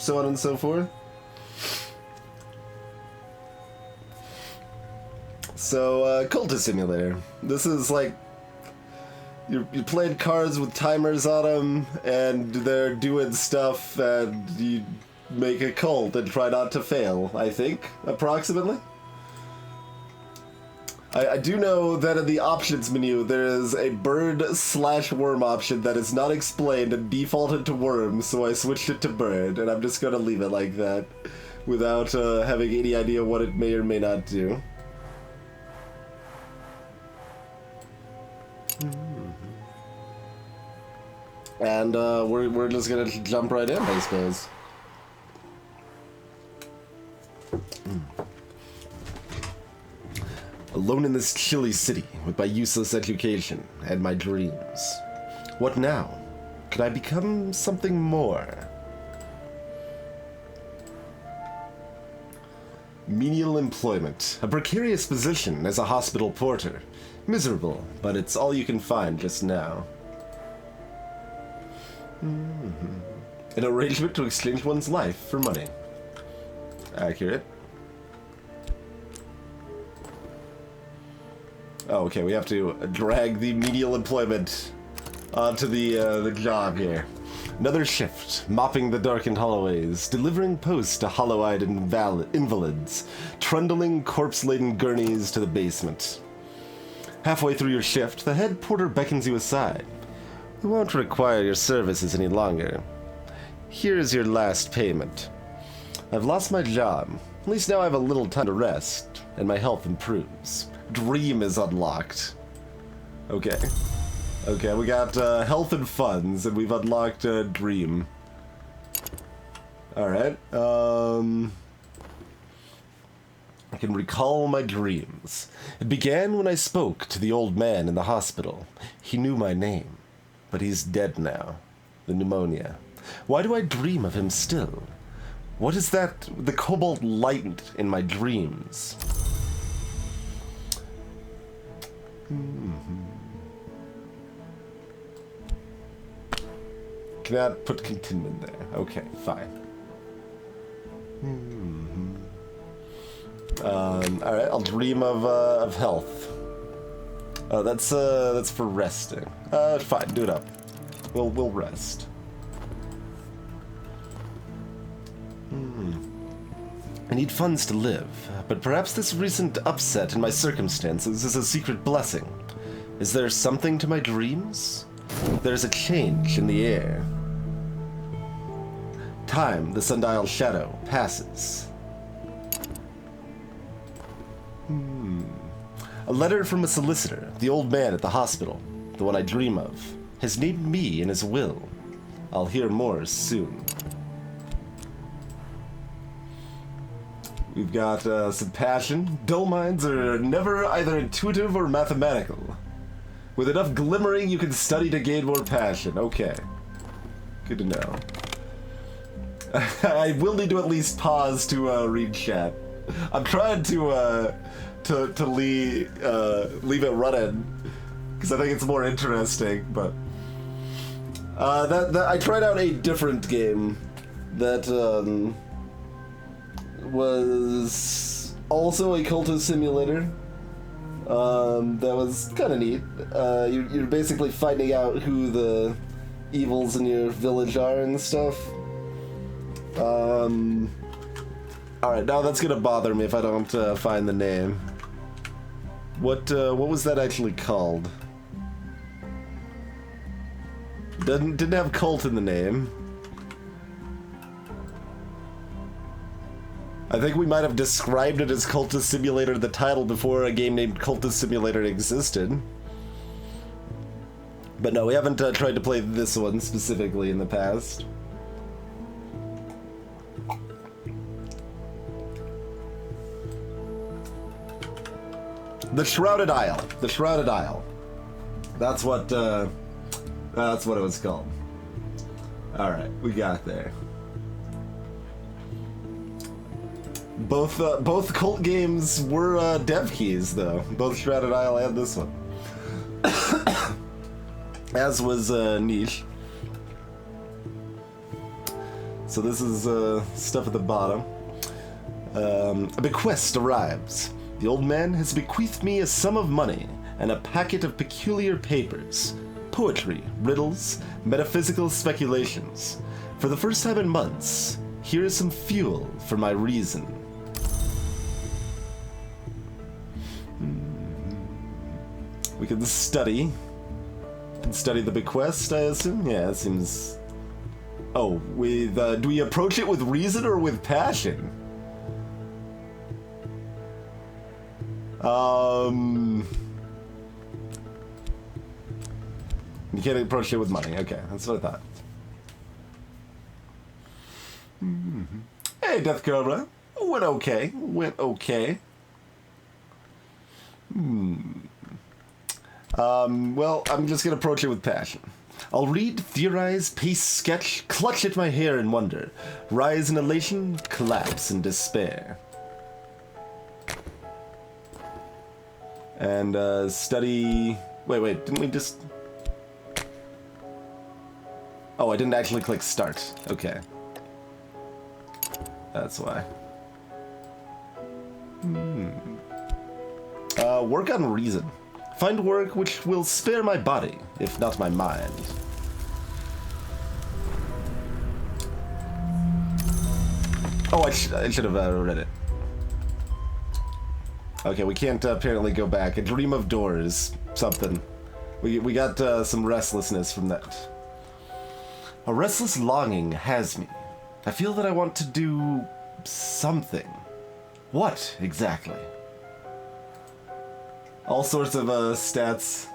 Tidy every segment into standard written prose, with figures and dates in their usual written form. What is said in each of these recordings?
so on and so forth. So, Cultist Simulator. This is like, you're playing cards with timers on them, and they're doing stuff, and you make a cult and try not to fail, I think, approximately. I do know that in the options menu there is a bird/worm option that is not explained and defaulted to worm, so I switched it to bird, and I'm just gonna leave it like that without having any idea what it may or may not do. And we're just gonna jump right in, I suppose. Alone in this chilly city, with my useless education and my dreams. What now? Could I become something more? Menial employment. A precarious position as a hospital porter. Miserable, but it's all you can find just now. An arrangement to exchange one's life for money. Accurate. Oh, okay, we have to drag the menial employment onto the job here. Another shift, mopping the darkened hallways, delivering posts to hollow-eyed invalids, trundling corpse-laden gurneys to the basement. Halfway through your shift, the head porter beckons you aside. We won't require your services any longer. Here is your last payment. I've lost my job. At least now I have a little time to rest, and my health improves. Dream is unlocked. Okay. Okay, we got health and funds, and we've unlocked Dream. Alright, I can recall my dreams. It began when I spoke to the old man in the hospital. He knew my name, but he's dead now. The pneumonia. Why do I dream of him still? What is that, the cobalt light in my dreams? Cannot put continue there. Okay, fine. Alright, I'll dream of health. That's for resting. Fine, do it up. We'll rest. I need funds to live, but perhaps this recent upset in my circumstances is a secret blessing. Is there something to my dreams? There's a change in the air. Time, the sundial shadow, passes. A letter from a solicitor, the old man at the hospital, the one I dream of, has named me in his will. I'll hear more soon. We've got some passion. Dull minds are never either intuitive or mathematical. With enough glimmering, you can study to gain more passion. Okay. Good to know. I will need to at least pause to read chat. I'm trying to leave it running because I think it's more interesting. But that I tried out a different game that was also a Cultist Simulator. That was kind of neat. You're basically finding out who the evils in your village are and stuff. Alright, now that's gonna bother me if I don't find the name. What was that actually called? Didn't have cult in the name. I think we might have described it as Cultist Simulator, the title, before a game named Cultist Simulator existed. But no, we haven't tried to play this one specifically in the past. The Shrouded Isle. The Shrouded Isle. That's what it was called. Alright, we got there. Both cult games were dev keys, though. Both Shrouded Isle and this one. As was Niche. So this is stuff at the bottom. A bequest arrives. The old man has bequeathed me a sum of money and a packet of peculiar papers. Poetry, riddles, metaphysical speculations. For the first time in months, here is some fuel for my reason. We can study. Study the bequest, I assume? Yeah, it seems... Oh, with, do we approach it with reason or with passion? You can't approach it with money. Okay, that's what I thought. Hey, Death Cobra. Went okay. Went okay. Well, I'm just gonna approach it with passion. I'll read, theorize, pace, sketch, clutch at my hair in wonder, rise in elation, collapse in despair. And, study... Wait, didn't we just... Oh, I didn't actually click start. Okay. That's why. Work on reason. Find work which will spare my body, if not my mind. Oh, I should have read it. Okay, we can't apparently go back. A dream of doors. Something. We got some restlessness from that. A restless longing has me. I feel that I want to do something. What exactly? All sorts of stats.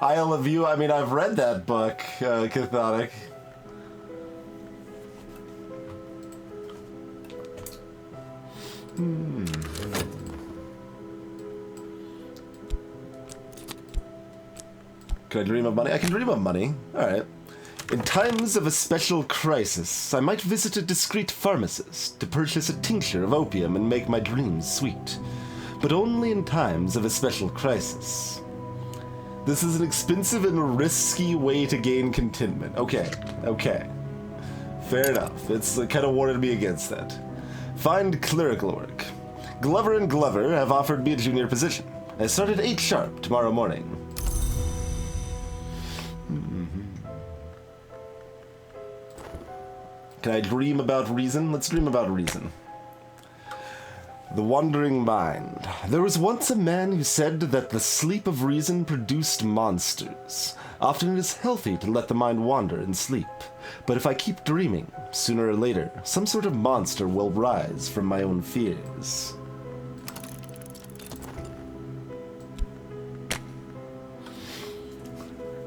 Isle of View, I mean, I've read that book, Cathodic. Can I dream of money? I can dream of money. Alright. In times of a special crisis, I might visit a discreet pharmacist to purchase a tincture of opium and make my dreams sweet. But only in times of a special crisis. This is an expensive and risky way to gain contentment. Okay. Fair enough. It's kind of warned me against that. Find clerical work. Glover and Glover have offered me a junior position. I start at 8 sharp tomorrow morning. Can I dream about reason? Let's dream about reason. The Wandering Mind. There was once a man who said that the sleep of reason produced monsters. Often it is healthy to let the mind wander in sleep. But if I keep dreaming, sooner or later, some sort of monster will rise from my own fears.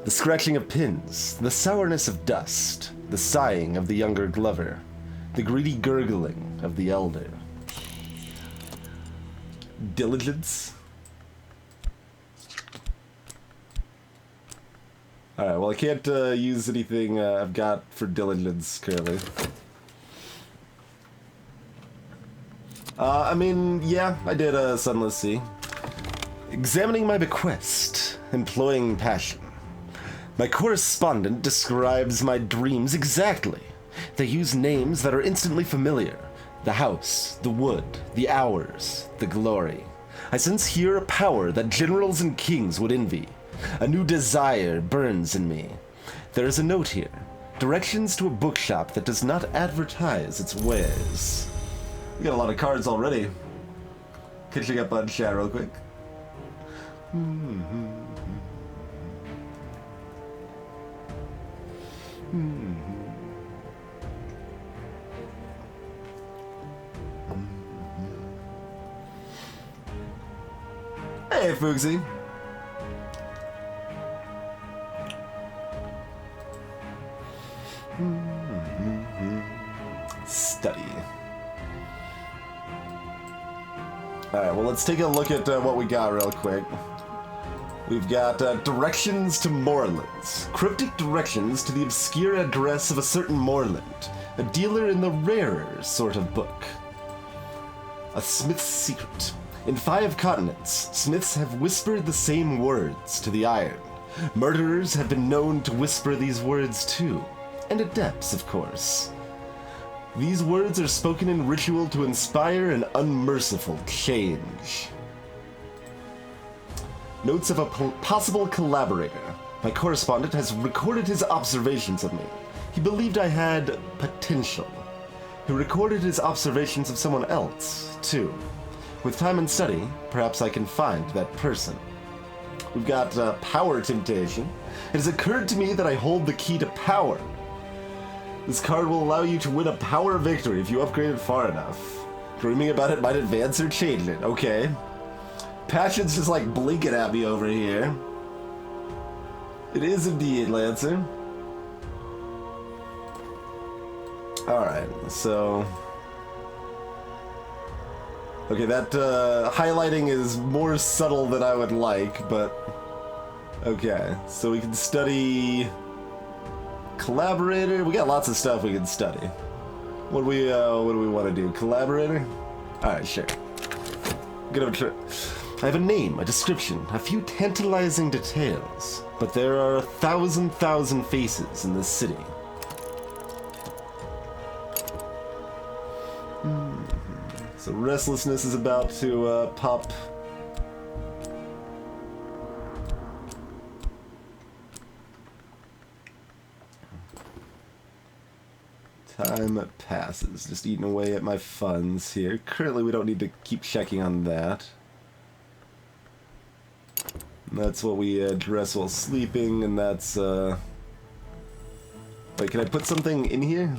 The scratching of pins, the sourness of dust, the sighing of the younger Glover, the greedy gurgling of the elder. Diligence? Alright, well I can't use anything I've got for diligence currently. I mean, yeah, I did Sunless Sea. Examining my bequest, employing passion. My correspondent describes my dreams exactly. They use names that are instantly familiar. The house, the wood, the hours, the glory. I sense here a power that generals and kings would envy. A new desire burns in me. There is a note here. Directions to a bookshop that does not advertise its wares. We got a lot of cards already. Catching up on chat real quick. Hey, Fugsy. Study. Alright, well, let's take a look at what we got real quick. We've got directions to moorlands. Cryptic directions to the obscure address of a certain moorland. A dealer in the rarer sort of book. A smith's secret. In 5 continents, smiths have whispered the same words to the iron. Murderers have been known to whisper these words too. And adepts, of course. These words are spoken in ritual to inspire an unmerciful change. Notes of a possible collaborator. My correspondent has recorded his observations of me. He believed I had potential. He recorded his observations of someone else, too. With time and study, perhaps I can find that person. We've got Power Temptation. It has occurred to me that I hold the key to power. This card will allow you to win a power victory if you upgrade it far enough. Dreaming about it might advance or change it. Okay. Passion's just like blinking at me over here. It is indeed, Lancer. Alright, so... Okay, that highlighting is more subtle than I would like, but... Okay, so we can study... Collaborator? We got lots of stuff we can study. What do we want to do? Collaborator? Alright, sure. I have a name, a description, a few tantalizing details, but there are 1,000 faces in this city. So restlessness is about to pop. Time passes, just eating away at my funds here. Currently we don't need to keep checking on that. And that's what we dress while sleeping, and that's wait, can I put something in here?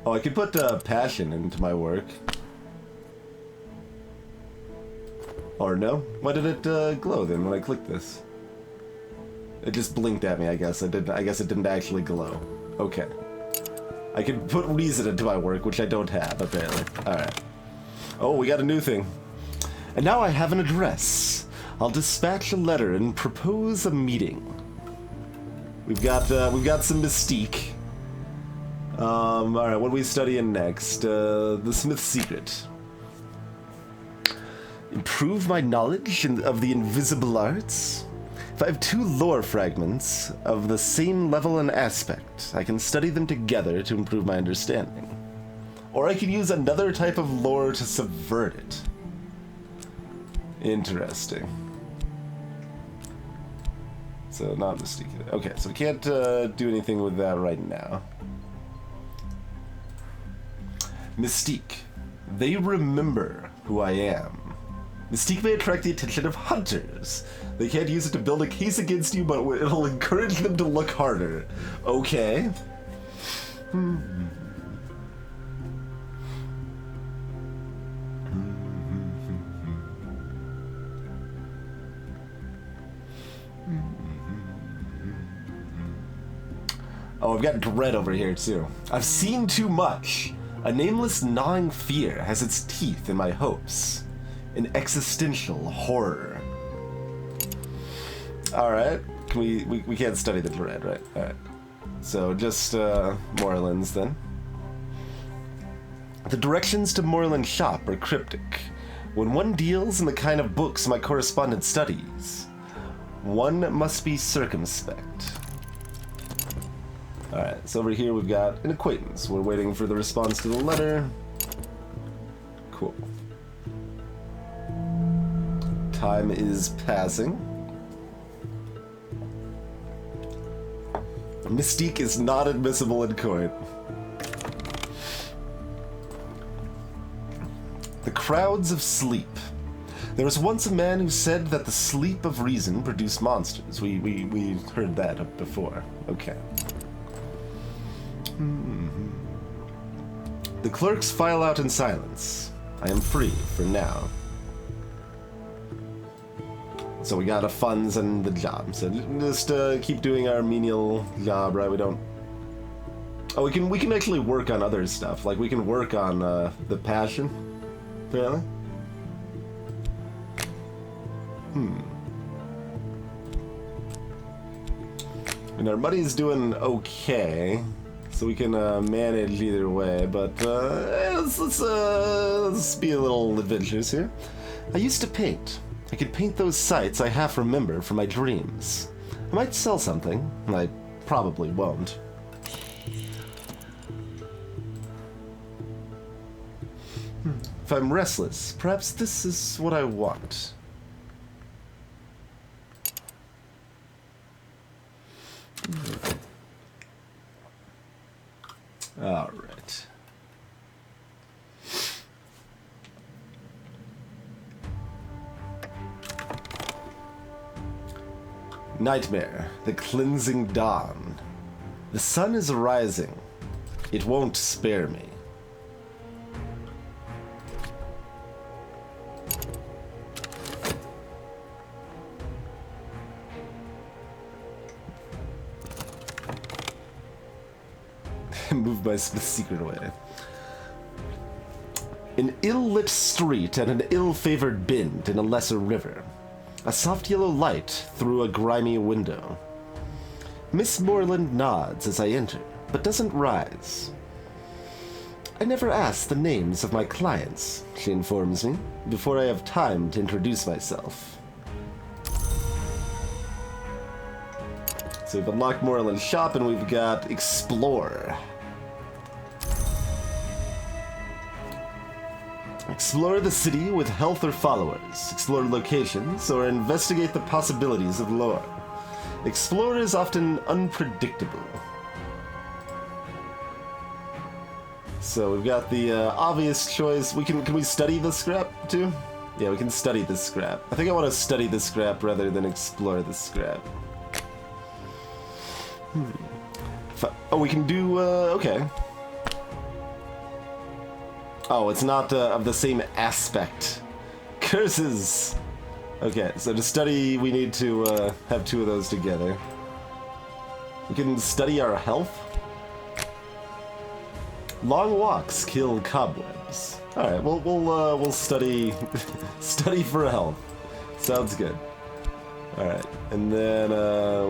Oh, I could put passion into my work. Or no? Why did it glow then when I clicked this? It just blinked at me, I guess. I guess it didn't actually glow. Okay. I can put reason into my work, which I don't have, apparently. Alright. Oh, we got a new thing. And now I have an address. I'll dispatch a letter and propose a meeting. We've got some mystique. Alright, what are we studying next? The Smith's Secret. Improve my knowledge of the invisible arts? If I have 2 lore fragments of the same level and aspect, I can study them together to improve my understanding. Or I can use another type of lore to subvert it. Interesting. So, not mystique. Okay, so we can't do anything with that right now. Mystique. They remember who I am. Mystique may attract the attention of hunters. They can't use it to build a case against you, but it'll encourage them to look harder. Okay. Oh, I've got dread over here, too. I've seen too much. A nameless gnawing fear has its teeth in my hopes. An existential horror. Alright. We can't study the dread, right? Alright. So, just, Moreland's, then. The directions to Moreland's shop are cryptic. When one deals in the kind of books my correspondent studies, one must be circumspect. Alright, so over here we've got an acquaintance. We're waiting for the response to the letter. Cool. Time is passing. Mystique is not admissible in court. The crowds of sleep. There was once a man who said that the sleep of reason produced monsters. We heard that before. Okay. The clerks file out in silence. I am free for now. So we got a funds and the job. So just keep doing our menial job, right? We don't. Oh, we can actually work on other stuff. Like we can work on the passion, apparently. And our money's doing okay, so we can manage either way. But let's be a little adventurous here. I used to paint. I could paint those sights I half remember from my dreams. I might sell something. I probably won't. If I'm restless, perhaps this is what I want. All right. Nightmare, the cleansing dawn. The sun is rising. It won't spare me. Move my secret away. An ill-lit street and an ill-favored bend in a lesser river. A soft yellow light through a grimy window. Miss Moreland nods as I enter, but doesn't rise. I never ask the names of my clients, she informs me, before I have time to introduce myself. So we've unlocked Moreland's shop and we've got Explore. Explore the city with health or followers, explore locations, or investigate the possibilities of lore. Explore is often unpredictable. So we've got the obvious choice. Can we study the scrap too? Yeah, we can study the scrap. I think I want to study the scrap rather than explore the scrap. Oh, we can do, okay. Oh, it's not of the same aspect. Curses! Okay, so to study, we need to have two of those together. We can study our health. Long walks kill cobwebs. All right, we'll study study for health. Sounds good. All right, and then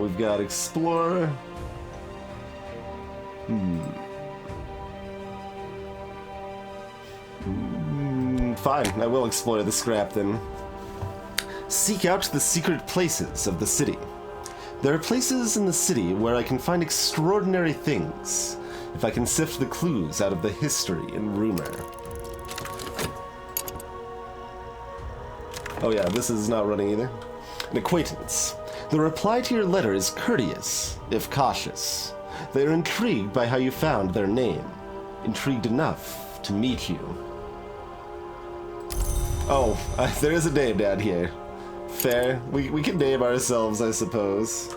we've got explore. Fine, I will explore the scrap then. Seek out the secret places of the city. There are places in the city where I can find extraordinary things, if I can sift the clues out of the history and rumor. Oh yeah, this is not running either. An acquaintance. The reply to your letter is courteous, if cautious. They are intrigued by how you found their name. Intrigued enough to meet you. Oh, there is a name down here. Fair. We can name ourselves, I suppose.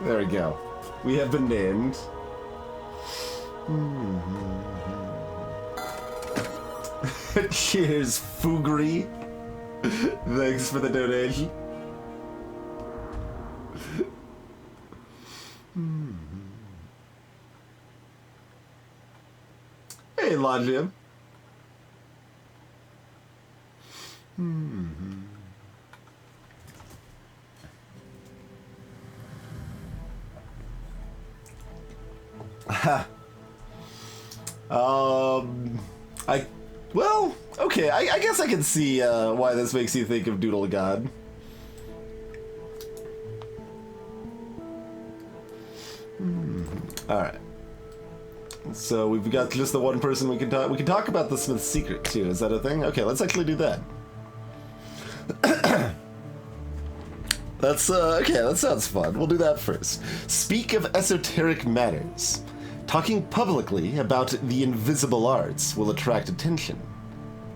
There we go. We have been named. Cheers, Fugri. Thanks for the donation. Hey, Lodgium. Well, okay, I guess I can see why this makes you think of Doodle God. All right. So we've got just the one person we can talk. We can talk about the Smith's secret too. Is that a thing? Okay, let's actually do that. That's okay. That sounds fun. We'll do that first. Speak of esoteric matters. Talking publicly about the invisible arts will attract attention.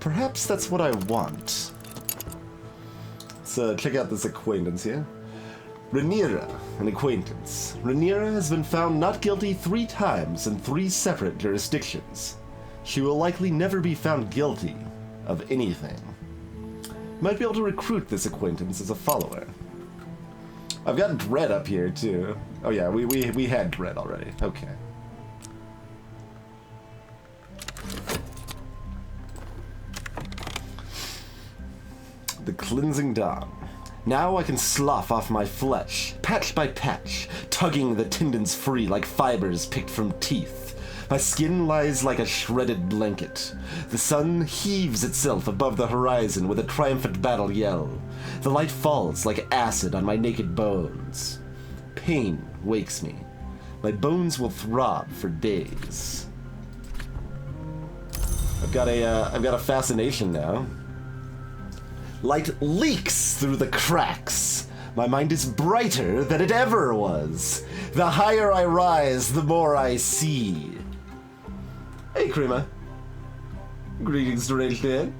Perhaps that's what I want. So check out this acquaintance here. Rhaenyra, an acquaintance. Rhaenyra has been found not guilty 3 times in 3 separate jurisdictions. She will likely never be found guilty of anything. Might be able to recruit this acquaintance as a follower. I've got Dread up here too. Oh yeah, we had Dread already. Okay. The cleansing dawn. Now I can slough off my flesh, patch by patch, tugging the tendons free like fibers picked from teeth. My skin lies like a shredded blanket. The sun heaves itself above the horizon with a triumphant battle yell. The light falls like acid on my naked bones. Pain wakes me. My bones will throb for days. I've got a fascination now. Light leaks through the cracks. My mind is brighter than it ever was. The higher I rise, the more I see. Hey, Krima. Greetings, Strange Dan.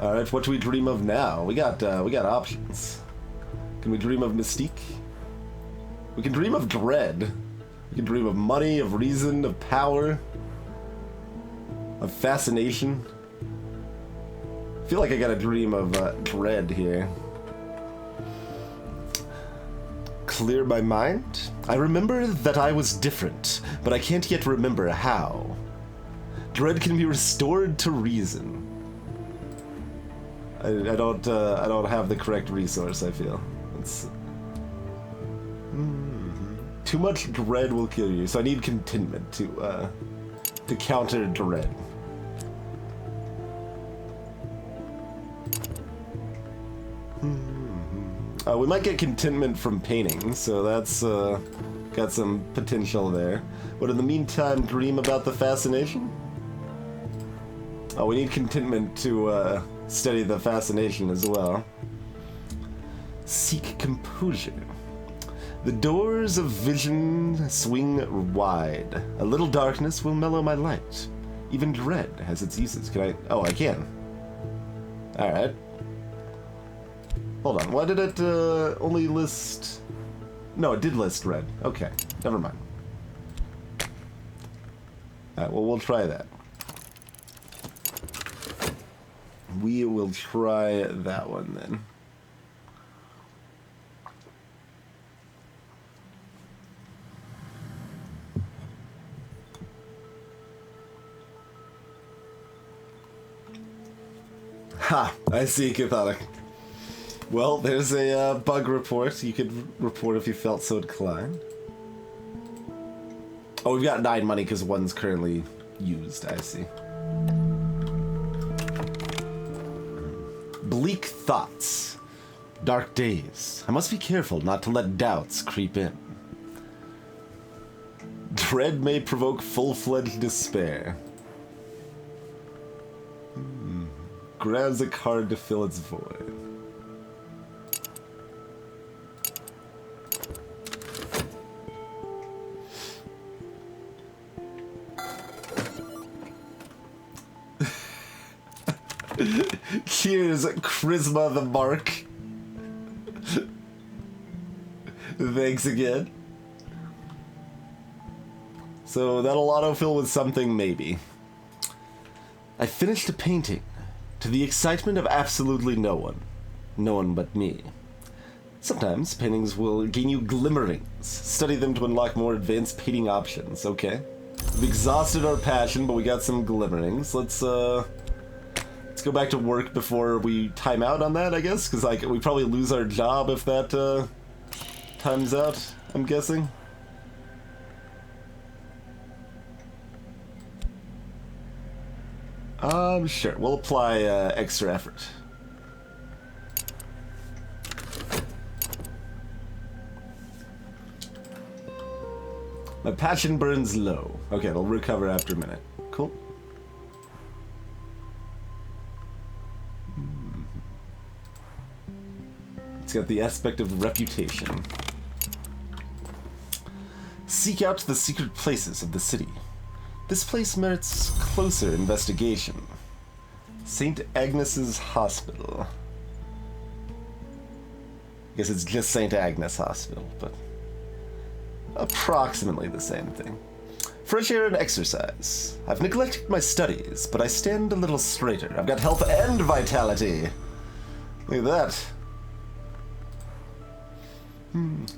All right, what do we dream of now? We got options. Can we dream of mystique? We can dream of dread. We can dream of money, of reason, of power, of fascination. I feel like I got a dream of dread here. Clear my mind? I remember that I was different, but I can't yet remember how. Dread can be restored to reason. I don't have the correct resource, I feel. It's... Too much dread will kill you, so I need contentment to counter dread. We might get contentment from painting, so that's got some potential there. But in the meantime, dream about the fascination? Oh, we need contentment to study the fascination as well. Seek composure. The doors of vision swing wide. A little darkness will mellow my light. Even dread has its uses. Can I? Oh, I can. Alright. Hold on. Why did it only list... No, it did list red. Okay. Never mind. Alright, well, we'll try that. We will try that one then. Ha! I see, Catholic. Well, there's a bug report. You could report if you felt so inclined. Oh, we've got 9 money because one's currently used. I see. Bleak thoughts. Dark days. I must be careful not to let doubts creep in. Dread may provoke full-fledged despair. Grabs a card to fill its void. Cheers, Charisma the Mark. Thanks again. So that'll autofill with something, maybe. I finished a painting. To the excitement of absolutely no one. No one but me. Sometimes paintings will gain you glimmerings. Study them to unlock more advanced painting options. Okay. We've exhausted our passion, but we got some glimmerings. Let's go back to work before we time out on that, I guess? Because like we probably lose our job if that times out, I'm guessing. Sure. We'll apply extra effort. My passion burns low. Okay, it'll recover after a minute. Cool. It's got the aspect of reputation. Seek out the secret places of the city. This place merits closer investigation. St. Agnes's Hospital. I guess it's just St. Agnes Hospital, but approximately the same thing. Fresh air and exercise. I've neglected my studies, but I stand a little straighter. I've got health and vitality. Look at that.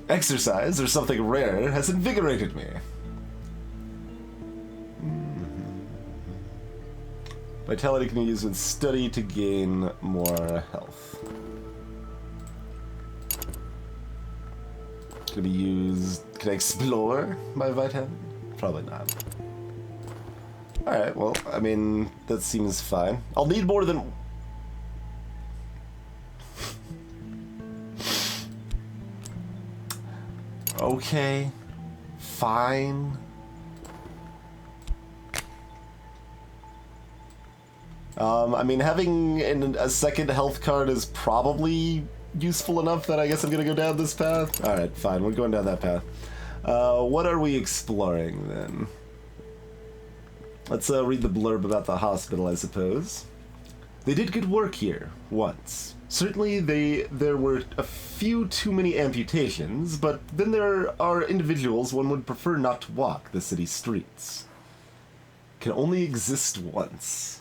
Exercise, or something rare, has invigorated me. Vitality can be used with study to gain more health. Can be used... Can I explore my vitality? Probably not. Alright, well, I mean, that seems fine. I'll need more than... Okay. Fine. I mean, having a second health card is probably useful enough that I guess I'm gonna go down this path. Alright, fine, we're going down that path. What are we exploring, then? Let's read the blurb about the hospital, I suppose. They did good work here, once. Certainly there were a few too many amputations, but then there are individuals one would prefer not to walk the city streets. Can only exist once.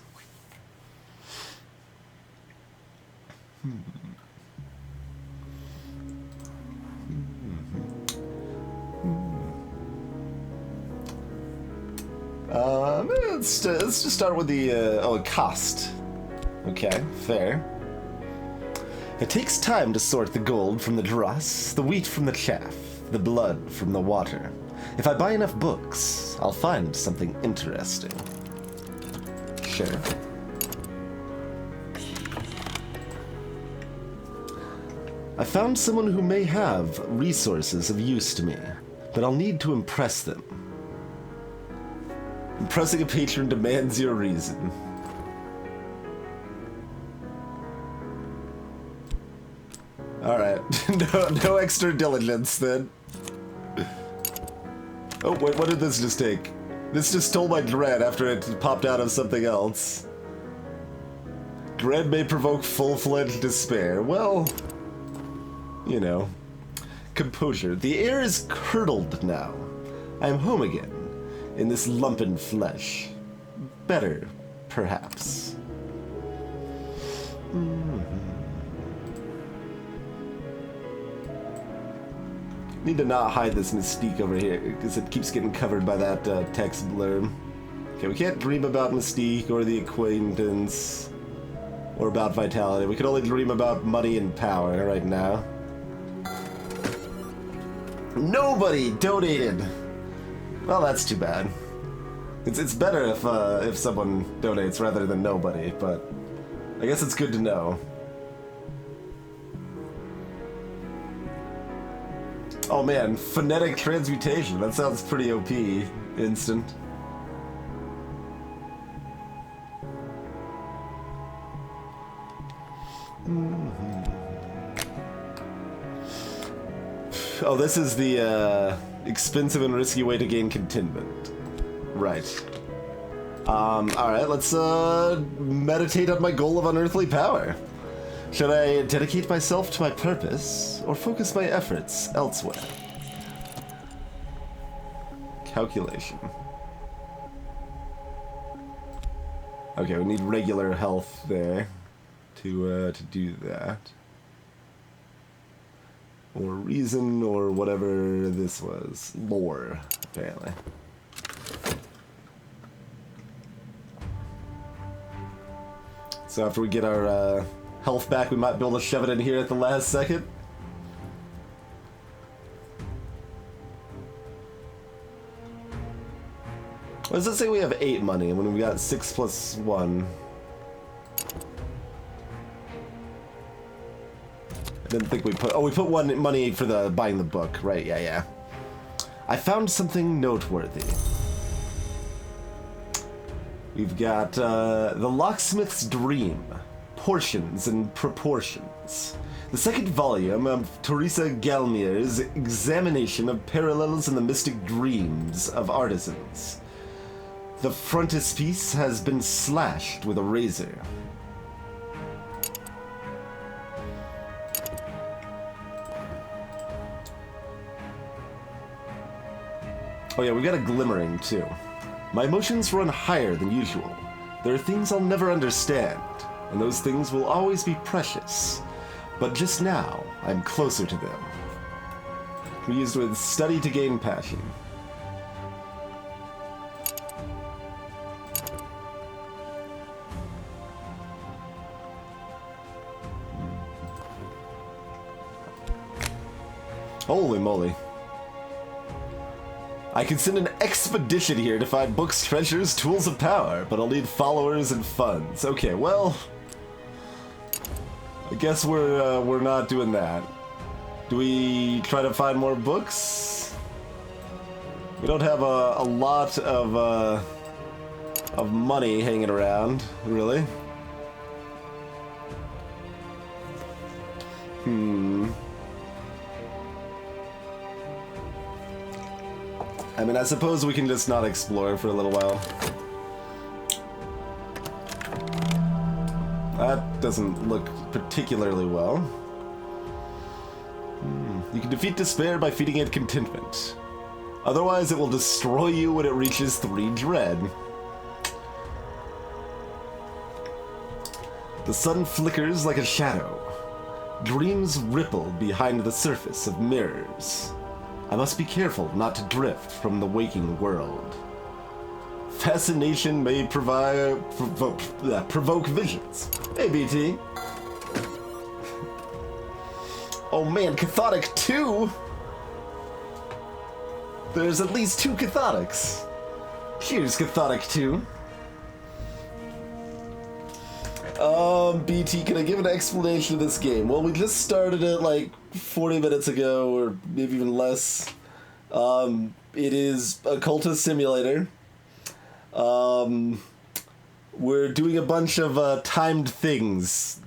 Let's just start with the, cost. Okay, fair. It takes time to sort the gold from the dross, the wheat from the chaff, the blood from the water. If I buy enough books, I'll find something interesting. Sure. I found someone who may have resources of use to me, but I'll need to impress them. Impressing a patron demands your reason. Alright, no extra diligence then. Oh, wait, what did this just take? This just stole my dread after it popped out of something else. Dread may provoke full-fledged despair. Well, you know. Composure. The air is curdled now. I am home again, in this lumpen flesh. Better, perhaps. Need to not hide this mystique over here, because it keeps getting covered by that text blurb. Okay, we can't dream about mystique or the acquaintance or about vitality. We can only dream about money and power right now. Nobody donated! Well, that's too bad. It's better if someone donates rather than nobody, but I guess it's good to know. Oh man, phonetic transmutation. That sounds pretty OP. Instant. Oh, this is the expensive and risky way to gain contentment. Right. Alright, let's meditate on my goal of unearthly power. Should I dedicate myself to my purpose, or focus my efforts elsewhere? Calculation. Okay, we need regular health there to do that. Or reason, or whatever this was. Lore, apparently. So after we get our health back, we might be able to shove it in here at the last second. What does it say? We have 8 money when we got 6 plus 1. I didn't think we put... Oh, we put 1 money for the buying the book. Right, yeah. I found something noteworthy. We've got The Locksmith's Dream. Portions and Proportions. The second volume of Teresa Galmier's examination of parallels in the mystic dreams of artisans. The frontispiece has been slashed with a razor. Oh yeah, we got a glimmering too. My emotions run higher than usual. There are things I'll never understand, and those things will always be precious. But just now, I'm closer to them. We used with study to gain passion. Holy moly. I can send an expedition here to find books, treasures, tools of power, but I'll need followers and funds. Okay, well, I guess we're not doing that. Do we try to find more books? We don't have a lot of money hanging around, really. I mean, I suppose we can just not explore for a little while. That doesn't look particularly well. You can defeat despair by feeding it contentment. Otherwise, it will destroy you when it reaches 3 dread. The sun flickers like a shadow. Dreams ripple behind the surface of mirrors. I must be careful not to drift from the waking world. Fascination may provoke visions. Hey, BT. Oh man, Cathodic 2? There's at least 2 Cathodics. Here's Cathodic 2. BT, can I give an explanation of this game? Well, we just started it like 40 minutes ago, or maybe even less. It is a cultist simulator. We're doing a bunch of timed things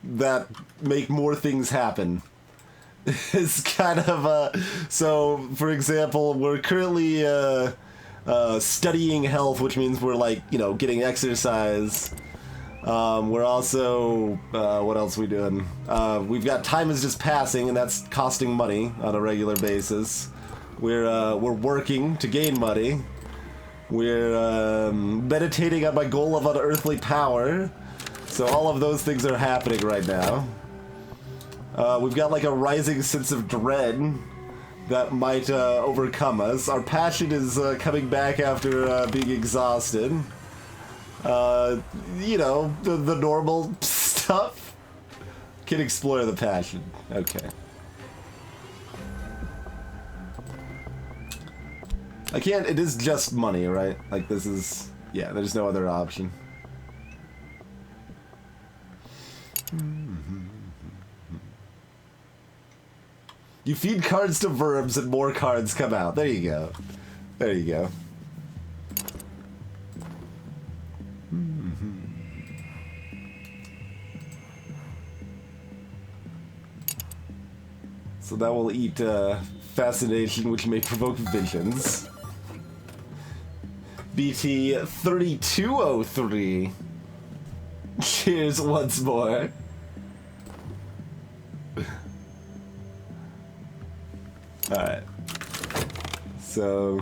that make more things happen. It's kind of so, for example, we're currently studying health, which means we're like, you know, getting exercise. We're also, what else are we doing? We've got time is just passing, and that's costing money on a regular basis. We're working to gain money. We're meditating on my goal of unearthly power. So all of those things are happening right now. We've got like a rising sense of dread that might overcome us. Our passion is coming back after being exhausted. You know, the normal stuff. Can explore the passion. Okay. I can't, it is just money, right? Like this is, yeah, there's no other option. You feed cards to verbs and more cards come out. There you go. There you go. So that will eat fascination, which may provoke visions. BT 3203. Cheers once more. Alright. So...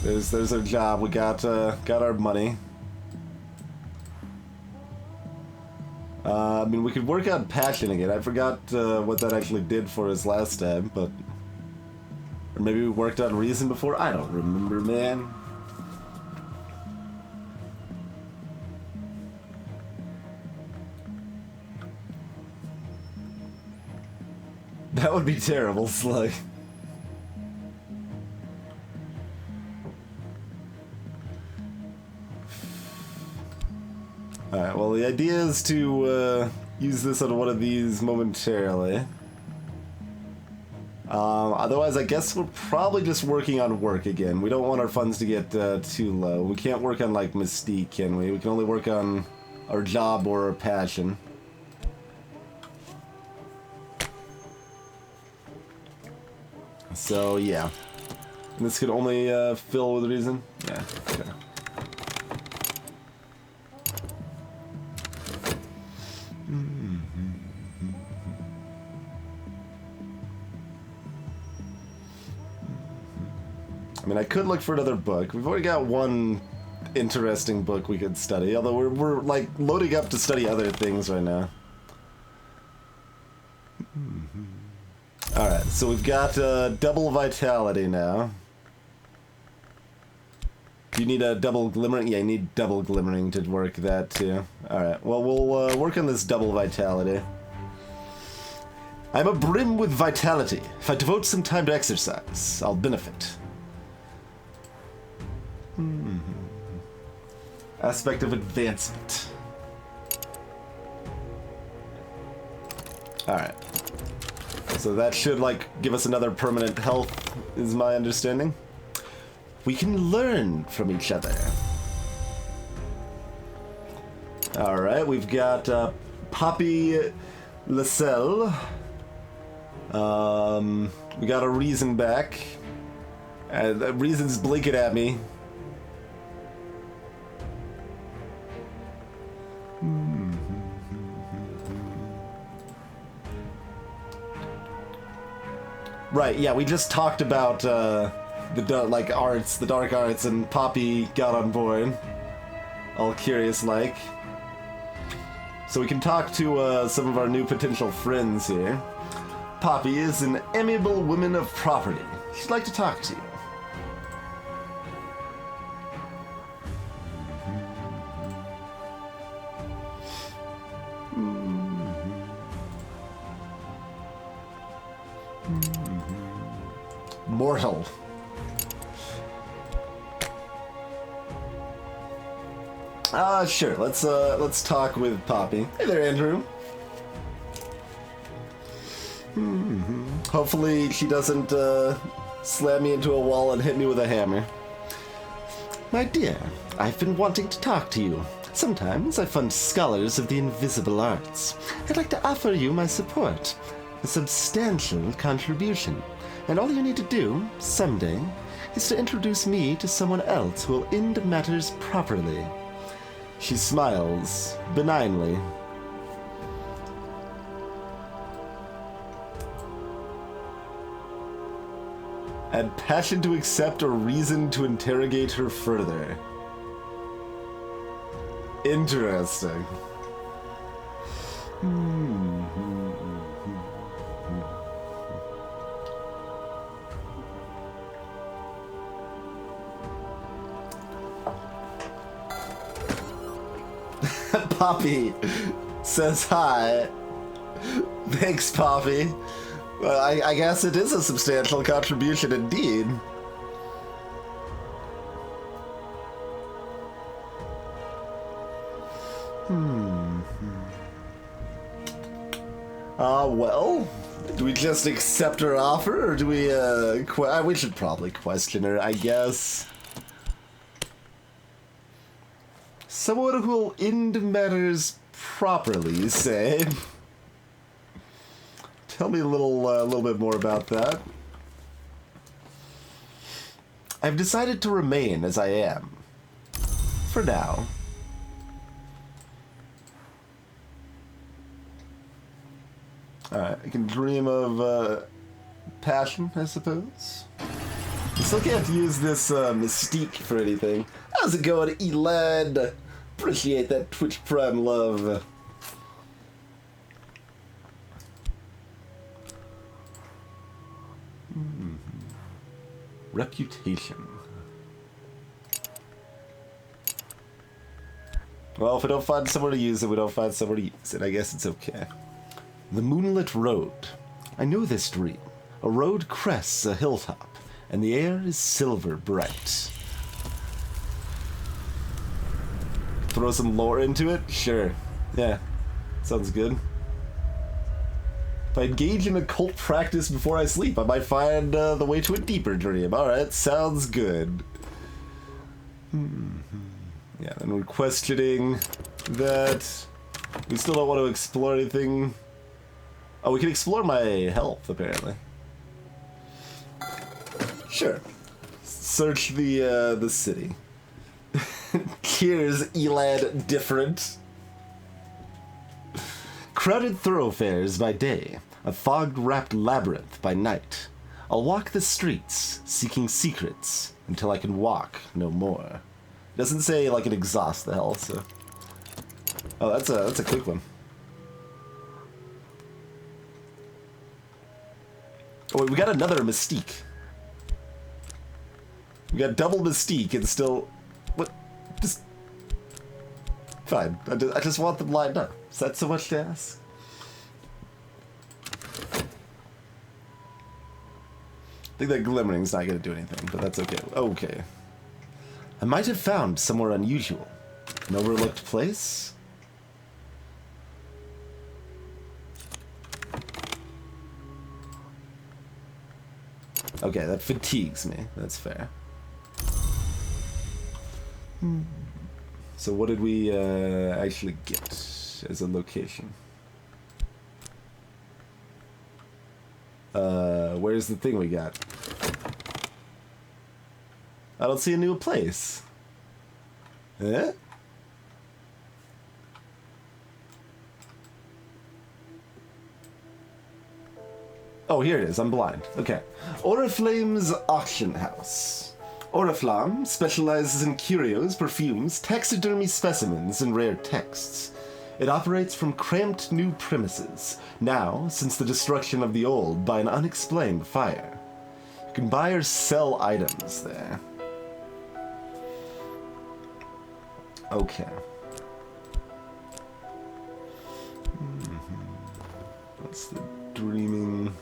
There's our job. We got our money. I mean, we could work on passion again. I forgot what that actually did for us last time, but... Or maybe we worked on reason before? I don't remember, man. That would be terrible, Slug. Alright, well the idea is to use this on one of these momentarily. Otherwise I guess we're probably just working on work again. We don't want our funds to get too low. We can't work on like Mystique, can we? We can only work on our job or our passion. So yeah. And this could only fill with reason? Yeah, okay. I mean, I could look for another book. We've already got one interesting book we could study, although we're like loading up to study other things right now. Alright, so we've got double vitality now. Do you need a double glimmering? Yeah, you need double glimmering to work that too. Alright, well we'll work on this double vitality. I'm abrim with vitality. If I devote some time to exercise, I'll benefit. Aspect of advancement. Alright. So that should, like, give us another permanent health, is my understanding. We can learn from each other. Alright, we've got Poppy Lascelle. We got a Reason back. Reason's blinking at me. Right, yeah, we just talked about the dark arts, and Poppy got on board. All curious like. So we can talk to some of our new potential friends here. Poppy is an amiable woman of property. She'd like to talk to you. Mortal. Sure. Let's talk with Poppy. Hey there, Andrew. Hopefully she doesn't slam me into a wall and hit me with a hammer. My dear, I've been wanting to talk to you. Sometimes I fund scholars of the invisible arts. I'd like to offer you my support. A substantial contribution. And all you need to do, someday, is to introduce me to someone else who will end matters properly. She smiles benignly. Add passion to accept or reason to interrogate her further. Interesting. Poppy says hi. Thanks, Poppy. Well, I guess it is a substantial contribution indeed. Well, do we just accept her offer, or do we, we should probably question her, I guess. Someone who will end matters properly, you say? Tell me a little bit more about that. I've decided to remain as I am. For now. Alright, I can dream of, passion, I suppose. I still can't use this, mystique for anything. How's it going, Elad? Appreciate that Twitch Prime love. Reputation. Well, if we don't find somewhere to use it, we don't find somewhere to use it. I guess it's okay. The moonlit road. I know this dream. A road crests a hilltop, and the air is silver bright. Throw some lore into it? Sure. Yeah. Sounds good. If I engage in occult practice before I sleep, I might find the way to a deeper dream. Alright, sounds good. Yeah, and we're questioning that. We still don't want to explore anything. Oh, we can explore my health, apparently. Sure. Search the city. Here's Elad different. Crowded thoroughfares by day, a fog-wrapped labyrinth by night. I'll walk the streets, seeking secrets, until I can walk no more. It doesn't say, like, it exhausts the health, so... Oh, that's a quick one. Oh, wait, we got another Mystique. We got double Mystique and still... What? Just... Fine. I just want them lined up. Is that so much to ask? I think that glimmering's not going to do anything, but that's okay. Okay. I might have found somewhere unusual. An overlooked place? Okay, that fatigues me. That's fair. So what did we actually get as a location? Where's the thing we got? I don't see a new place. Eh? Oh, here it is. I'm blind. Okay. Oriflamme's Auction House. Oriflamme specializes in curios, perfumes, taxidermy specimens, and rare texts. It operates from cramped new premises, now since the destruction of the old by an unexplained fire. You can buy or sell items there. Okay. What's the dreaming...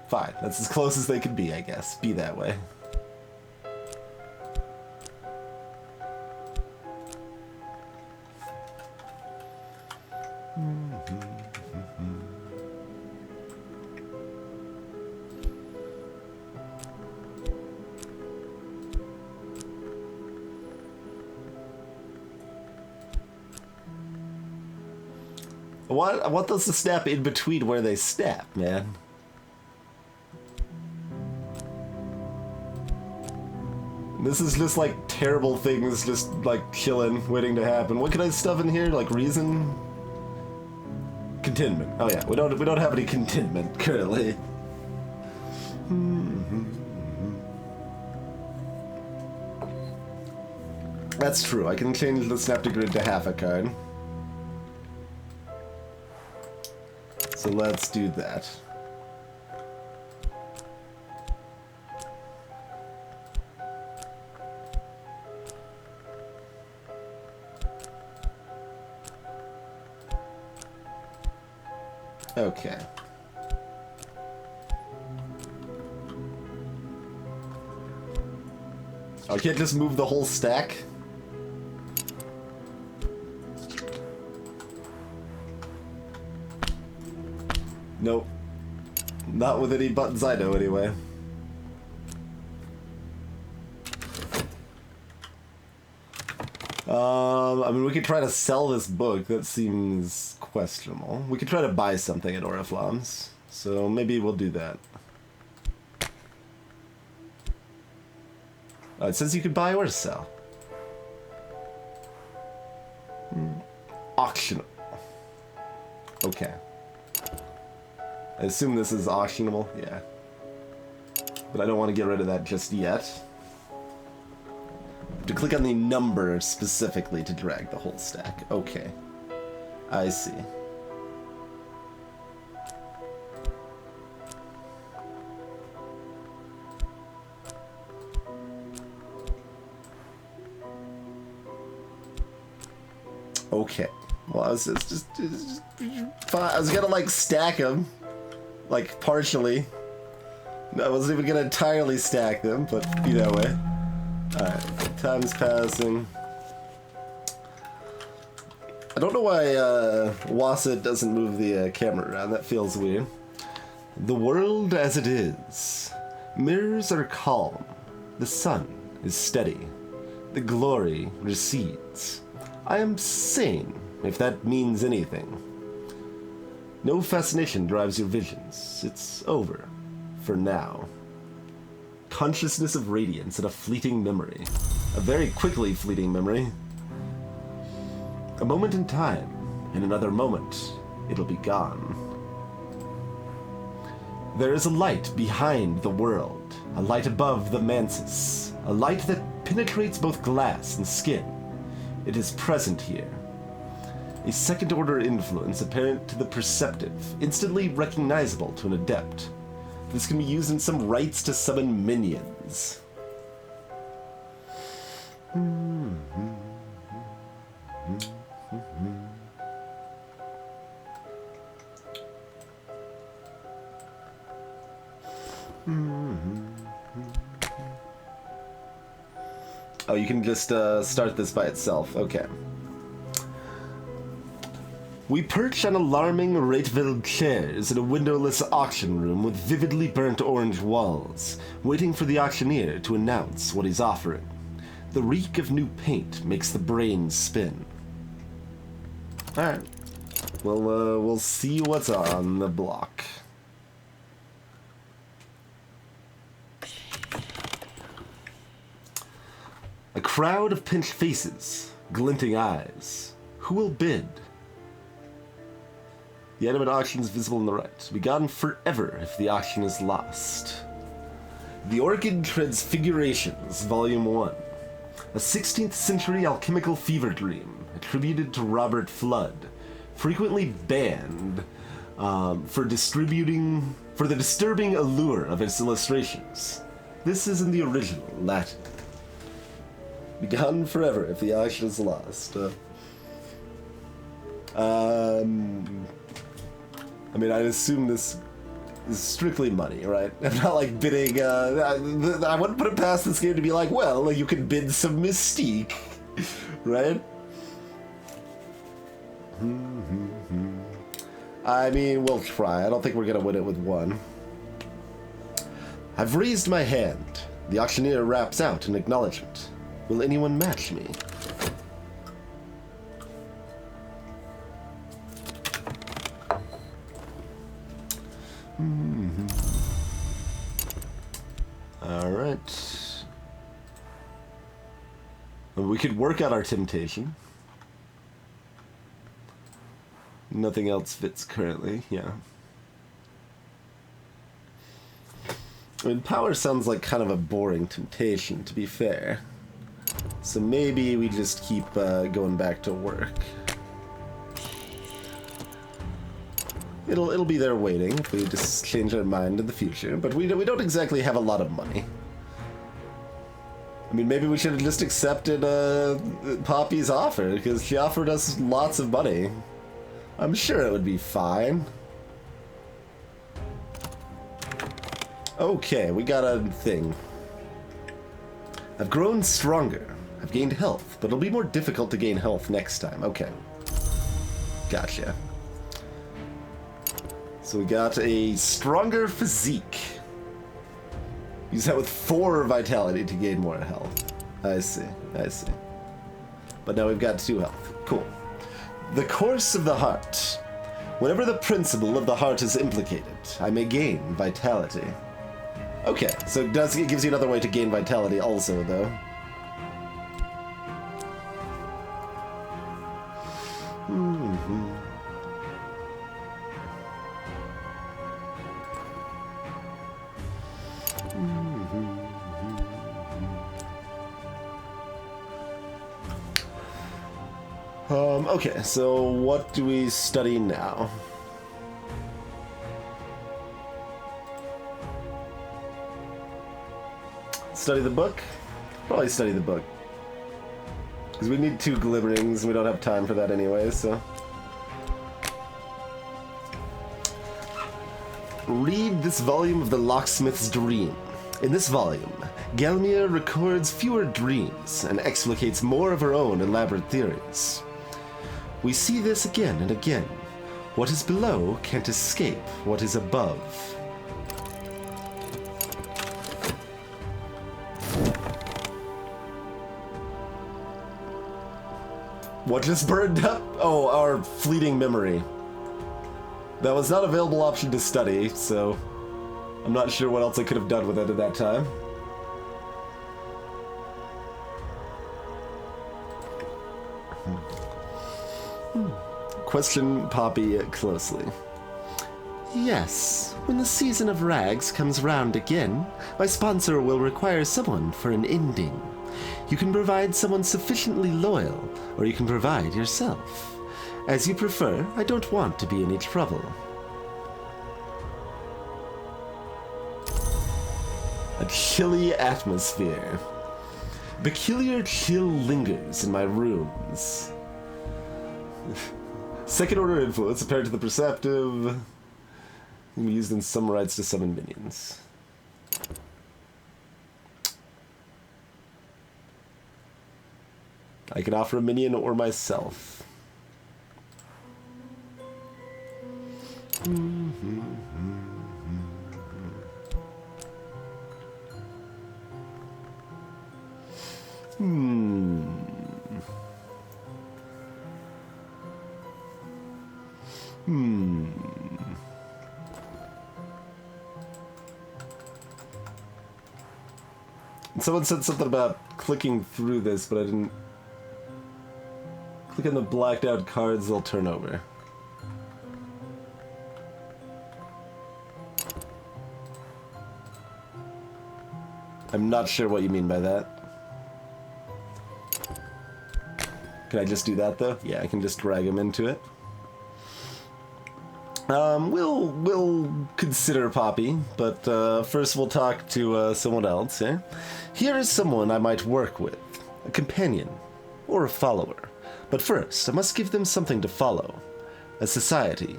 Fine, that's as close as they could be, I guess. Be that way. I want those to snap in between where they snap, man. This is just like terrible things just like chilling, waiting to happen. What can I stuff in here? Like reason? Contentment. Oh yeah, we don't have any contentment currently. That's true. I can change the snap to grid to half a card. So let's do that. Okay. I can't just move the whole stack. Nope. Not with any buttons I know, anyway. I mean, we could try to sell this book. That seems questionable. We could try to buy something at Oriflamme's. So maybe we'll do that. It says you could buy or sell. Auctionable. Okay. I assume this is auctionable, yeah. But I don't want to get rid of that just yet. To click on the number specifically to drag the whole stack. Okay. I see. Okay. Well, I was just fine. I was gonna like stack them. Like, partially. I wasn't even gonna entirely stack them, but be that way. Alright, time's passing. I don't know why Wasa doesn't move the camera around. That feels weird. The world as it is. Mirrors are calm. The sun is steady. The glory recedes. I am sane, if that means anything. No fascination drives your visions. It's over. For now. Consciousness of radiance and a fleeting memory. A very quickly fleeting memory. A moment in time. In another moment, it'll be gone. There is a light behind the world. A light above the mansis. A light that penetrates both glass and skin. It is present here. A second-order influence apparent to the perceptive, instantly recognizable to an adept. This can be used in some rites to summon minions. you can just start this by itself. Okay. We perch on alarming Rate-filled chairs in a windowless auction room with vividly burnt orange walls, waiting for the auctioneer to announce what he's offering. The reek of new paint makes the brain spin. Alright. Well, we'll see what's on the block. A crowd of pinched faces, glinting eyes. Who will bid? The item at auction is visible on the right. To be gone forever if the auction is lost. The Orchid Transfigurations, Volume 1. A 16th century alchemical fever dream, attributed to Robert Flood. Frequently banned for the disturbing allure of its illustrations. This is in the original Latin. Be gone forever if the auction is lost. I mean, I'd assume this is strictly money, right? I'm not like bidding. I wouldn't put it past this game to be like, well, you can bid some mystique, right? I mean, we'll try. I don't think we're gonna win it with one. I've raised my hand. The auctioneer raps out in acknowledgement. Will anyone match me? Alright. We could work out our temptation. Nothing else fits currently, yeah. I mean, power sounds like kind of a boring temptation, to be fair. So maybe we just keep going back to work. It'll be there waiting if we just change our mind in the future, but we don't exactly have a lot of money. I mean, maybe we should have just accepted Poppy's offer, because she offered us lots of money. I'm sure it would be fine. Okay, we got a thing. I've grown stronger. I've gained health, but it'll be more difficult to gain health next time. Okay. Gotcha. So we got a stronger physique. Use that with 4 vitality to gain more health. I see, I see. But now we've got 2 health. Cool. The course of the heart. Whenever the principle of the heart is implicated, I may gain vitality. Okay, so it gives you another way to gain vitality also, though. Okay, so what do we study now? Study the book? Probably study the book. Because we need 2 glimmerings, and we don't have time for that anyway, so... Read this volume of the Locksmith's Dream. In this volume, Gelmir records fewer dreams and explicates more of her own elaborate theories. We see this again and again. What is below can't escape what is above. What just burned up? Oh, our fleeting memory. That was not an available option to study, so I'm not sure what else I could have done with it at that time. Question Poppy closely. Yes, when the season of rags comes round again, my sponsor will require someone for an ending. You can provide someone sufficiently loyal, or you can provide yourself. As you prefer, I don't want to be any trouble. A chilly atmosphere. Peculiar chill lingers in my rooms. Second order influence apparent to the perceptive. Can be used in some rites to summon minions. I can offer a minion or myself. Someone said something about clicking through this, but I didn't. Click on the blacked out cards, they'll turn over. I'm not sure what you mean by that. Can I just do that though? Yeah, I can just drag him into it. We'll consider Poppy, but first we'll talk to someone else, eh? Here is someone I might work with, a companion, or a follower. But first, I must give them something to follow. A society.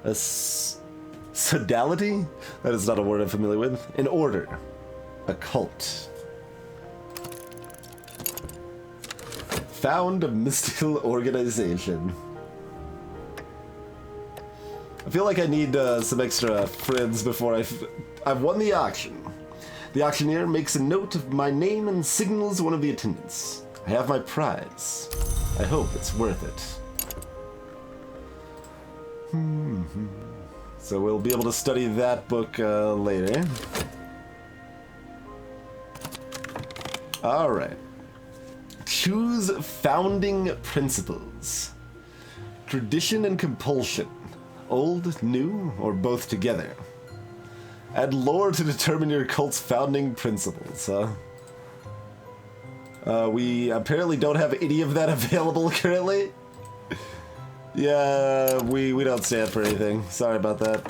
A sodality? That is not a word I'm familiar with. An order. A cult. Found a mystical organization. I feel like I need some extra friends before I've won the auction. The auctioneer makes a note of my name and signals one of the attendants. I have my prize. I hope it's worth it. So we'll be able to study that book later. Alright. Choose founding principles. Tradition and compulsion. Old, new, or both together? Add lore to determine your cult's founding principles, huh? We apparently don't have any of that available currently. Yeah, we don't stand for anything. Sorry about that.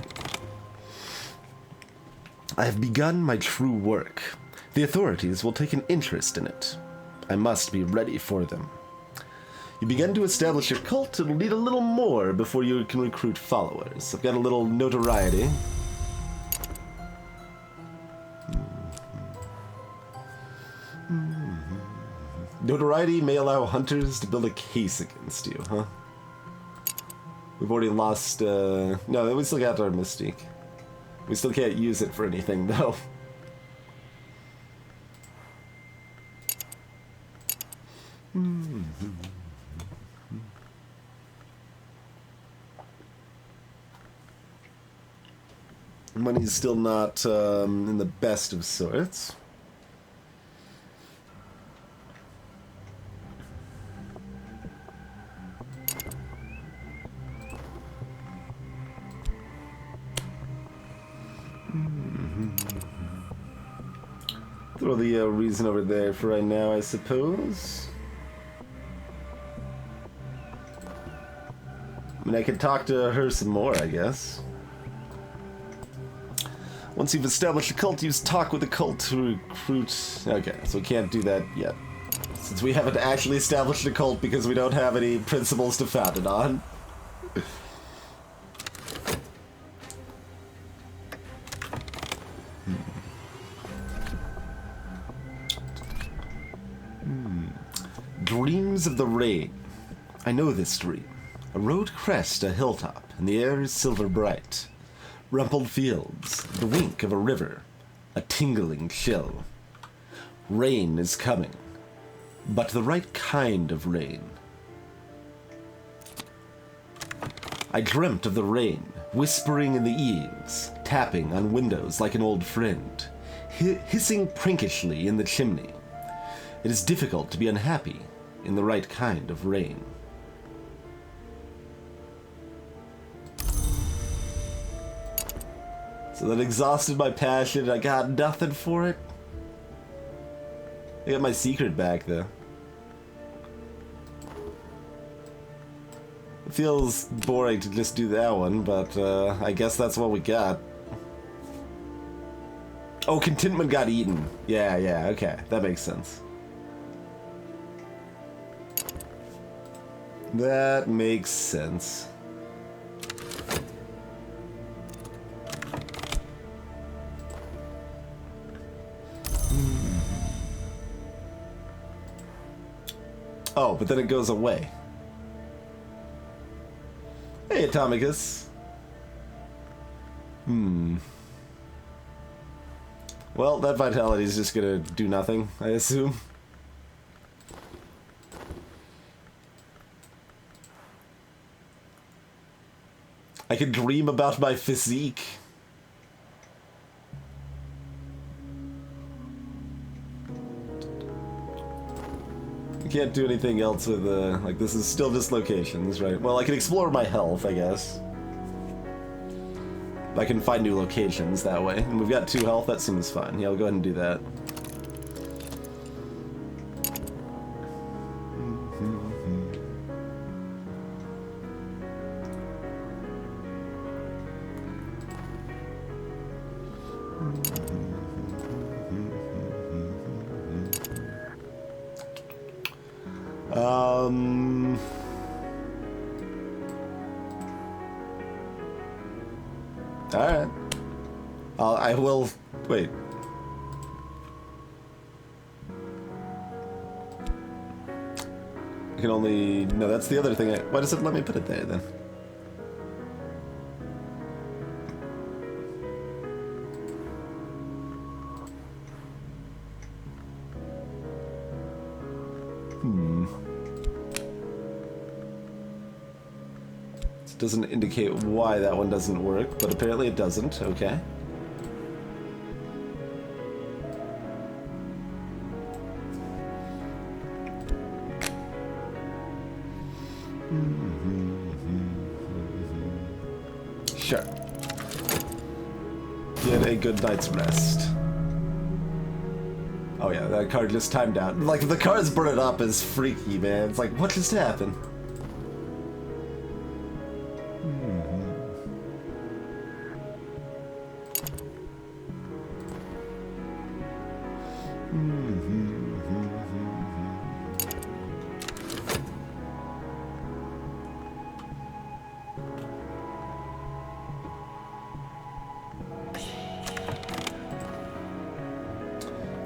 I have begun my true work. The authorities will take an interest in it. I must be ready for them. You begin to establish your cult, it'll need a little more before you can recruit followers. I've got a little notoriety. Notoriety may allow hunters to build a case against you, huh? We've already lost, no, we still got our mystique. We still can't use it for anything, though. Money's still not in the best of sorts. Throw the reason over there for right now, I suppose. I mean, I could talk to her some more, I guess. Once you've established a cult, use talk with the cult to recruit... Okay, so we can't do that yet. Since we haven't actually established a cult because we don't have any principles to found it on. Dreams of the rain. I know this dream. A road crest a hilltop, and the air is silver bright. Rumpled fields, the wink of a river, a tingling chill. Rain is coming, but the right kind of rain. I dreamt of the rain, whispering in the eaves, tapping on windows like an old friend, hissing prankishly in the chimney. It is difficult to be unhappy in the right kind of rain. So that exhausted my passion, I got nothing for it. I got my secret back, though. It feels boring to just do that one, but I guess that's what we got. Oh, contentment got eaten. Yeah, okay. That makes sense. That makes sense. Oh, but then it goes away. Hey, Atomicus. Well, that vitality is just gonna do nothing, I assume. I could dream about my physique. I can't do anything else with, like, this is still just locations, right? Well, I can explore my health, I guess. I can find new locations that way. And we've got 2 health, that seems fine. Yeah, I'll go ahead and do that. Alright. I will... Wait. I can only... No, that's the other thing. Why does it let me put it there, then? It doesn't indicate why that one doesn't work, but apparently it doesn't. Okay. Sure. Get a good night's rest. Oh yeah, that card just timed out. Like, the cards burn up is freaky, man. It's like, what just happened?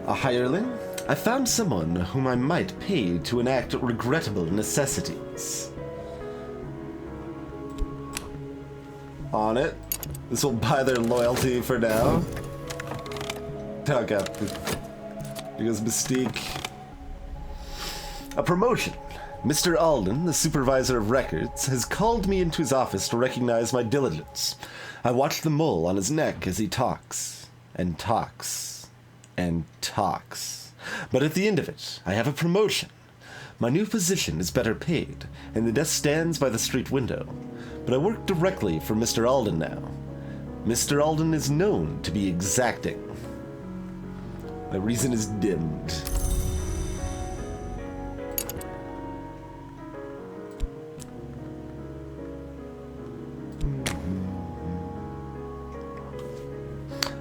A hireling? I found someone whom I might pay to enact regrettable necessities. On it. This will buy their loyalty for now. Oh god. Because Mystique. A promotion. Mr. Alden, the supervisor of records, has called me into his office to recognize my diligence. I watch the mole on his neck as he talks, and talks, and talks. But at the end of it, I have a promotion. My new position is better paid, and the desk stands by the street window. But I work directly for Mr. Alden now. Mr. Alden is known to be exacting. My reason is dimmed.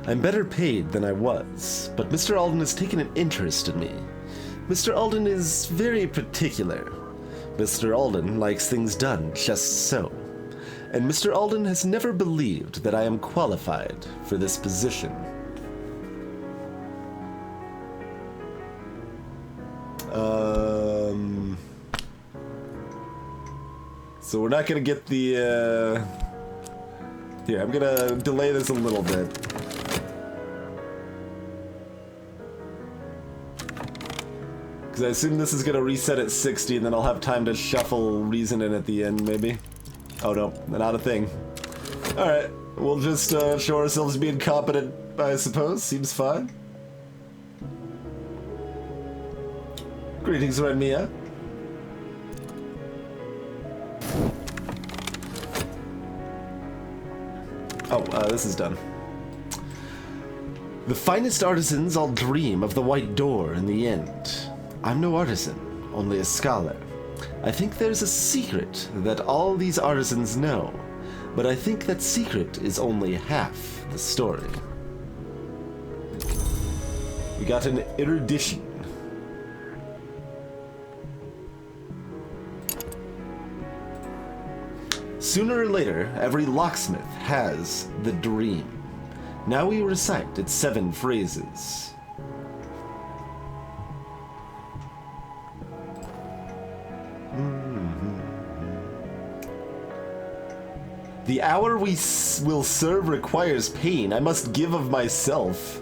I'm better paid than I was, but Mr. Alden has taken an interest in me. Mr. Alden is very particular. Mr. Alden likes things done just so. And Mr. Alden has never believed that I am qualified for this position. So we're not gonna get the, Here, I'm gonna delay this a little bit. Because I assume this is gonna reset at 60, and then I'll have time to shuffle reason in at the end, maybe. Oh no, not a thing. Alright, we'll just show ourselves being competent, I suppose. Seems fine. Greetings, Renmia. Oh, this is done. The finest artisans all dream of the white door in the end. I'm no artisan, only a scholar. I think there's a secret that all these artisans know, but I think that secret is only half the story. We got an erudition. Sooner or later, every locksmith has the dream. Now we recite its 7 phrases. The hour we will serve requires pain. I must give of myself.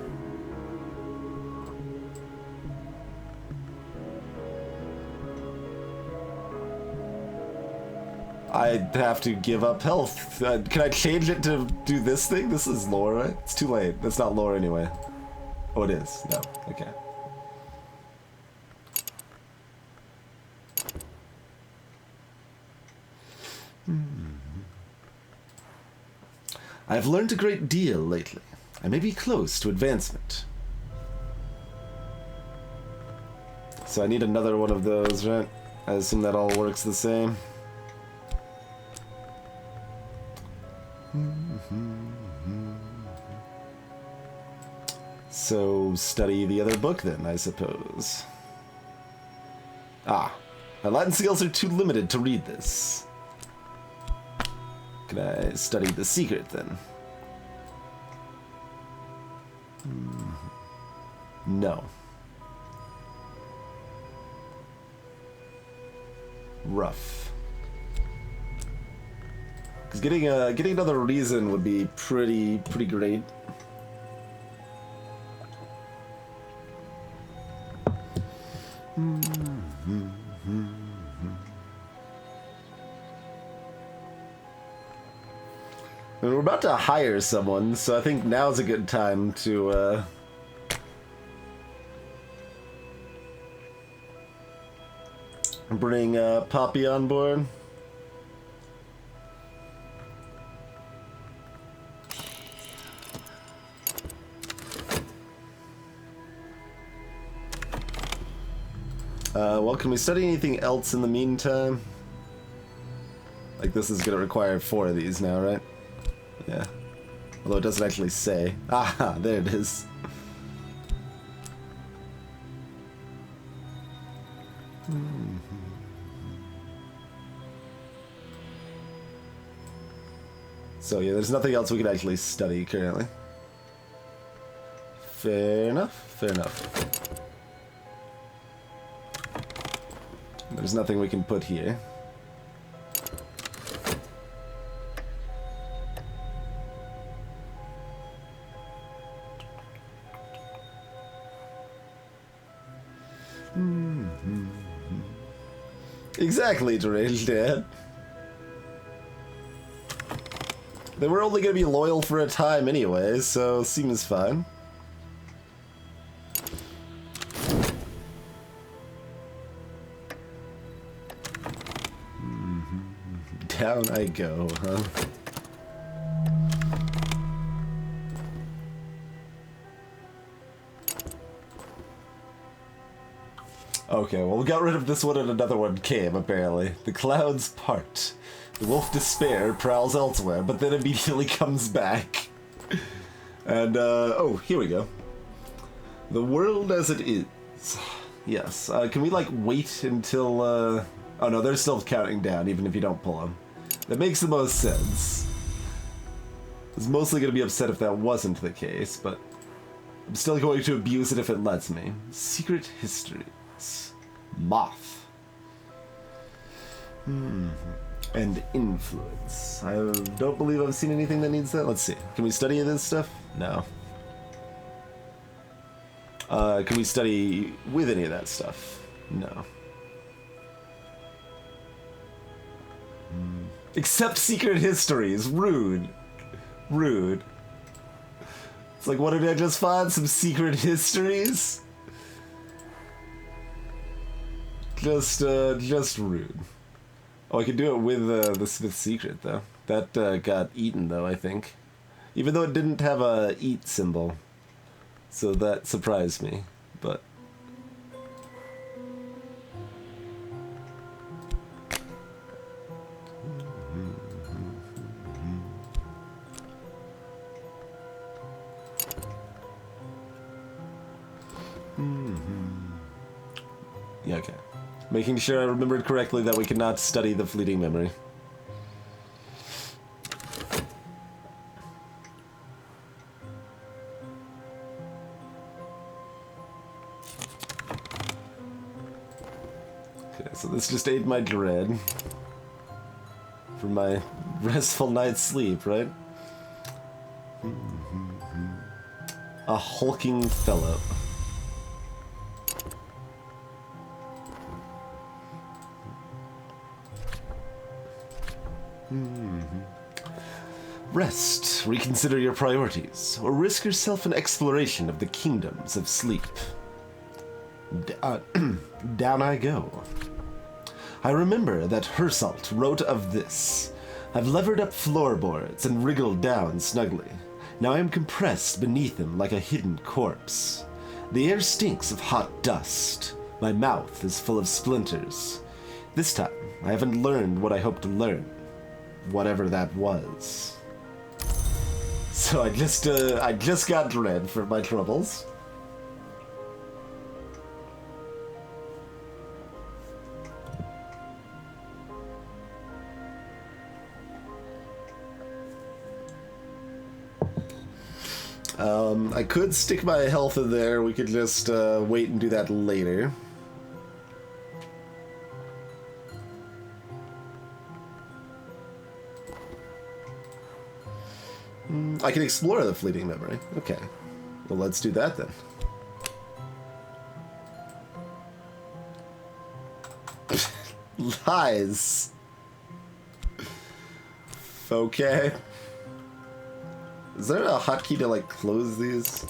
I'd have to give up health. Can I change it to do this thing? This is lore, right? It's too late. That's not lore anyway. Oh, it is. No. Okay. I've learned a great deal lately. I may be close to advancement. So I need another one of those, right? I assume that all works the same. So study the other book then, I suppose. Ah, my Latin skills are too limited to read this. Can I study the secret then? No. Rough. Because getting another reason would be pretty great. And we're about to hire someone, so I think now's a good time to bring Poppy on board. Well, can we study anything else in the meantime? Like, this is gonna require 4 of these now, right? Yeah. Although it doesn't actually say. Ah, there it is. So yeah, there's nothing else we can actually study currently. Fair enough, fair enough. There's nothing we can put here. Exactly, Deranged Dad. They were only gonna be loyal for a time anyway, so seems fine. Down I go, huh? Okay, well, we got rid of this one and another one came, apparently. The clouds part. The wolf despair prowls elsewhere, but then immediately comes back. And, oh, here we go. The world as it is. Yes, can we, like, wait until, oh no, they're still counting down, even if you don't pull them. That makes the most sense. I was mostly going to be upset if that wasn't the case, but I'm still going to abuse it if it lets me. Secret histories. Moth. And influence. I don't believe I've seen anything that needs that. Let's see. Can we study this stuff? No. Can we study with any of that stuff? No. Except secret histories. Rude. Rude. It's like, what did I just find? Some secret histories? Just rude. Oh, I could do it with the Smith's secret, though. That got eaten, though, I think. Even though it didn't have a eat symbol. So that surprised me, but... Yeah, okay. Making sure I remembered correctly that we cannot study the fleeting memory. Okay, so Let's just aid my dread. For my restful night's sleep, right? A hulking fellow. Rest, reconsider your priorities, or risk yourself an exploration of the kingdoms of sleep. Down I go. I remember that Hersalt wrote of this. I've levered up floorboards and wriggled down snugly. Now I am compressed beneath them like a hidden corpse. The air stinks of hot dust. My mouth is full of splinters. This time, I haven't learned what I hoped to learn. Whatever that was. So I just got dread for my troubles. I could stick my health in there. We could just wait and do that later. I can explore the fleeting memory. Okay. Well, let's do that then. Lies. Okay. Is there a hotkey to, like, close these?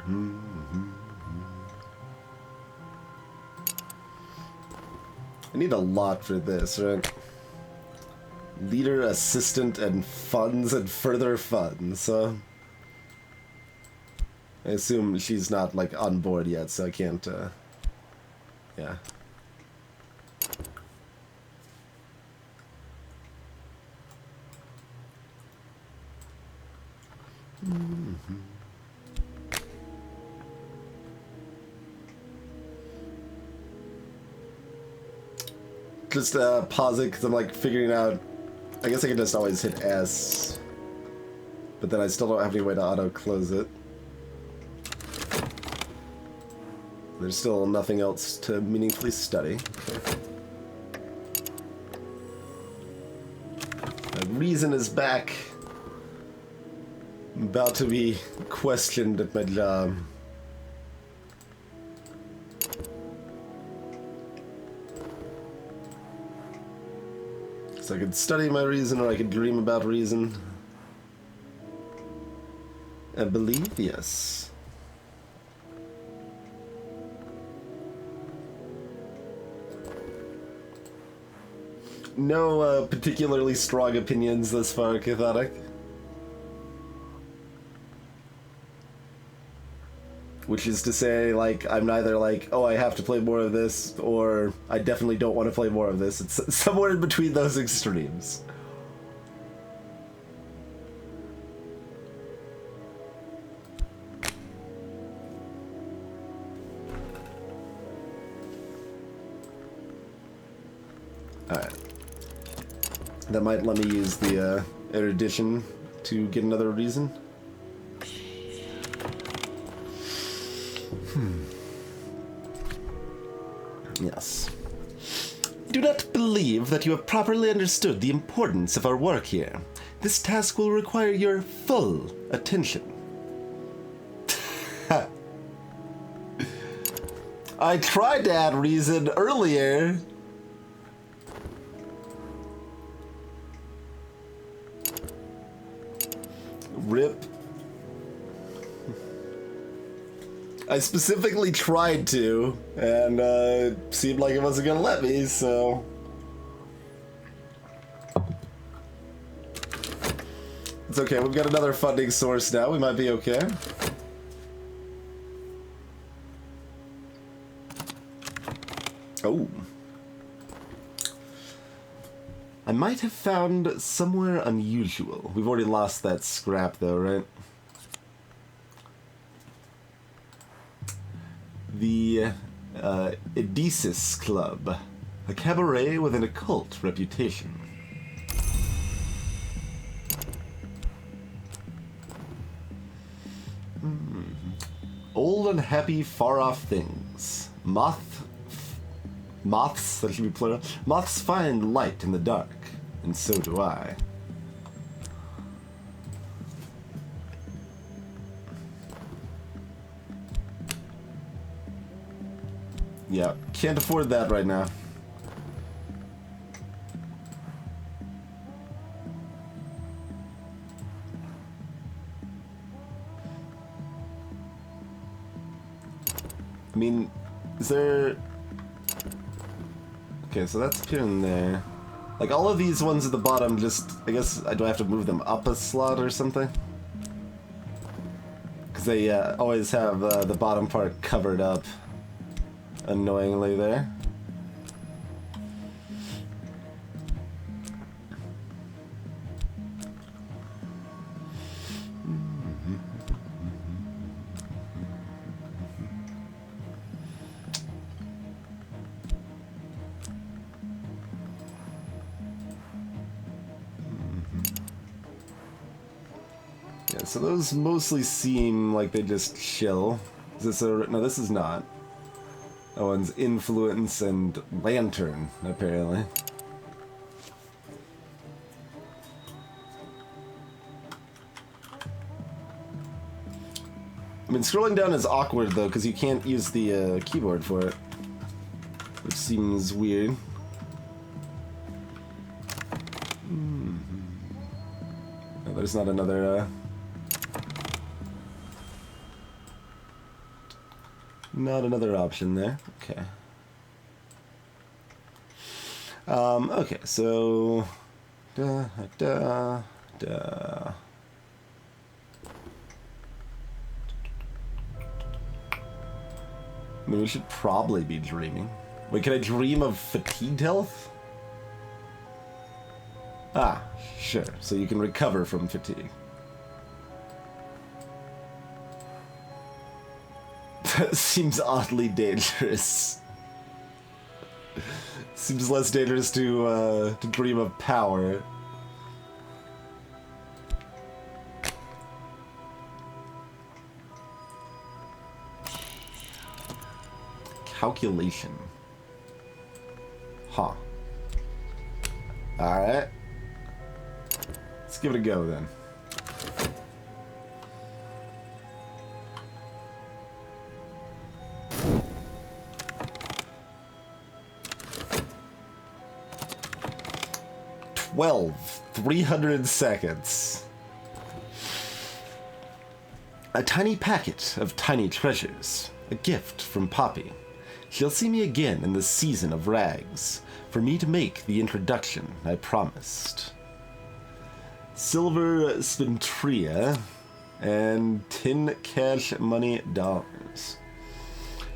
I need a lot for this, right? Leader, assistant, and funds and further funds, I assume she's not, like, on board yet, so I can't, yeah. Just, pause it, because I'm, like, figuring out... I guess I can just always hit S. But then I still don't have any way to auto-close it. There's still nothing else to meaningfully study. Okay. My reason is back. I'm about to be questioned at my job. So I could study my reason, or I could dream about reason. I believe, yes. No particularly strong opinions thus far, Cathotic. Which is to say, like, I'm neither like, oh, I have to play more of this, or I definitely don't want to play more of this. It's somewhere in between those extremes. Alright. That might let me use the erudition to get another reason. Yes. Do not believe that you have properly understood the importance of our work here. This task will require your full attention. I tried to add reason earlier. Rip. I specifically tried to, and seemed like it wasn't gonna let me, so... It's okay, we've got another funding source now, we might be okay. Oh. I might have found somewhere unusual. We've already lost that scrap though, right? The Edesis Club, a cabaret with an occult reputation. Old and happy far-off things. Moths, that should be plural. Moths find light in the dark, and so do I. Yeah, can't afford that right now. I mean, is there... Okay, so that's appearing there. Like, all of these ones at the bottom just... I guess, do I have to move them up a slot or something? Because they always have the bottom part covered up. Annoyingly there. Yeah, so those mostly seem like they just chill. Is this a... No, this is not. That one's influence and lantern, apparently. I mean, scrolling down is awkward, though, because you can't use the keyboard for it. Which seems weird. Oh, there's not another, Not another option there. Okay. Okay, so... I mean, we should probably be dreaming. Wait, can I dream of fatigued health? Ah, sure. So you can recover from fatigue. That seems oddly dangerous. Seems less dangerous to dream of power. Calculation. Huh. Alright. Let's give it a go then. Well, 300 seconds. A tiny packet of tiny treasures. A gift from Poppy. She'll see me again in the season of rags. For me to make the introduction I promised. Silver Spintria and tin cash money dollars.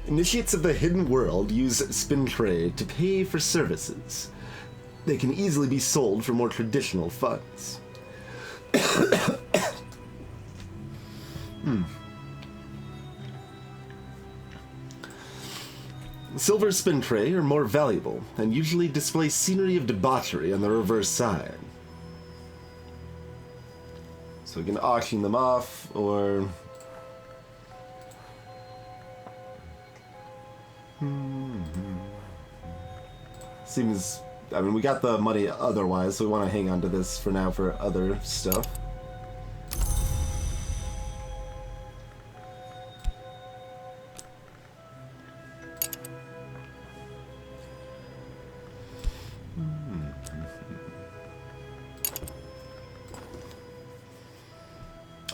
Initiates of the hidden world use Spintray to pay for services. They can easily be sold for more traditional funds. Silver Spintray are more valuable and usually display scenery of debauchery on the reverse side. So we can auction them off, or... Seems... I mean, we got the money otherwise, so we want to hang on to this for now for other stuff.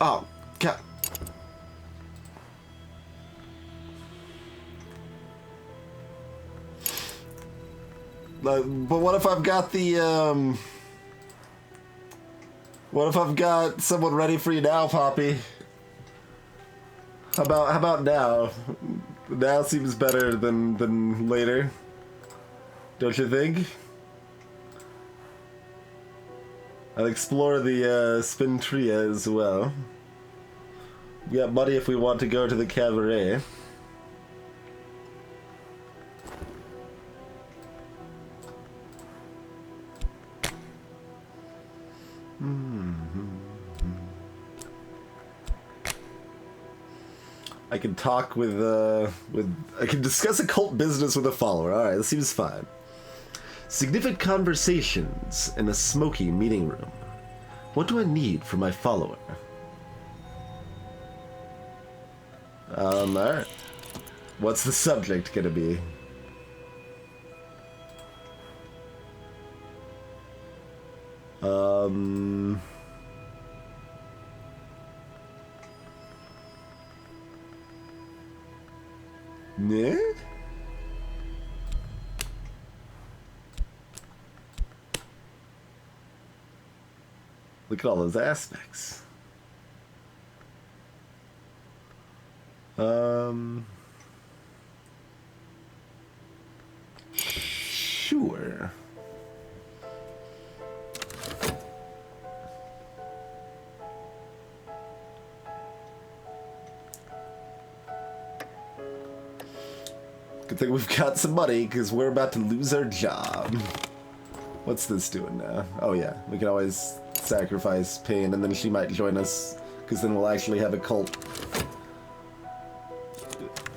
Oh, God. But what if I've got the, what if I've got someone ready for you now, Poppy? How about now? Now seems better than later. Don't you think? I'll explore the Spintria as well. We got money if we want to go to the cabaret. I can talk with I can discuss occult business with a follower. Alright, this seems fine. Significant conversations in a smoky meeting room. What do I need for my follower? Alright. What's the subject gonna be? Yeah? Look at all those aspects. Sure. Good thing we've got some money, because we're about to lose our job. What's this doing now? Oh yeah, we can always sacrifice Pain, and then she might join us, because then we'll actually have a cult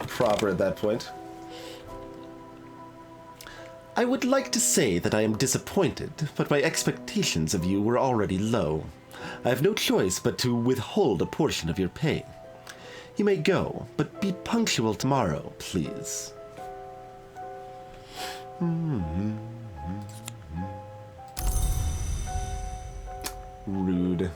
proper at that point. I would like to say that I am disappointed, but my expectations of you were already low. I have no choice but to withhold a portion of your pay. You may go, but be punctual tomorrow, please. Rude.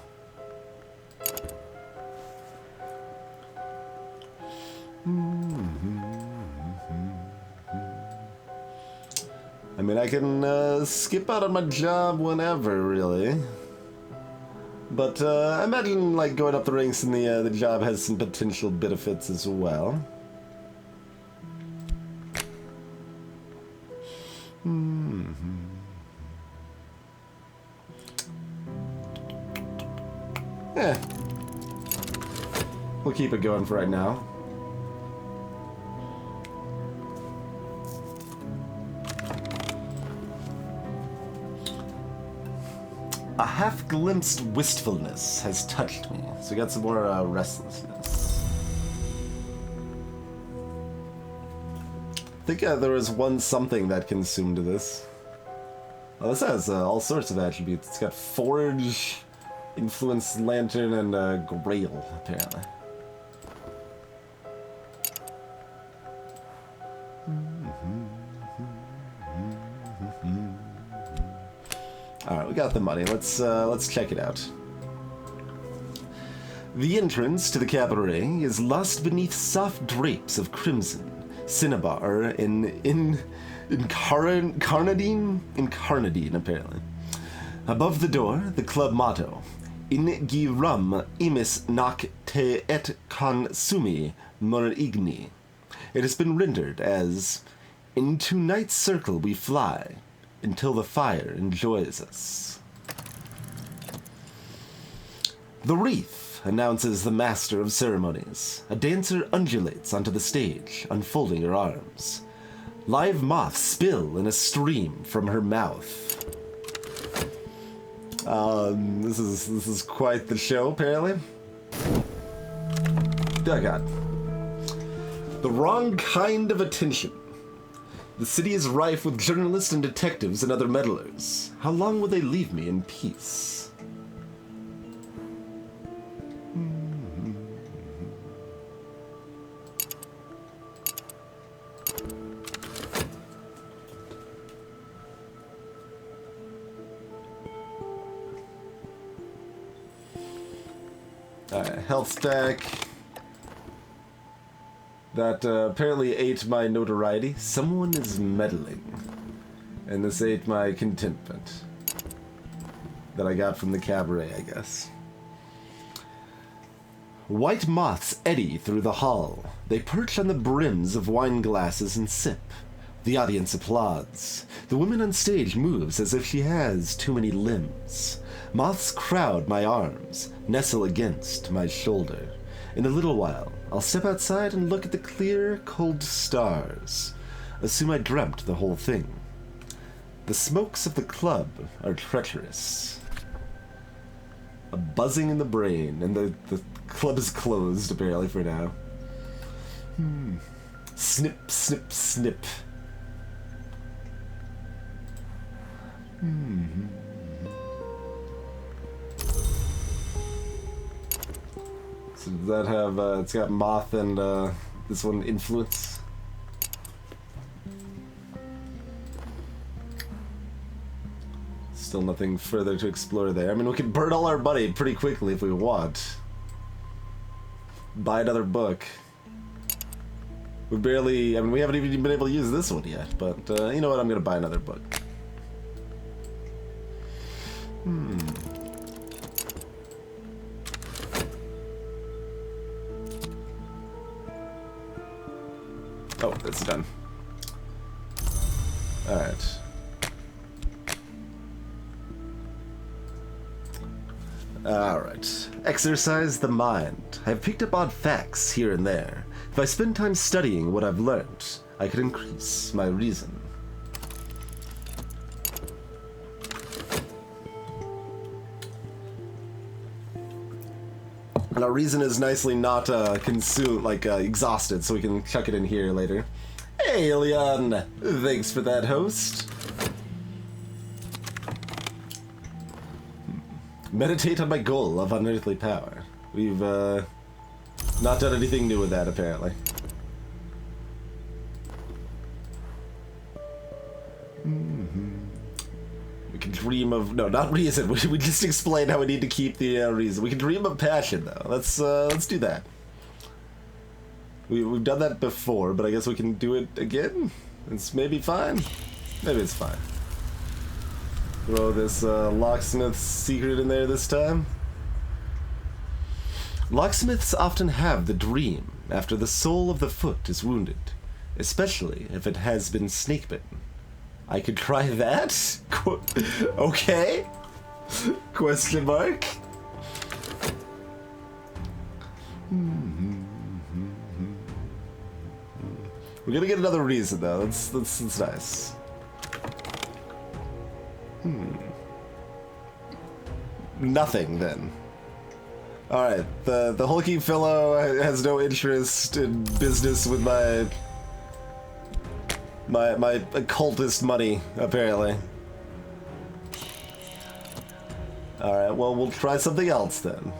I mean, I can skip out on my job whenever, really. But I imagine, like, going up the ranks in the job has some potential benefits as well. Yeah. We'll keep it going for right now. A half-glimpsed wistfulness has touched me, so we got some more restlessness. I think there was one something that consumed this. Oh, this has all sorts of attributes. It's got forge, influence, lantern, and grail, apparently. Alright, we got the money. Let's check it out. The entrance to the cabaret is lost beneath soft drapes of crimson, cinnabar, and incarnadine, apparently. Above the door, the club motto, In giram imis nac te et consumi morigni. It has been rendered as, Into night's circle we fly, until the fire enjoys us. The wreath announces the master of ceremonies. A dancer undulates onto the stage, unfolding her arms. Live moths spill in a stream from her mouth. This is quite the show, apparently. Oh god. The wrong kind of attention. The city is rife with journalists and detectives and other meddlers. How long will they leave me in peace? Alright, health stack. That apparently ate my notoriety. Someone is meddling. And this ate my contentment. That I got from the cabaret, I guess. White moths eddy through the hall. They perch on the brims of wine glasses and sip. The audience applauds. The woman on stage moves as if she has too many limbs. Moths crowd my arms, nestle against my shoulder. In a little while, I'll step outside and look at the clear, cold stars. Assume I dreamt the whole thing. The smokes of the club are treacherous. A buzzing in the brain, and the club is closed, apparently, for now. Snip, snip, snip. So does that have, it's got moth and this one influence? Still nothing further to explore there. I mean, we can burn all our money pretty quickly if we want. Buy another book. We barely, I mean, we haven't even been able to use this one yet, but you know what, I'm gonna buy another book. Oh, that's done. Alright. Alright. Exercise the mind. I have picked up odd facts here and there. If I spend time studying what I've learned, I could increase my reason. And our reason is nicely not consumed, like exhausted, so we can chuck it in here later. Hey, Leon! Thanks for that, host. Meditate on my goal of unearthly power. We've not done anything new with that, apparently. We can dream of... No, not reason. We just explained how we need to keep the reason. We can dream of passion, though. Let's do that. We've done that before, but I guess we can do it again? It's maybe fine? Maybe it's fine. Throw this locksmith's secret in there this time. Locksmiths often have the dream after the sole of the foot is wounded, especially if it has been snake-bitten. I could try that? Okay? Question mark? We're gonna get another reason, though. That's nice. Nothing, then. Alright, the hulking fellow has no interest in business with my occultist money, apparently. Alright, well, we'll try something else, then.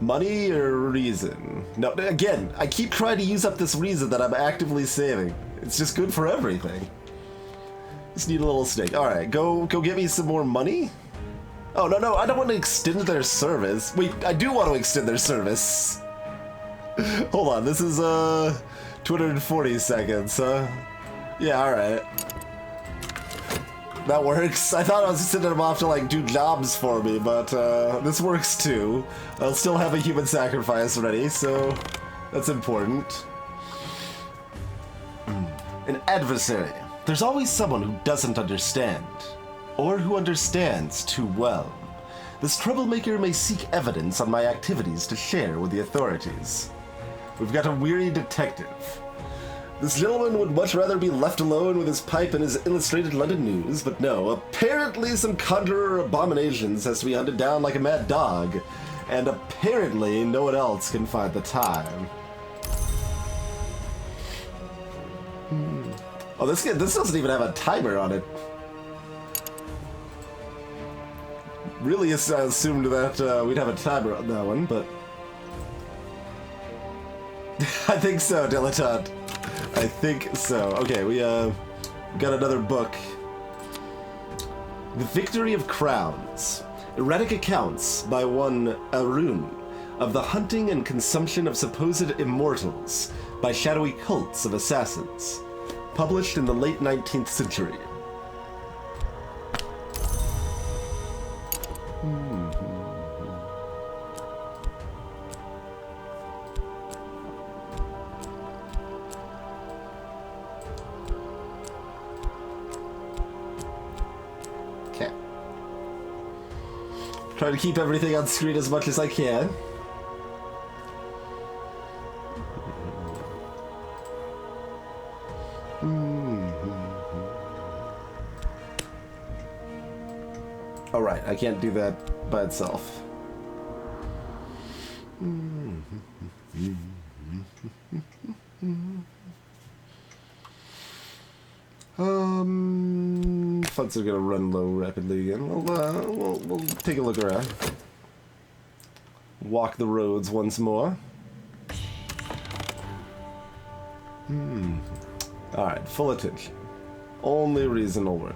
Money or reason? No, again, I keep trying to use up this reason that I'm actively saving. It's just good for everything. Just need a little snake. Alright, go get me some more money? Oh, no, I don't want to extend their service. Wait, I do want to extend their service. Hold on, this is 240 seconds, huh? Yeah, alright. That works. I thought I was sending them off to, like, do jobs for me, but this works too. I'll still have a human sacrifice ready, so that's important. An adversary. There's always someone who doesn't understand, or who understands too well. This troublemaker may seek evidence on my activities to share with the authorities. We've got a weary detective. This gentleman would much rather be left alone with his pipe and his illustrated London news, but no, apparently some conjurer abominations has to be hunted down like a mad dog, and apparently no one else can find the time. Oh, this doesn't even have a timer on it. Really, I assumed that we'd have a timer on that one, but... I think so, Dilettante. I think so. Okay, we got another book. The Victory of Crowns. Erratic accounts by one Arun of the hunting and consumption of supposed immortals by shadowy cults of assassins. Published in the late 19th century. Okay. Try to keep everything on screen as much as I can. Alright, I can't do that by itself. Funds are gonna run low rapidly again. We'll take a look around. Walk the roads once more. Alright, full attention. Only reasonable work.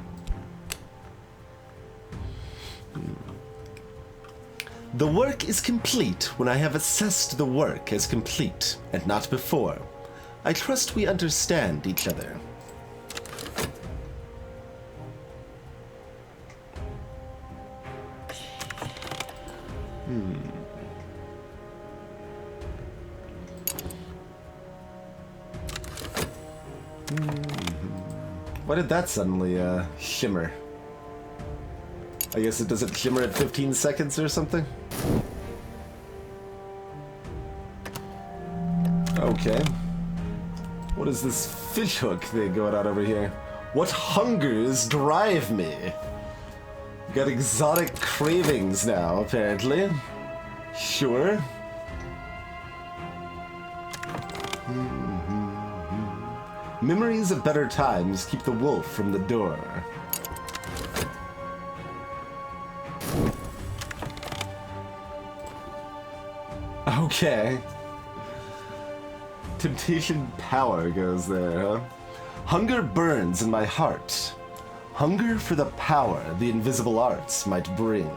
The work is complete when I have assessed the work as complete, and not before. I trust we understand each other. Why did that suddenly shimmer? I guess it doesn't shimmer at 15 seconds or something? Okay. What is this fishhook thing going on over here? What hungers drive me? Got exotic cravings now, apparently. Sure. Memories of better times keep the wolf from the door. Okay. Temptation power goes there, huh? Hunger burns in my heart. Hunger for the power the invisible arts might bring.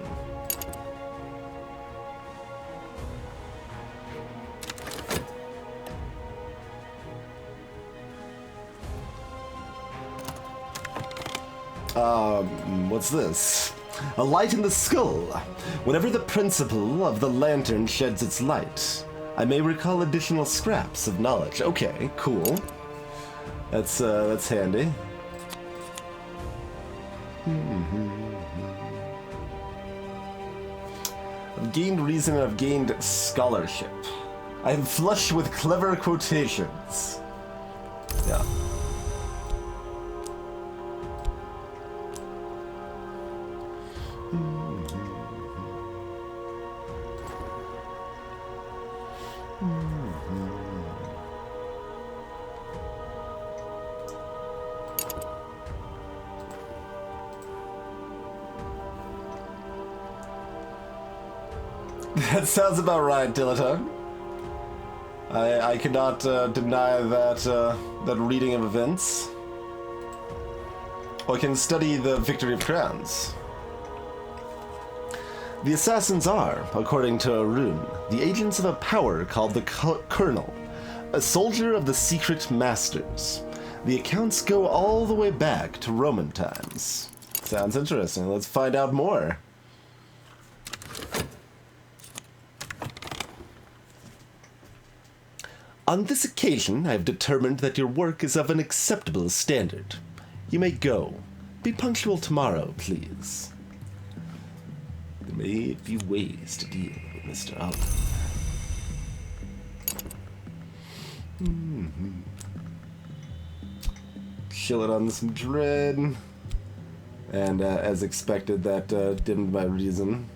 What's this? A light in the skull. Whenever the principle of the lantern sheds its light, I may recall additional scraps of knowledge. Okay, cool. That's handy. I've gained reason and I've gained scholarship. I am flush with clever quotations. Yeah. That sounds about right, Dilettante. I cannot deny that reading of events. I can study the Victory of Crowns. The assassins are, according to Arun, the agents of a power called the Colonel, a soldier of the Secret Masters. The accounts go all the way back to Roman times. Sounds interesting. Let's find out more. On this occasion, I have determined that your work is of an acceptable standard. You may go. Be punctual tomorrow, please. There may be ways to deal with Mr. Oliver. Chill it on some dread. And as expected, that dimmed my reason.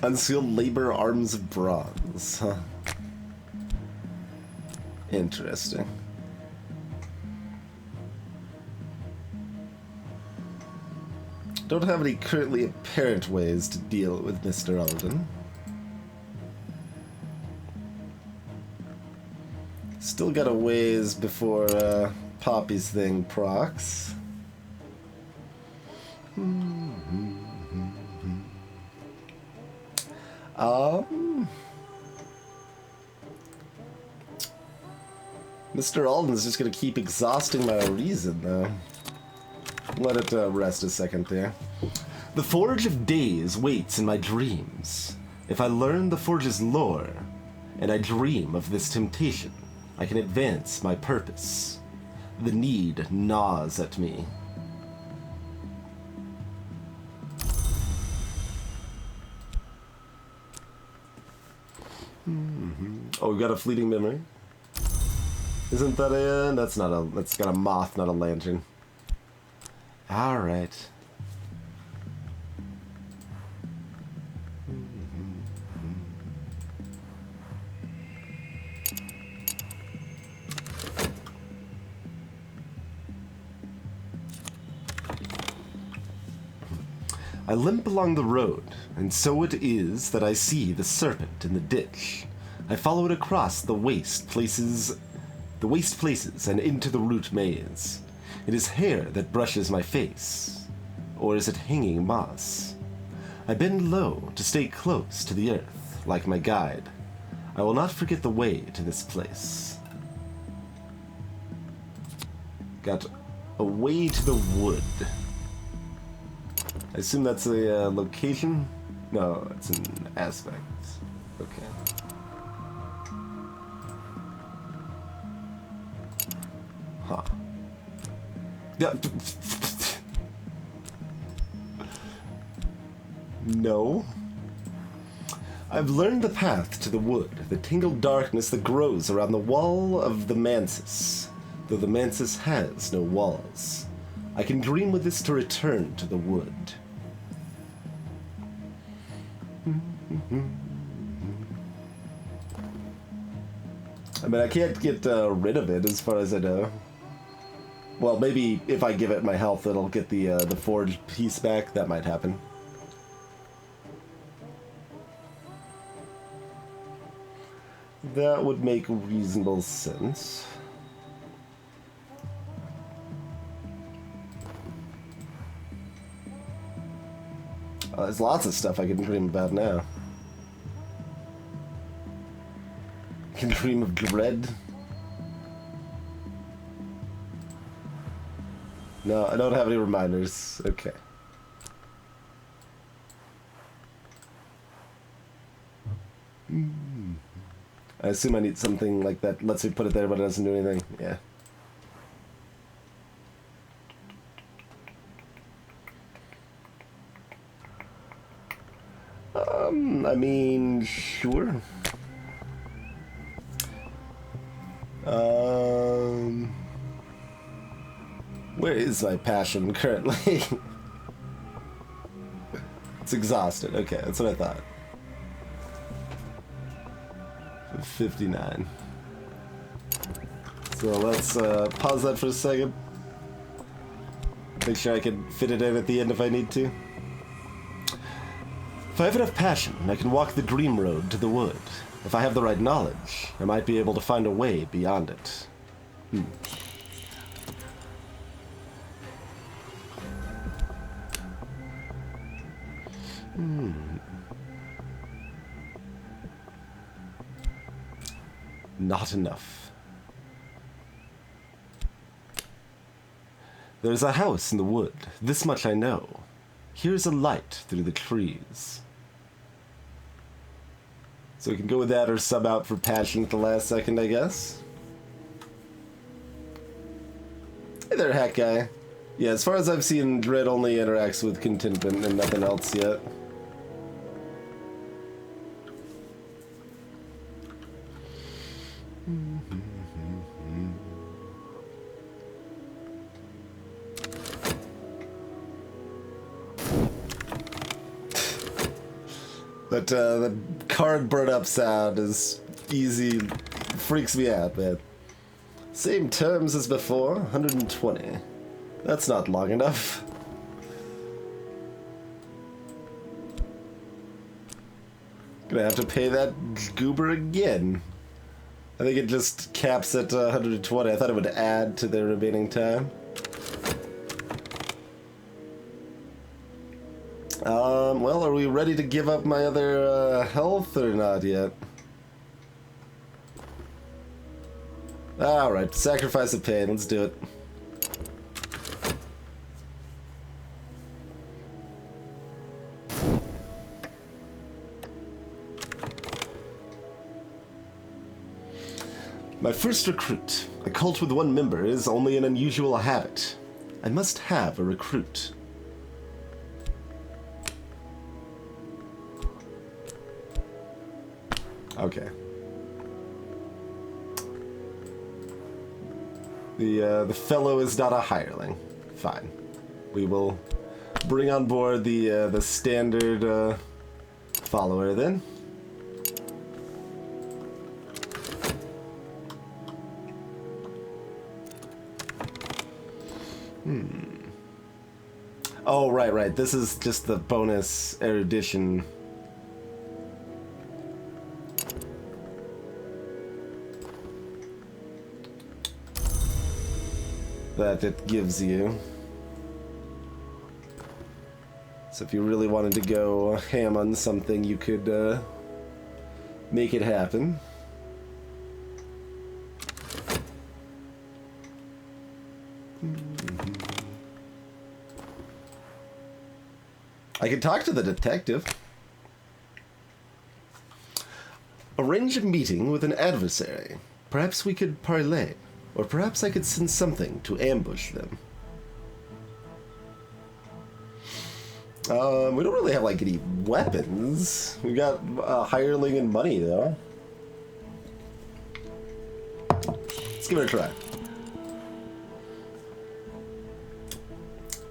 Unsealed labor arms of bronze, huh? Interesting. Don't have any currently apparent ways to deal with Mr. Alden. Still got a ways before Poppy's thing procs. Mr. Alden's just gonna keep exhausting my reason, though. Let it rest a second there. The Forge of Days waits in my dreams. If I learn the Forge's lore, and I dream of this temptation, I can advance my purpose. The need gnaws at me. Oh, we got a fleeting memory. Isn't that a... that's not a... that's got a moth, not a lantern. Alright. I limp along the road, and so it is that I see the serpent in the ditch. I follow it across the waste places and into the root maze. It is hair that brushes my face, or is it hanging moss? I bend low to stay close to the earth, like my guide. I will not forget the way to this place. Got a way to the wood. I assume that's a location? No, it's an aspect. Okay. Huh. Yeah. No. I've learned the path to the wood, the tingled darkness that grows around the wall of the mansis, though the mansis has no walls. I can dream with this to return to the wood. I mean, I can't get rid of it as far as I know. Well, maybe if I give it my health, it'll get the forged piece back. That might happen. That would make reasonable sense. There's lots of stuff I can dream about now. I can dream of dread. No, I don't have any reminders. Okay. I assume I need something like that lets me put it there but it doesn't do anything. Yeah. I mean, sure. Where is my passion currently? It's exhausted. Okay, that's what I thought. 59. So let's pause that for a second. Make sure I can fit it in at the end if I need to. If I have enough passion, I can walk the dream road to the wood. If I have the right knowledge, I might be able to find a way beyond it. Not enough. There's a house in the wood. This much I know. Here's a light through the trees. So we can go with that or sub out for passion at the last second, I guess. Hey there, hack guy. Yeah, as far as I've seen, Dread only interacts with contentment and nothing else yet. But the card burn up sound is easy, freaks me out, man. Same terms as before, 120. That's not long enough. Gonna have to pay that goober again. I think it just caps at 120. I thought it would add to the remaining time. Well, are we ready to give up my other health or not yet? Alright, sacrifice of pain, let's do it. My first recruit. A cult with one member is only an unusual habit. I must have a recruit. Okay. The fellow is not a hireling. Fine. We will bring on board the standard follower then. Oh, right. This is just the bonus erudition. That it gives you. So if you really wanted to go ham on something, you could make it happen. I could talk to the detective. Arrange a meeting with an adversary. Perhaps we could parley. Or perhaps I could send something to ambush them. We don't really have, like, any weapons. We got hireling and money, though. Let's give it a try.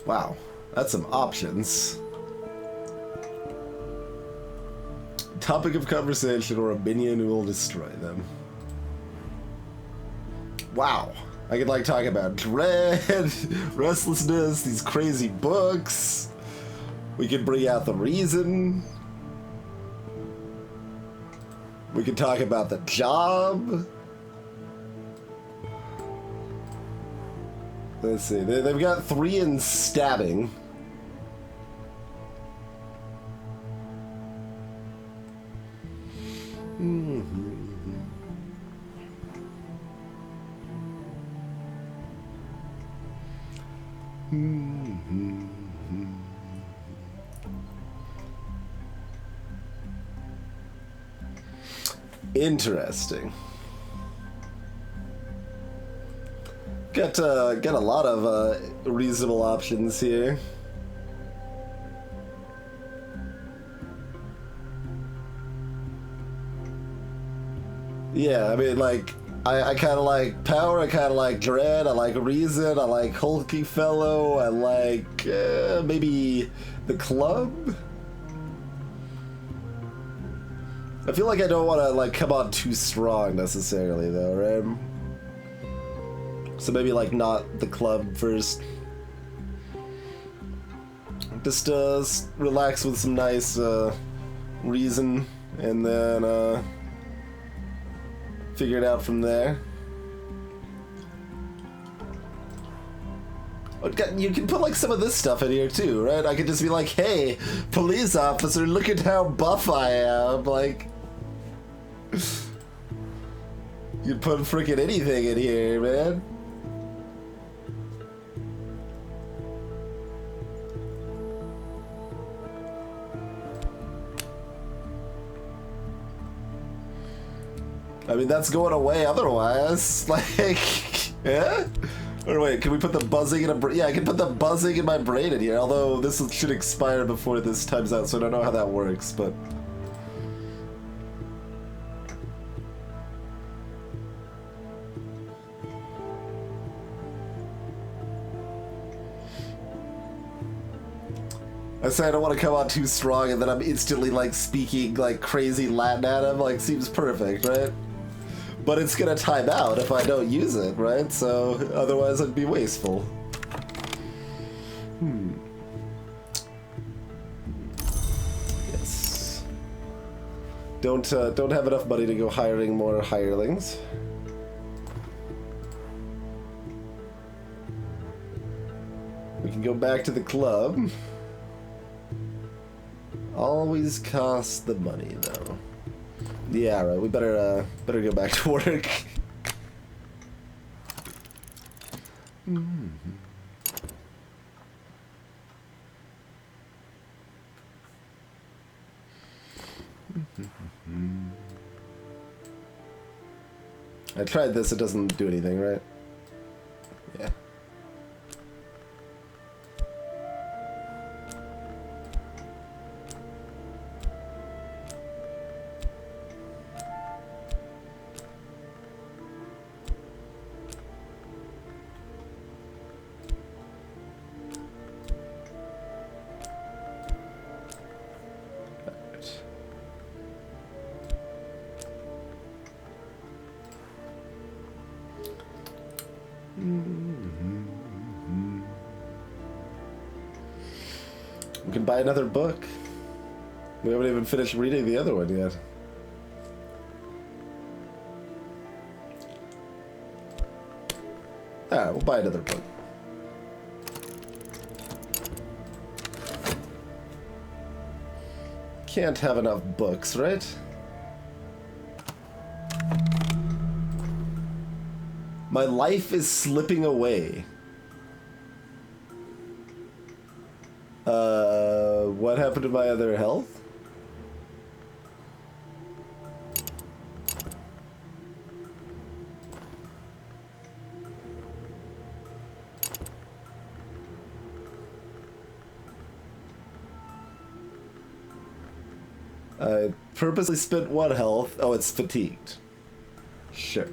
Wow, that's some options. Topic of conversation or a minion who will destroy them. Wow. I could, like, talk about dread, restlessness, these crazy books. We could bring out the reason. We could talk about the job. Let's see. They've got 3 in stabbing. Interesting. Got a lot of reasonable options here. Yeah, I mean, like, I kind of like power, I kind of like dread, I like reason, I like hulky fellow, I like maybe the club. I feel like I don't want to, like, come on too strong necessarily, though, right? So maybe, like, not the club first. Just relax with some nice reason, and then figure it out from there. You can put, like, some of this stuff in here too, right? I could just be like, hey, police officer, look at how buff I am. Like, you'd put freaking anything in here, man. I mean, that's going away otherwise. Like, yeah? Or wait, can we put the buzzing in a... Yeah, I can put the buzzing in my brain in here, although this should expire before this time's out, so I don't know how that works, but... I say I don't want to come out too strong, and then I'm instantly, like, speaking, like, crazy Latin at him. Like, seems perfect, right? But it's gonna time out if I don't use it, right? So, otherwise it'd be wasteful. Yes. Don't have enough money to go hiring more hirelings. We can go back to the club. Always cost the money, though. Yeah, right. We better go back to work. I tried this, it doesn't do anything, right? Yeah. We can buy another book. We haven't even finished reading the other one yet. Ah, we'll buy another book. Can't have enough books, right? My life is slipping away. What happened to my other health? I purposely spent 1 health. Oh, it's fatigued. Sure.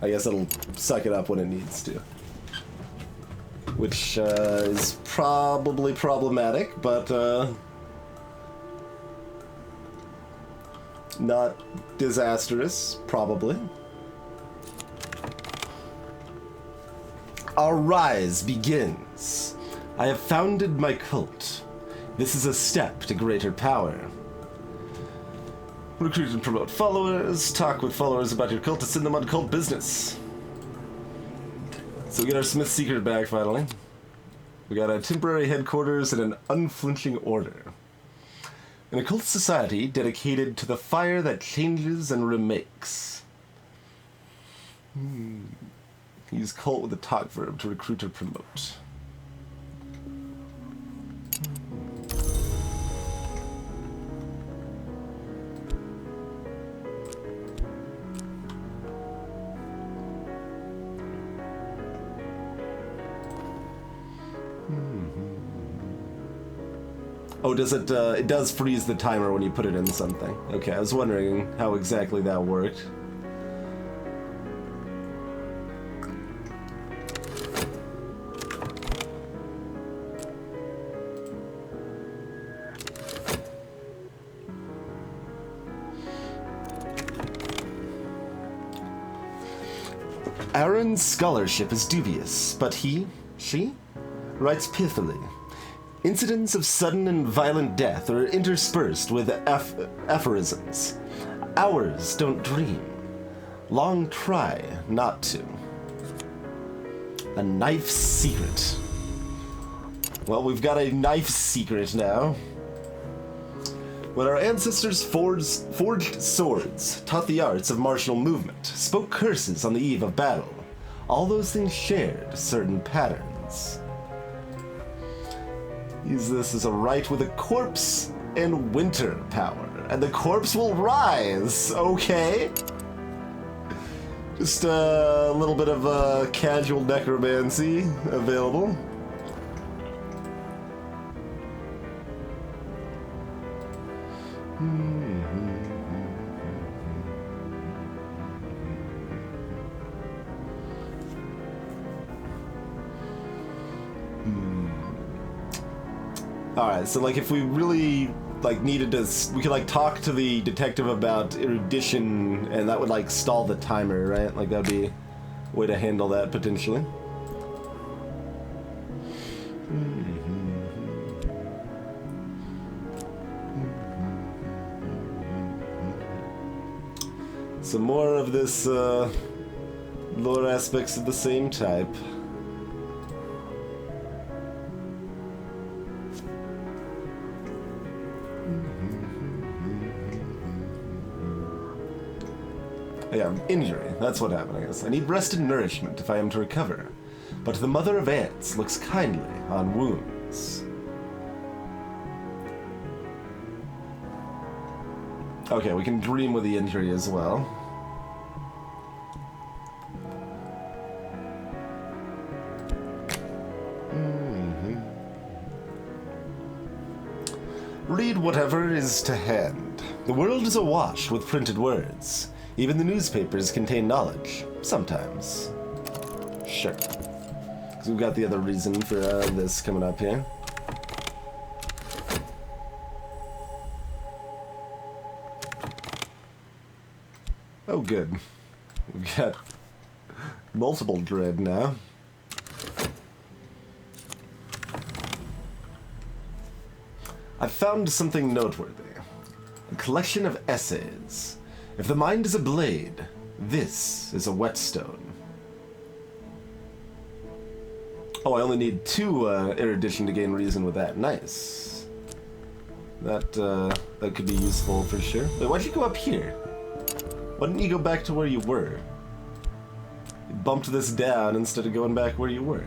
I guess it'll suck it up when it needs to. Which is probably problematic, but not disastrous, probably. Our rise begins. I have founded my cult. This is a step to greater power. Recruit and promote followers. Talk with followers about your cultists in the mud cult business. So we get our Smith secret back finally. We got a temporary headquarters and an unflinching order. An occult society dedicated to the fire that changes and remakes. Use cult with a talk verb to recruit or promote. Oh, does it, it does freeze the timer when you put it in something. Okay, I was wondering how exactly that worked. Aaron's scholarship is dubious, but she, writes pithily. Incidents of sudden and violent death are interspersed with aphorisms. Ours don't dream. Long try not to. A knife secret. Well, we've got a knife secret now. When our ancestors forged swords, taught the arts of martial movement, spoke curses on the eve of battle, all those things shared certain patterns. Use this as a right with a corpse and winter power, and the corpse will rise, okay? Just a little bit of casual necromancy available. Alright, so like if we really like needed to, we could like talk to the detective about erudition and that would like stall the timer, right? Like that would be a way to handle that potentially. Some more of this lore aspects of the same type. Yeah, injury. That's what happened, I guess. I need rest and nourishment if I am to recover. But the mother of ants looks kindly on wounds. Okay, we can dream with the injury as well. Read whatever is to hand. The world is awash with printed words. Even the newspapers contain knowledge. Sometimes. Sure. Because we've got the other reason for this coming up here. Oh, good. We've got multiple dread now. I've found something noteworthy. A collection of essays. If the mind is a blade, this is a whetstone. Oh, I only need 2 erudition to gain reason with that. Nice. That could be useful for sure. Wait, why'd you go up here? Why didn't you go back to where you were? You bumped this down instead of going back where you were.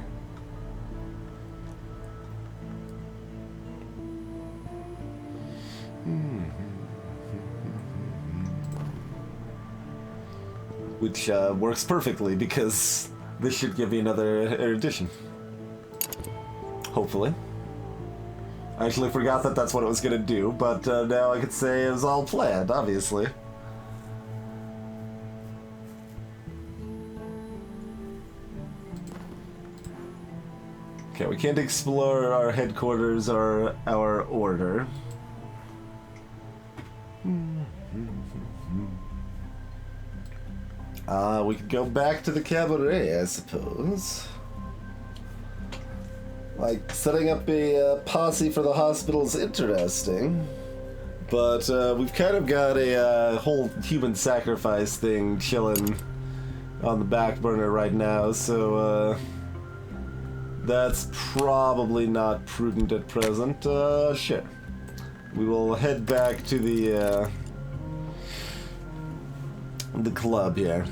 Which works perfectly because this should give me another erudition. Hopefully. I actually forgot that that's what it was going to do, but now I could say it was all planned, obviously. Okay, we can't explore our headquarters or our order. We could go back to the cabaret, I suppose. Like, setting up a posse for the hospital is interesting. But we've kind of got a whole human sacrifice thing chilling on the back burner right now, so that's probably not prudent at present. Sure. We will head back to the club here.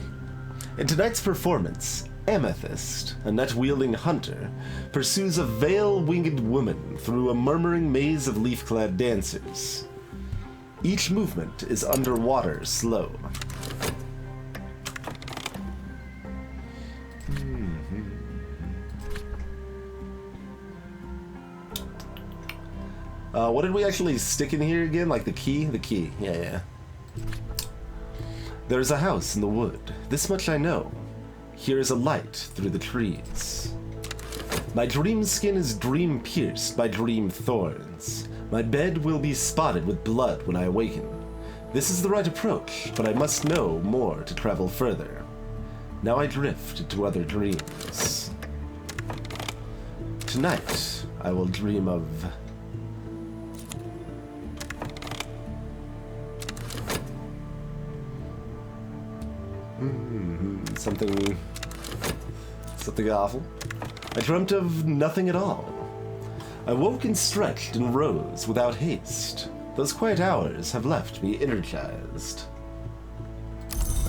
In tonight's performance, Amethyst, a net-wielding hunter, pursues a veil-winged woman through a murmuring maze of leaf-clad dancers. Each movement is underwater slow. What did we actually stick in here again? Like the key? The key. Yeah. There's a house in the wood. This much I know. Here is a light through the trees. My dream skin is dream-pierced by dream thorns. My bed will be spotted with blood when I awaken. This is the right approach, but I must know more to travel further. Now I drift into other dreams. Tonight, I will dream of... Something awful. I dreamt of nothing at all. I woke and stretched and rose without haste. Those quiet hours have left me energized.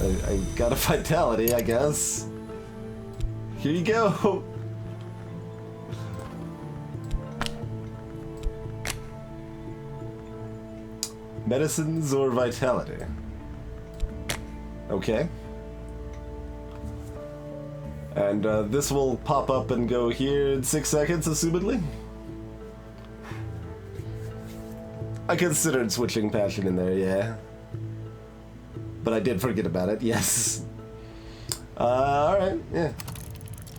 I got a vitality, I guess. Here you go. Medicines or vitality? Okay. And this will pop up and go here in 6 seconds, assumedly. I considered switching passion in there, yeah. But I did forget about it, yes. Alright, yeah.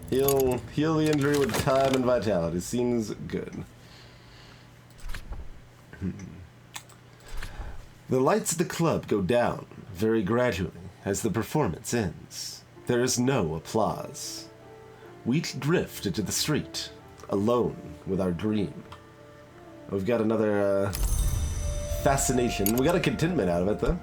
Heal the injury with time and vitality. Seems good. The lights of the club go down very gradually as the performance ends. There is no applause. We drift into the street, alone with our dream. We've got another fascination. We got a contentment out of it, though.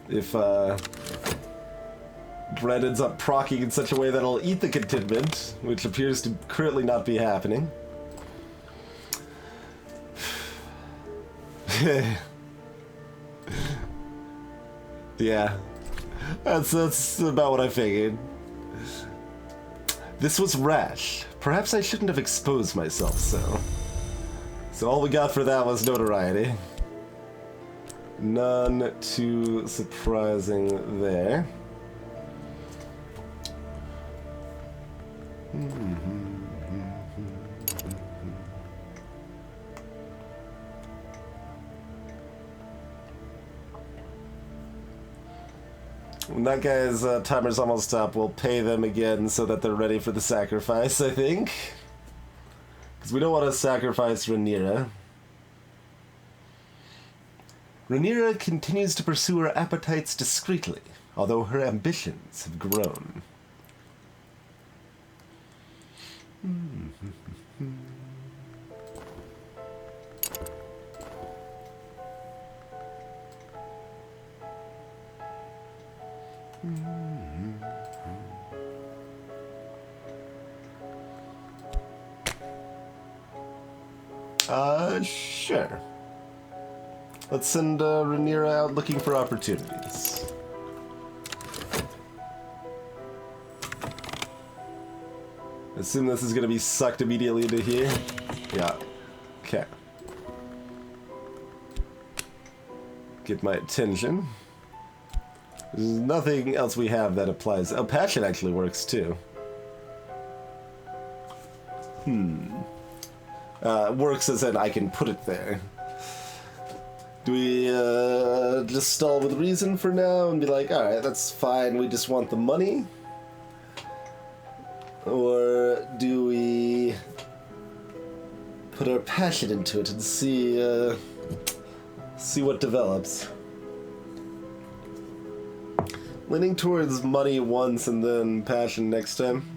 If Dread ends up proccing in such a way that it'll eat the contentment, which appears to currently not be happening. Yeah, that's about what I figured. This was rash. Perhaps I shouldn't have exposed myself so. So all we got for that was notoriety. None too surprising there. When that guy's timer's almost up, we'll pay them again so that they're ready for the sacrifice, I think. Because we don't want to sacrifice Rhaenyra. Rhaenyra continues to pursue her appetites discreetly, although her ambitions have grown. Sure. Let's send Rhaenyra out looking for opportunities. Assume this is gonna be sucked immediately into here. Yeah. Okay. Get my attention. There's nothing else we have that applies. Oh, passion actually works too. Works as in I can put it there. Do we just stall with reason for now and be like, alright, that's fine, we just want the money? Or do we put our passion into it and see what develops? Leaning towards money once and then passion next time.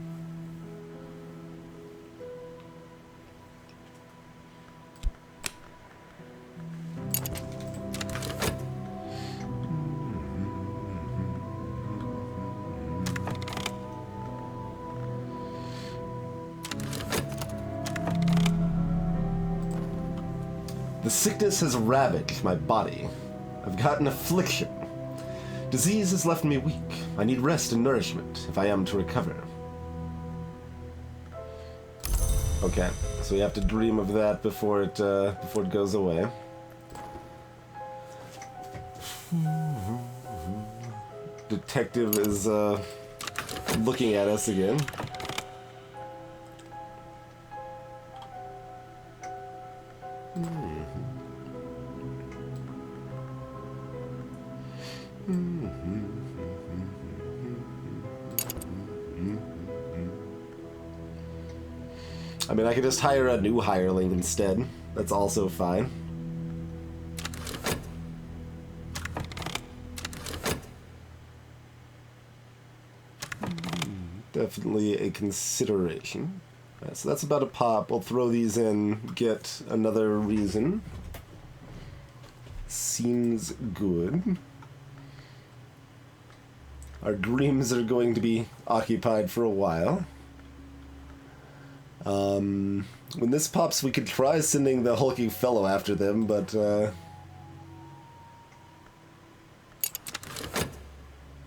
The sickness has ravaged my body. I've got an affliction. Disease has left me weak. I need rest and nourishment if I am to recover. Okay, so we have to dream of that before it goes away. Detective is looking at us again. I mean, I could just hire a new hireling instead. That's also fine. Definitely a consideration. Right, so that's about a pop. We'll throw these in, get another reason. Seems good. Our dreams are going to be occupied for a while. When this pops, we could try sending the hulking fellow after them, but,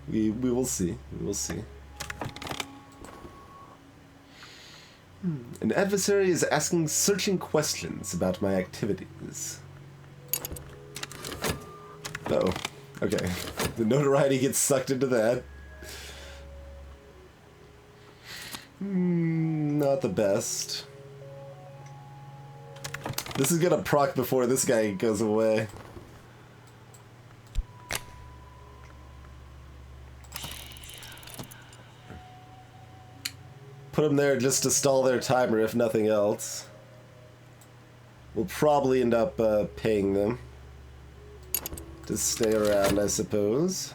we will see. We will see. An adversary is asking searching questions about my activities. Oh, okay. The notoriety gets sucked into that. Not the best. This is gonna proc before this guy goes away. Put them there just to stall their timer, if nothing else. We'll probably end up paying them to stay around, I suppose.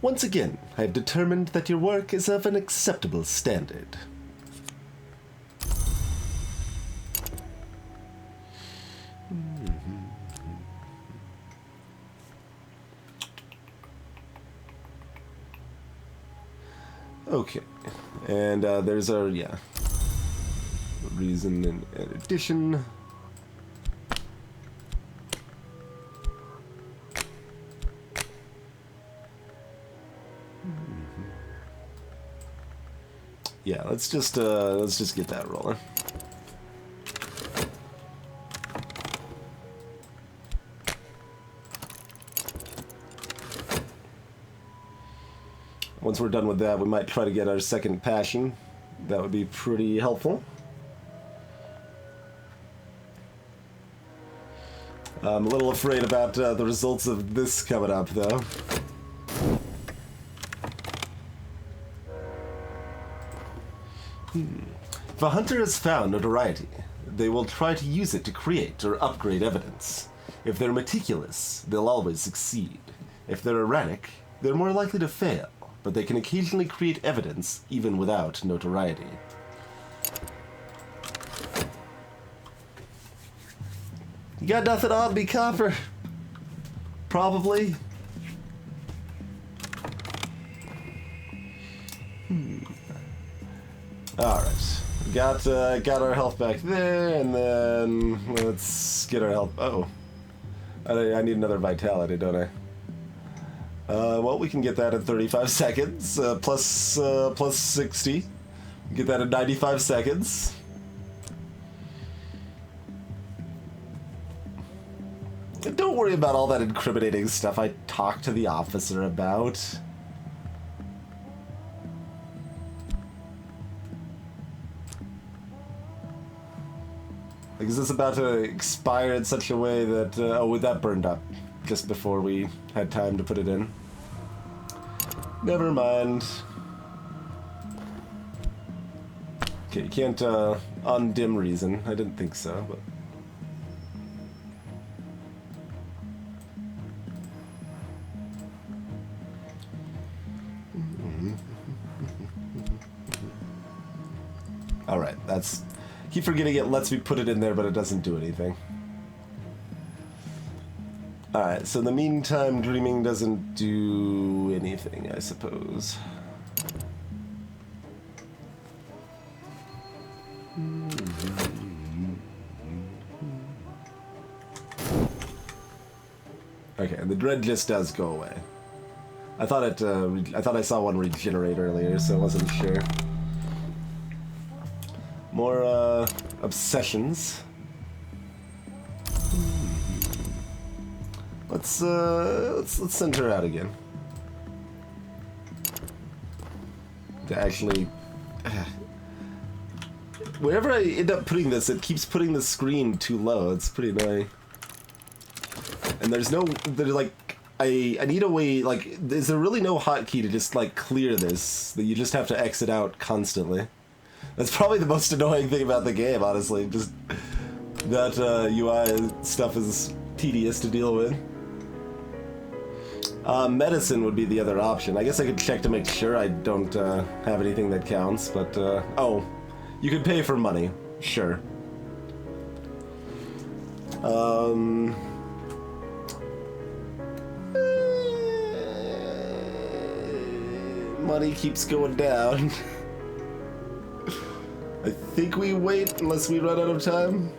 Once again, I have determined that your work is of an acceptable standard. Okay, and there's our, reason and addition. Yeah, let's just get that rolling. Once we're done with that, we might try to get our second passion. That would be pretty helpful. I'm a little afraid about the results of this coming up, though. If a hunter has found notoriety, they will try to use it to create or upgrade evidence. If they're meticulous, they'll always succeed. If they're erratic, they're more likely to fail, but they can occasionally create evidence even without notoriety. You got nothing on me, Copper? Probably. Alright. Got our health back there, and then let's get our health. Oh. I need another vitality, don't I? Well, we can get that in 35 seconds. Plus 60. Get that in 95 seconds. Don't worry about all that incriminating stuff I talked to the officer about. Like, is this about to expire in such a way that... oh, that burned up just before we had time to put it in. Never mind. Okay, you can't undim reason. I didn't think so, but... Alright, that's... Keep forgetting it lets me put it in there, but it doesn't do anything. Alright, so in the meantime, dreaming doesn't do anything, I suppose. Okay, and the dread just does go away. I thought I saw one regenerate earlier, so I wasn't sure. More obsessions. Let's send her out again. To actually, wherever I end up putting this, it keeps putting the screen too low. It's pretty annoying. And there's like, I need a way, like, is there really no hotkey to just like clear this? That you just have to exit out constantly. That's probably the most annoying thing about the game, honestly. Just that UI stuff is tedious to deal with. Medicine would be the other option. I guess I could check to make sure I don't have anything that counts, but oh, you could pay for money, sure. Money keeps going down. I think we wait unless we run out of time.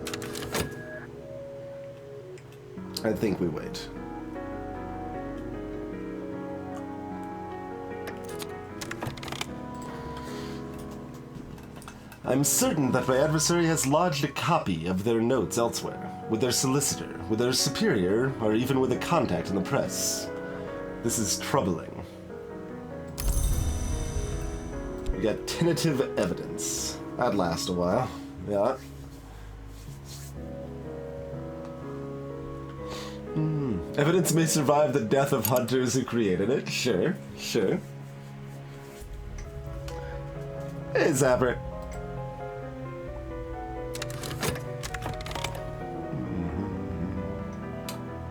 I think we wait. I'm certain that my adversary has lodged a copy of their notes elsewhere, with their solicitor, with their superior, or even with a contact in the press. This is troubling. We got tentative evidence. That'd last a while. Yeah. Evidence may survive the death of hunters who created it. Sure, sure. Hey, Zapper.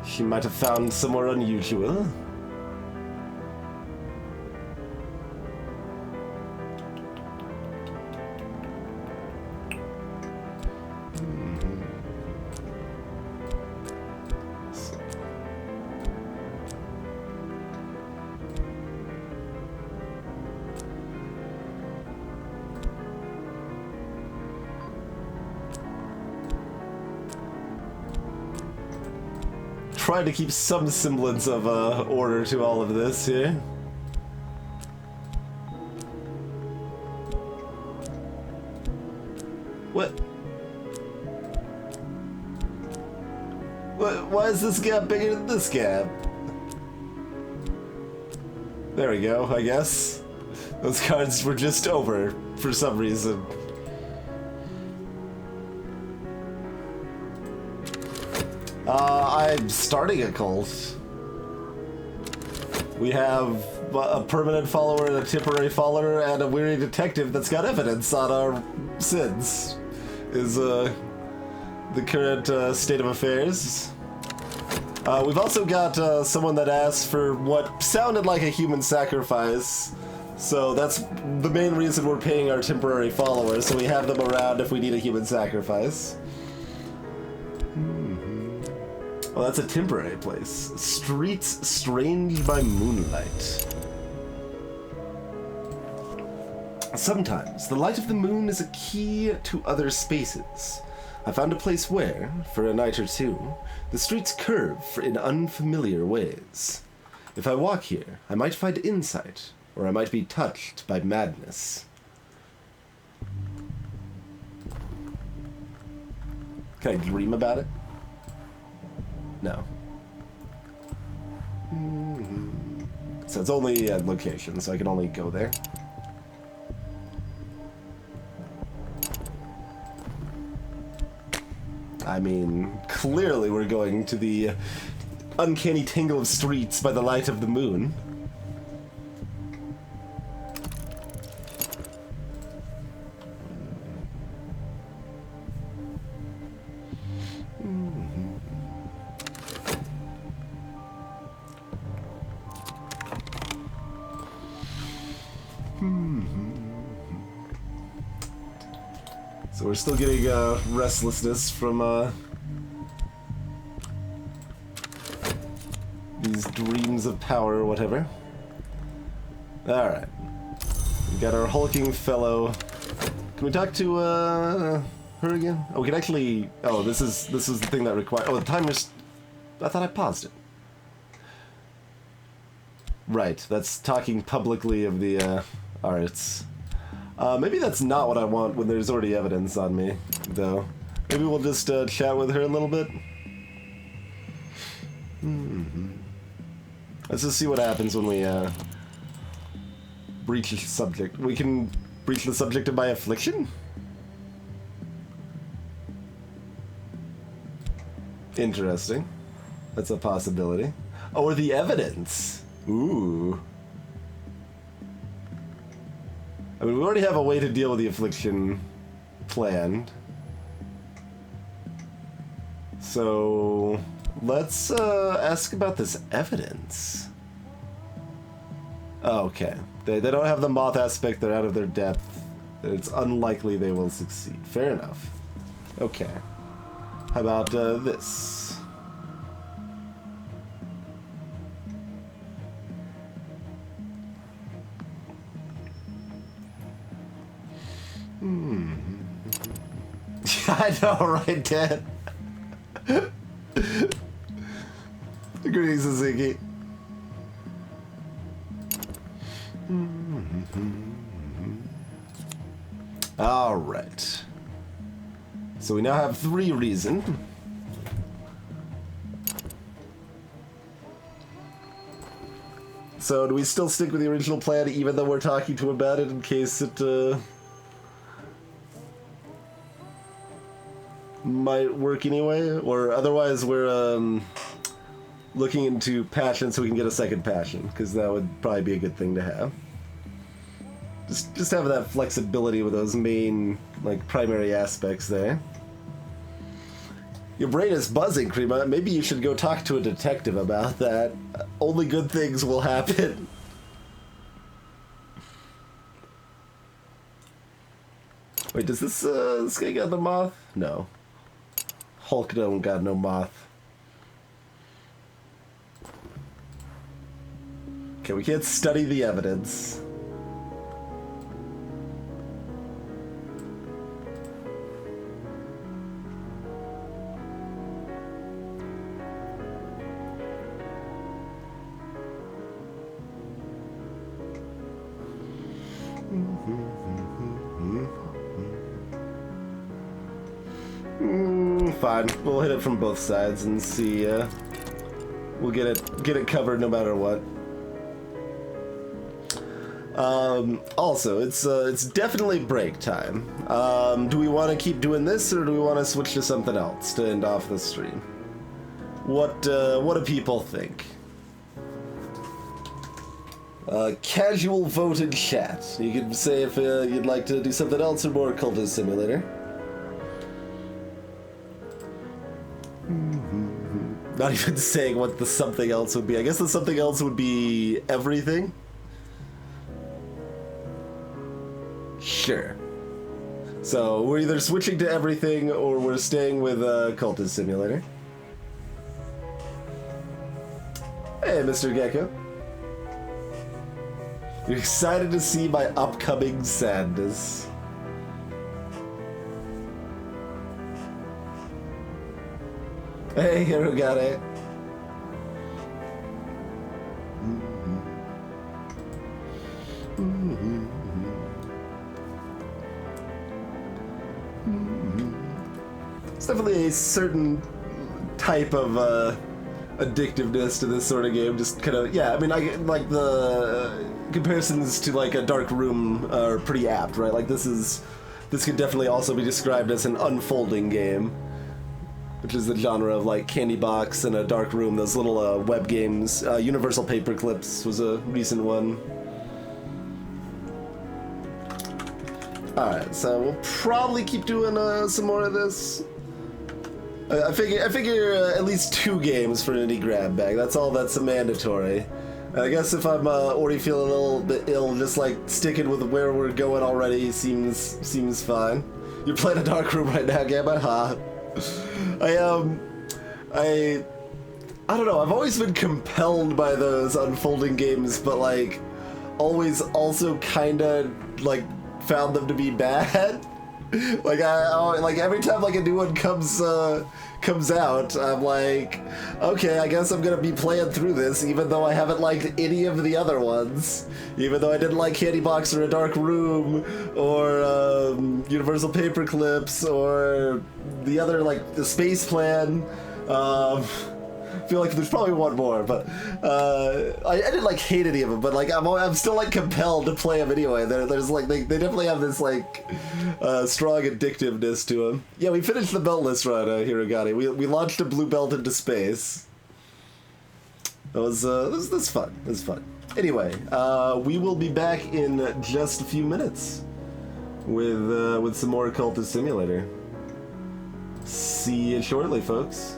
She might have found somewhere unusual. Trying to keep some semblance of order to all of this here. What? What? Why is this gap bigger than this gap? There we go, I guess. Those cards were just over for some reason. I'm starting a cult. We have a permanent follower and a temporary follower and a weary detective that's got evidence on our sins. Is the current state of affairs. We've also got someone that asked for what sounded like a human sacrifice. So that's the main reason we're paying our temporary followers, so we have them around if we need a human sacrifice. Oh, that's a temporary place. Streets strange by moonlight. Sometimes, the light of the moon is a key to other spaces. I found a place where, for a night or two, the streets curve in unfamiliar ways. If I walk here, I might find insight, or I might be touched by madness. Can I dream about it? No. So it's only a location, so I can only go there. I mean, clearly we're going to the uncanny tangle of streets by the light of the moon. So we're still getting restlessness from these dreams of power or whatever. Alright. We got our hulking fellow. Can we talk to her again? Oh, we can actually... Oh, this is the thing that requires... Oh, the timer's... I thought I paused it. Right, that's talking publicly of the arts. Maybe that's not what I want when there's already evidence on me, though. Maybe we'll just chat with her a little bit. Let's just see what happens when we breach the subject. We can breach the subject of my affliction? Interesting. That's a possibility. Oh, or the evidence. Ooh. I mean, we already have a way to deal with the affliction planned. So, let's ask about this evidence. Oh, okay. They don't have the moth aspect, they're out of their depth. It's unlikely they will succeed. Fair enough. Okay. How about this? I know, right, Dad? Greetings, Suzuki. All right. So we now have 3 reason. So do we still stick with the original plan even though we're talking to him about it in case it might work anyway? Or otherwise we're looking into passion so we can get a second passion, because that would probably be a good thing to have. Just have that flexibility with those main, like, primary aspects there. Your brain is buzzing, Krima. Maybe you should go talk to a detective about that. Only good things will happen. Wait, does this guy got the moth? No. Hulk don't got no moth. Okay, we can't study the evidence. Fine. We'll hit it from both sides and see. We'll get it covered no matter what. Also, it's definitely break time. Do we want to keep doing this, or do we want to switch to something else to end off the stream? What do people think? Casual vote in chat. You can say if you'd like to do something else or more Cultist Simulator. Not even saying what the something else would be. I guess the something else would be everything. Sure. So we're either switching to everything or we're staying with Cultist Simulator. Hey, Mr. Gecko. You're excited to see my upcoming sadness. Hey, Hirogane. It's definitely a certain type of addictiveness to this sort of game. Just kind of, yeah, I mean, like the comparisons to like a Dark Room are pretty apt, right? Like this could definitely also be described as an unfolding game, which is the genre of like Candy Box and a Dark Room, those little web games. Universal Paperclips was a recent one. Alright, so we'll probably keep doing some more of this. I figure at least 2 games for an indie grab bag. That's all that's mandatory. I guess if I'm already feeling a little bit ill, just like sticking with where we're going already seems fine. You're playing a Dark Room right now, Gamma? Ha. I don't know. I've always been compelled by those unfolding games, but like always also kind of like found them to be bad. Like like every time like a new one comes out, I'm like, okay, I guess I'm gonna be playing through this, even though I haven't liked any of the other ones, even though I didn't like Candy Box or A Dark Room or Universal Paperclips or the other like the Space Plan. I feel like there's probably one more, but I didn't like hate any of them, but like I'm still like compelled to play them anyway. There's like they definitely have this like strong addictiveness to them. Yeah, we finished the beltless run, Hirogane. We launched a blue belt into space. That was that's fun. That's fun. Anyway, we will be back in just a few minutes with some more Cultist Simulator. See you shortly, folks.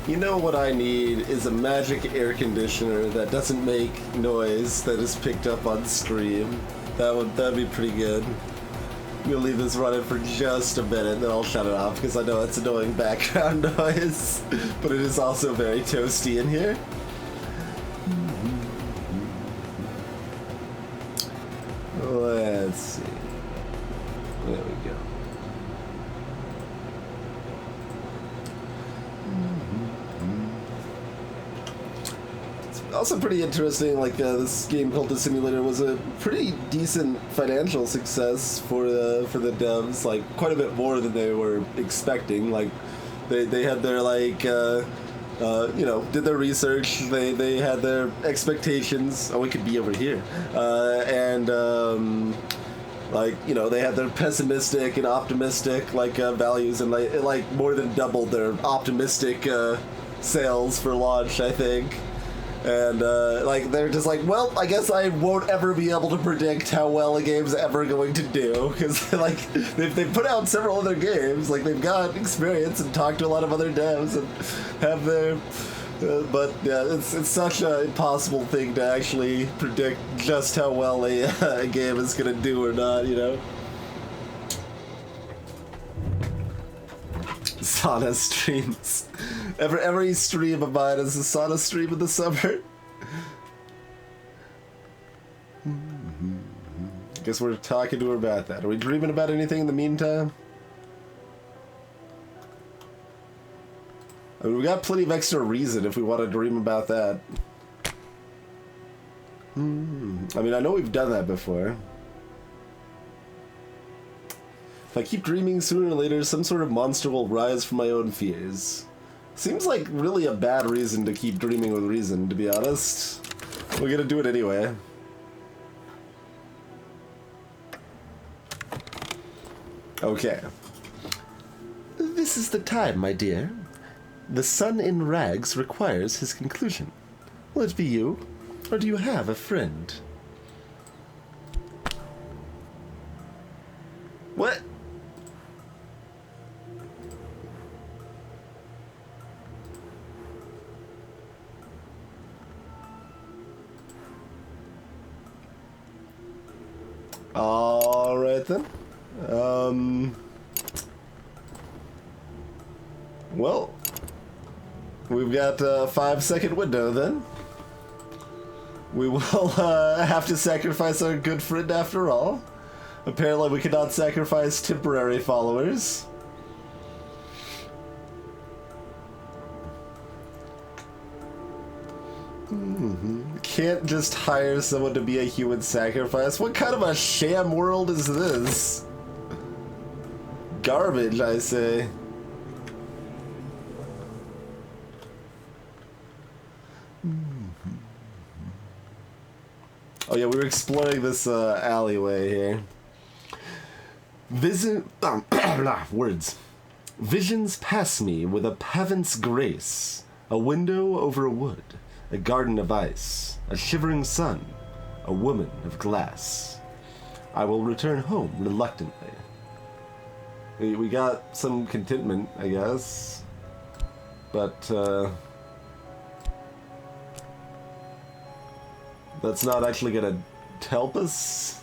You know what I need is a magic air conditioner that doesn't make noise that is picked up on stream. That'd be pretty good. I'm gonna leave this running for just a minute, then I'll shut it off because I know it's annoying background noise, but it is also very toasty in here. Let's see. There we go. Also pretty interesting, like this game Cultist Simulator was a pretty decent financial success for the devs, like quite a bit more than they were expecting. Like they had their like you know, did their research, they had their expectations. Oh, we could be over here. And like, you know, they had their pessimistic and optimistic like values, and like more than doubled their optimistic sales for launch, I think. And, like, they're just like, well, I guess I won't ever be able to predict how well a game's ever going to do, because, like, they've put out several other games, like, they've got experience and talked to a lot of other devs and have their, but, yeah, it's such an impossible thing to actually predict just how well a game is going to do or not, you know? Sauna streams. Every stream of mine is a sauna stream in the summer. Guess we're talking to her about that. Are we dreaming about anything in the meantime? I mean, we got plenty of extra reason if we want to dream about that. I mean, I know we've done that before. If I keep dreaming, sooner or later, some sort of monster will rise from my own fears. Seems like really a bad reason to keep dreaming with reason, to be honest. We're gonna do it anyway. Okay. This is the time, my dear. The sun in rags requires his conclusion. Will it be you, or do you have a friend? What? Alright then. Well, we've got a 5-second window then. We will have to sacrifice our good friend after all. Apparently we cannot sacrifice temporary followers. Can't just hire someone to be a human sacrifice. What kind of a sham world is this? Garbage, I say. Oh yeah, we were exploring this alleyway here. Words. Visions pass me with a pavant's grace, a window over a wood, a garden of ice, a shivering sun, a woman of glass. I will return home reluctantly. We got some contentment, I guess, but that's not actually gonna help us.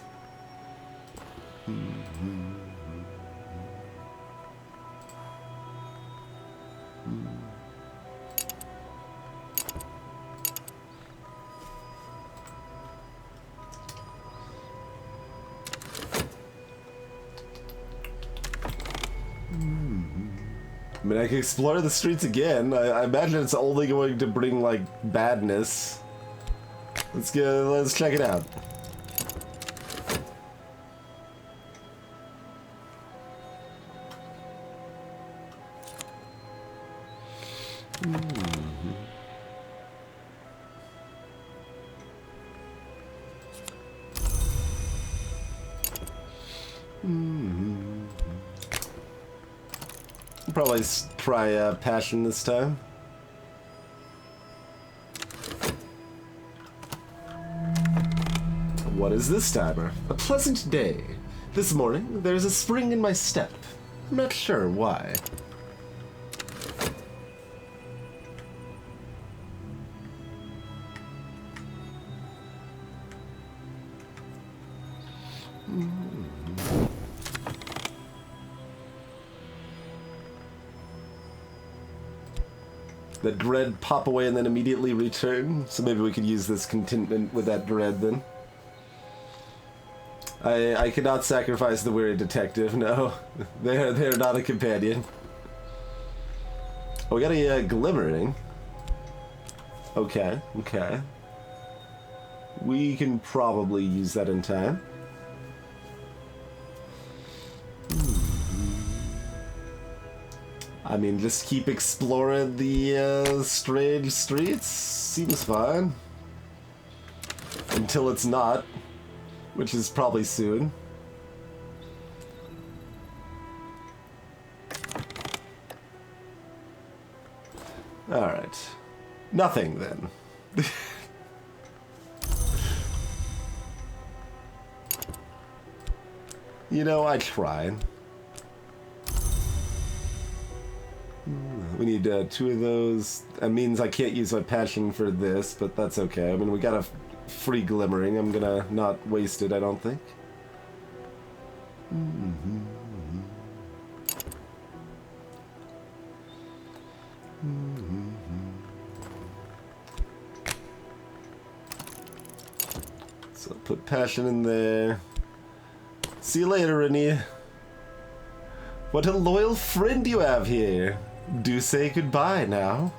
I mean, I can explore the streets again. I imagine it's only going to bring, like, badness. Let's check it out. Probably try passion this time. What is this timer? A pleasant day. This morning, there's a spring in my step. I'm not sure why. The dread pop away and then immediately return. So maybe we could use this contentment with that dread then. I cannot sacrifice the weary detective, no. They're not a companion. Oh, we got a glimmering. Okay, okay. We can probably use that in time. I mean, just keep exploring the strange streets. Seems fine. Until it's not, which is probably soon. Alright. Nothing, then. You know, I tried. We need 2 of those. That means I can't use my passion for this, but that's okay. I mean, we got a free glimmering. I'm gonna not waste it, I don't think. So put passion in there. See you later, Rainier. What a loyal friend you have here. Do say goodbye now.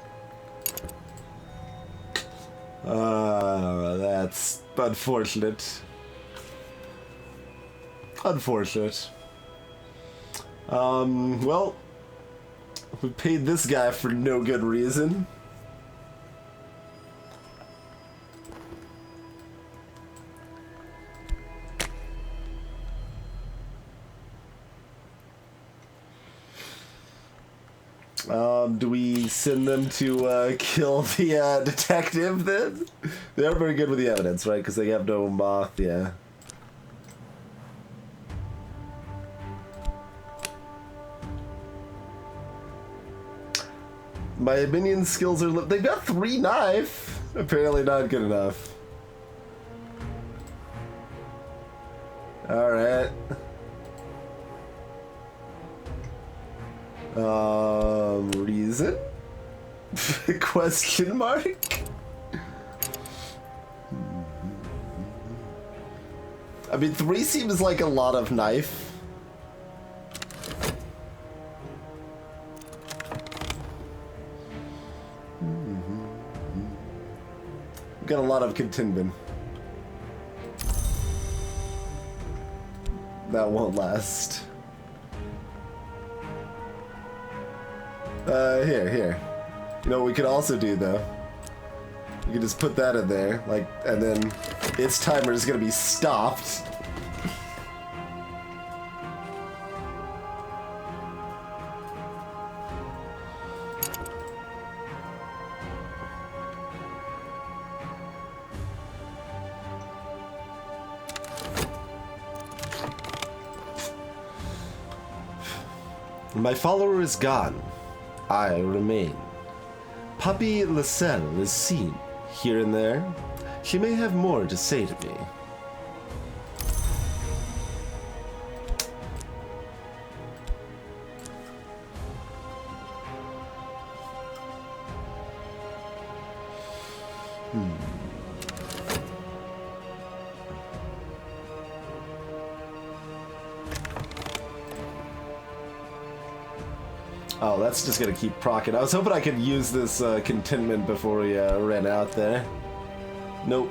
That's unfortunate. Unfortunate. Well, we paid this guy for no good reason. Do we send them to kill the detective then? They aren't very good with the evidence, right? Because they have no moth, yeah. My minion skills are... They've got 3 knife! Apparently not good enough. Alright. Reason? Question mark? I mean, 3 seems like a lot of knife. Got a lot of contentment. That won't last. Here. You know what we could also do, though? We could just put that in there, like, and then its timer is gonna be stopped. My follower is gone. I remain. Puppy Lascelle is seen here and there. She may have more to say to me. Oh, that's just gonna keep proccing. I was hoping I could use this contentment before we ran out there. Nope.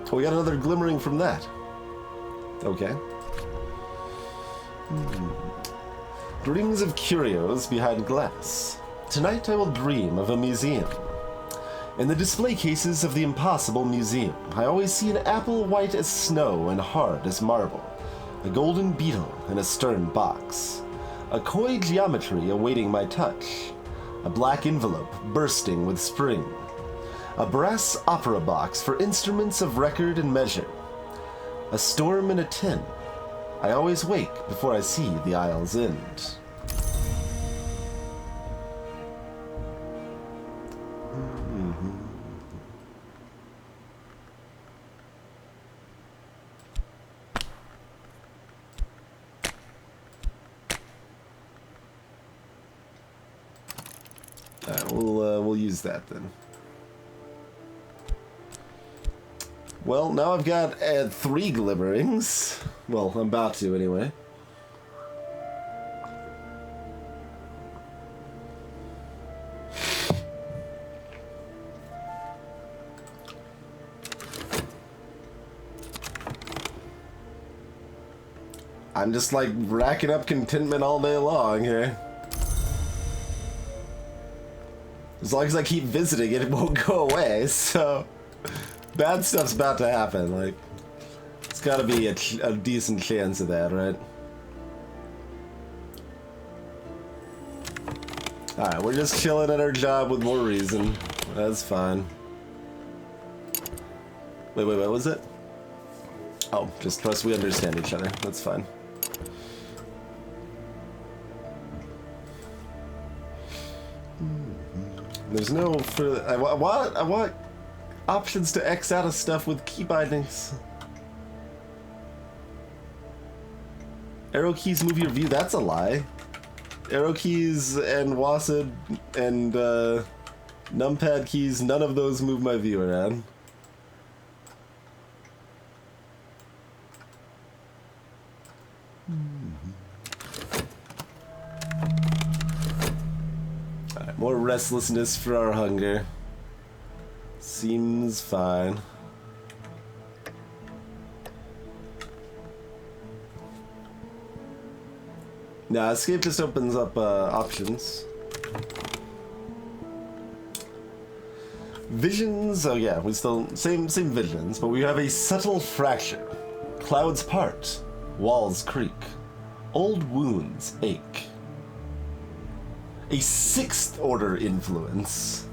Oh, we got another glimmering from that. Okay. Dreams of curios behind glass. Tonight I will dream of a museum. In the display cases of the Impossible Museum, I always see an apple white as snow and hard as marble, a golden beetle in a stern box, a coy geometry awaiting my touch, a black envelope bursting with spring, a brass opera box for instruments of record and measure, a storm in a tin, I always wake before I see the Isle's End. Alright, we'll use that then. Well, now I've got 3 glimmerings. Well, I'm about to anyway. I'm just like racking up contentment all day long here. As long as I keep visiting it, it won't go away, so... Bad stuff's about to happen, like... It's gotta be a decent chance of that, right? Alright, we're just chilling at our job with more reason. That's fine. Wait, what was it? Oh, just trust we understand each other. That's fine. There's no further... I want options to X out of stuff with key bindings. Arrow keys move your view. That's a lie. Arrow keys and WASD and numpad keys, none of those move my view around. Alright, more restlessness for our hunger. Seems fine. Nah, escape just opens up options. Visions, oh yeah, we still, same visions, but we have a subtle fracture. Clouds part, walls creak, old wounds ache. A 6th order influence.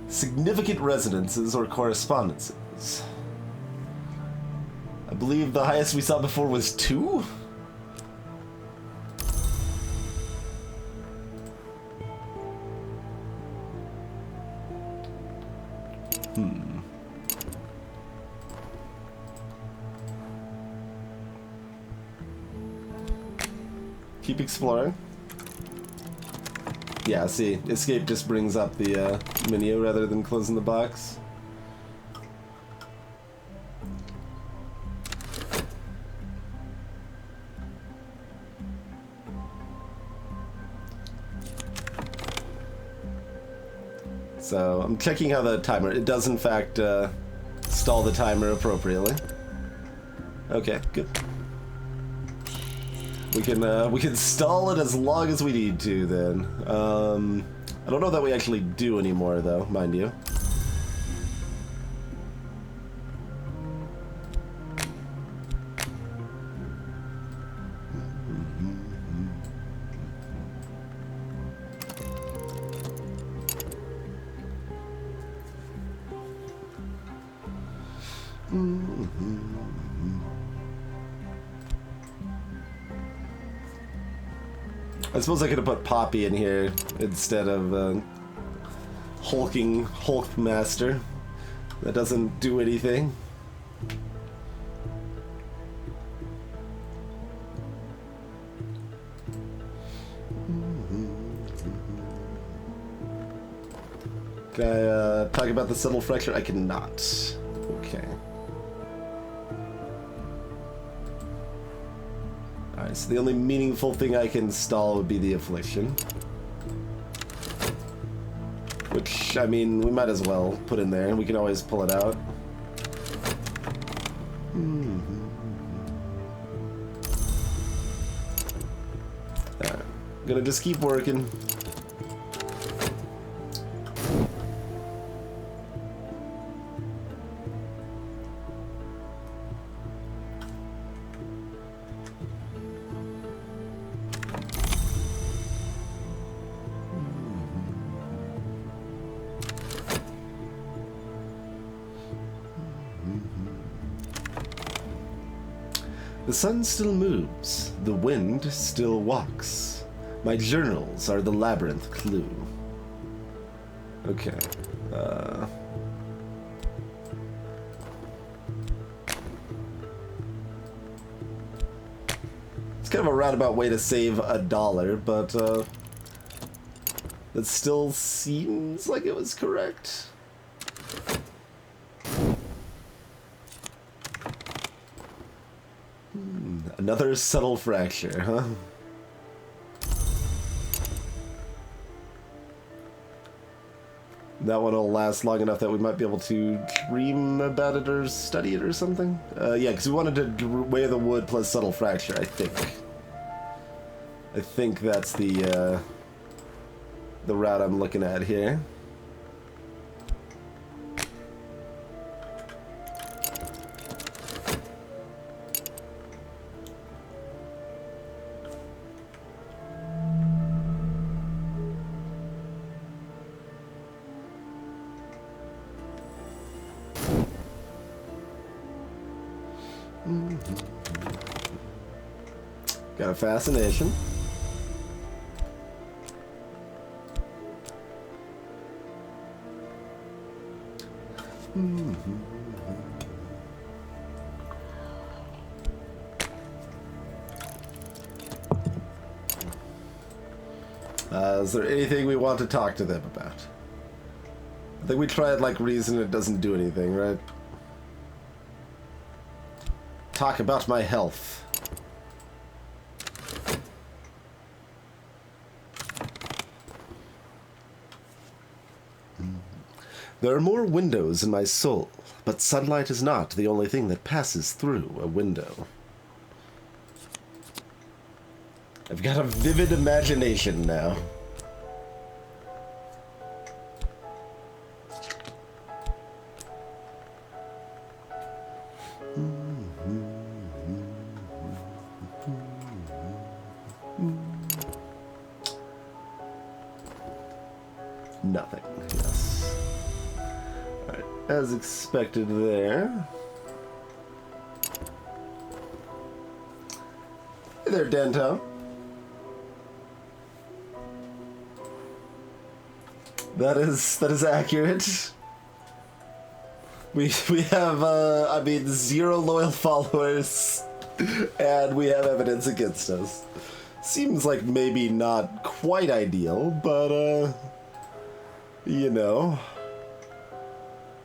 Significant resonances or correspondences. I believe the highest we saw before was 2? Keep exploring. Yeah, see, escape just brings up the menu rather than closing the box. So, I'm checking how the timer... It does, in fact, stall the timer appropriately. Okay, good. We can stall it as long as we need to, then. I don't know that we actually do anymore, though, mind you. I suppose I could have put Poppy in here instead of hulking Hulk Master. That doesn't do anything. Can I talk about the subtle fracture? I cannot. Okay. Alright, so the only meaningful thing I can stall would be the affliction. Which, I mean, we might as well put in there. We can always pull it out. Alright, gonna just keep working. The sun still moves, the wind still walks. My journals are the labyrinth clue. Okay. It's kind of a roundabout way to save $1, but it still seems like it was correct. Another subtle fracture, huh? That one will last long enough that we might be able to dream about it or study it or something. Yeah, because we wanted to weigh the wood plus subtle fracture, I think. I think that's the route I'm looking at here. Got a fascination. Is there anything we want to talk to them about? I think we tried like reason, it doesn't do anything, right? Talk about my health. There are more windows in my soul, but sunlight is not the only thing that passes through a window. I've got a vivid imagination now. Nothing, yes. Alright, as expected there. Hey there, Dento. That is accurate. We have I mean 0 loyal followers and we have evidence against us. Seems like maybe not quite ideal, but you know,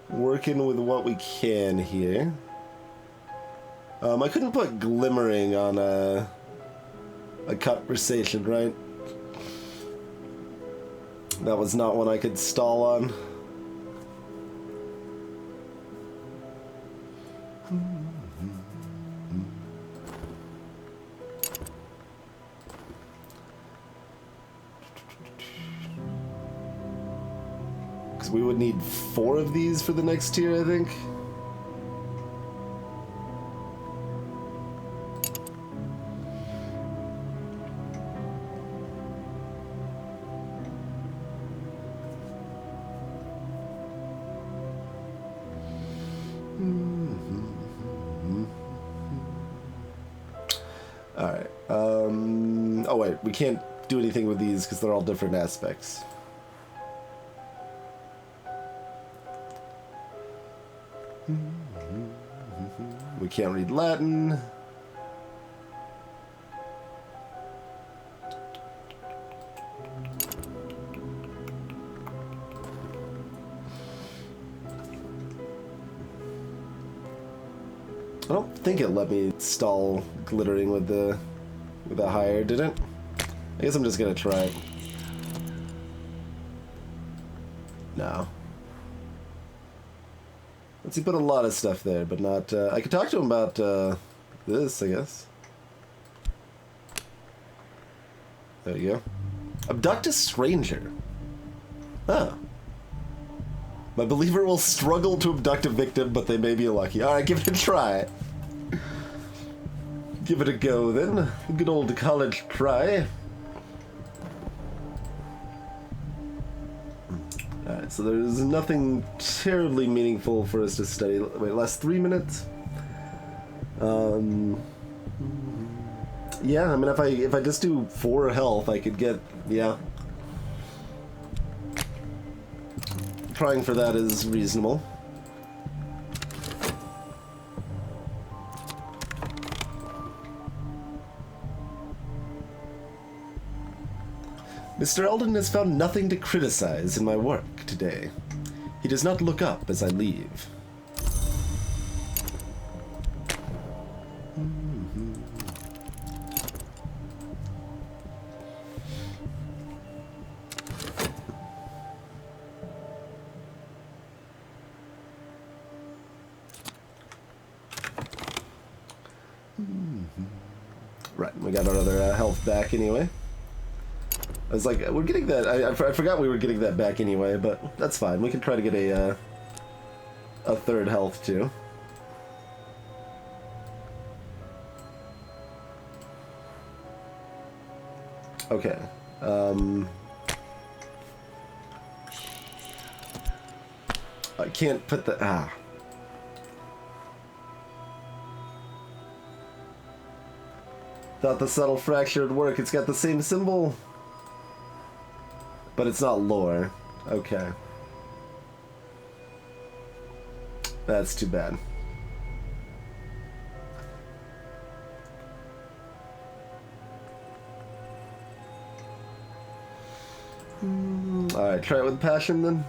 working with what we can here. I couldn't put glimmering on a conversation, right? That was not one I could stall on. Because we would need 4 of these for the next tier, I think. Alright, oh wait, we can't do anything with these because they're all different aspects. We can't read Latin. I don't think it let me stall glittering with the higher, did it? I guess I'm just gonna try it. No. Let's see, put a lot of stuff there, but not, I could talk to him about, this, I guess. There you go. Abduct a stranger. Oh. My believer will struggle to abduct a victim, but they may be lucky. Alright, give it a try. Give it a go, then. Good old college try. Alright, so there's nothing terribly meaningful for us to study. Wait, last 3 minutes? Yeah, I mean, if I just do 4 health, I could get, yeah. Trying for that is reasonable. Mr. Eldon has found nothing to criticize in my work today. He does not look up as I leave. Right, we got our other health back anyway. I was like, we're getting that. I forgot we were getting that back anyway, but that's fine. We can try to get a 3rd health too. Okay. I can't put the Thought the subtle fracture would work. It's got the same symbol. But it's not lore. Okay. That's too bad. Alright, try it with passion then.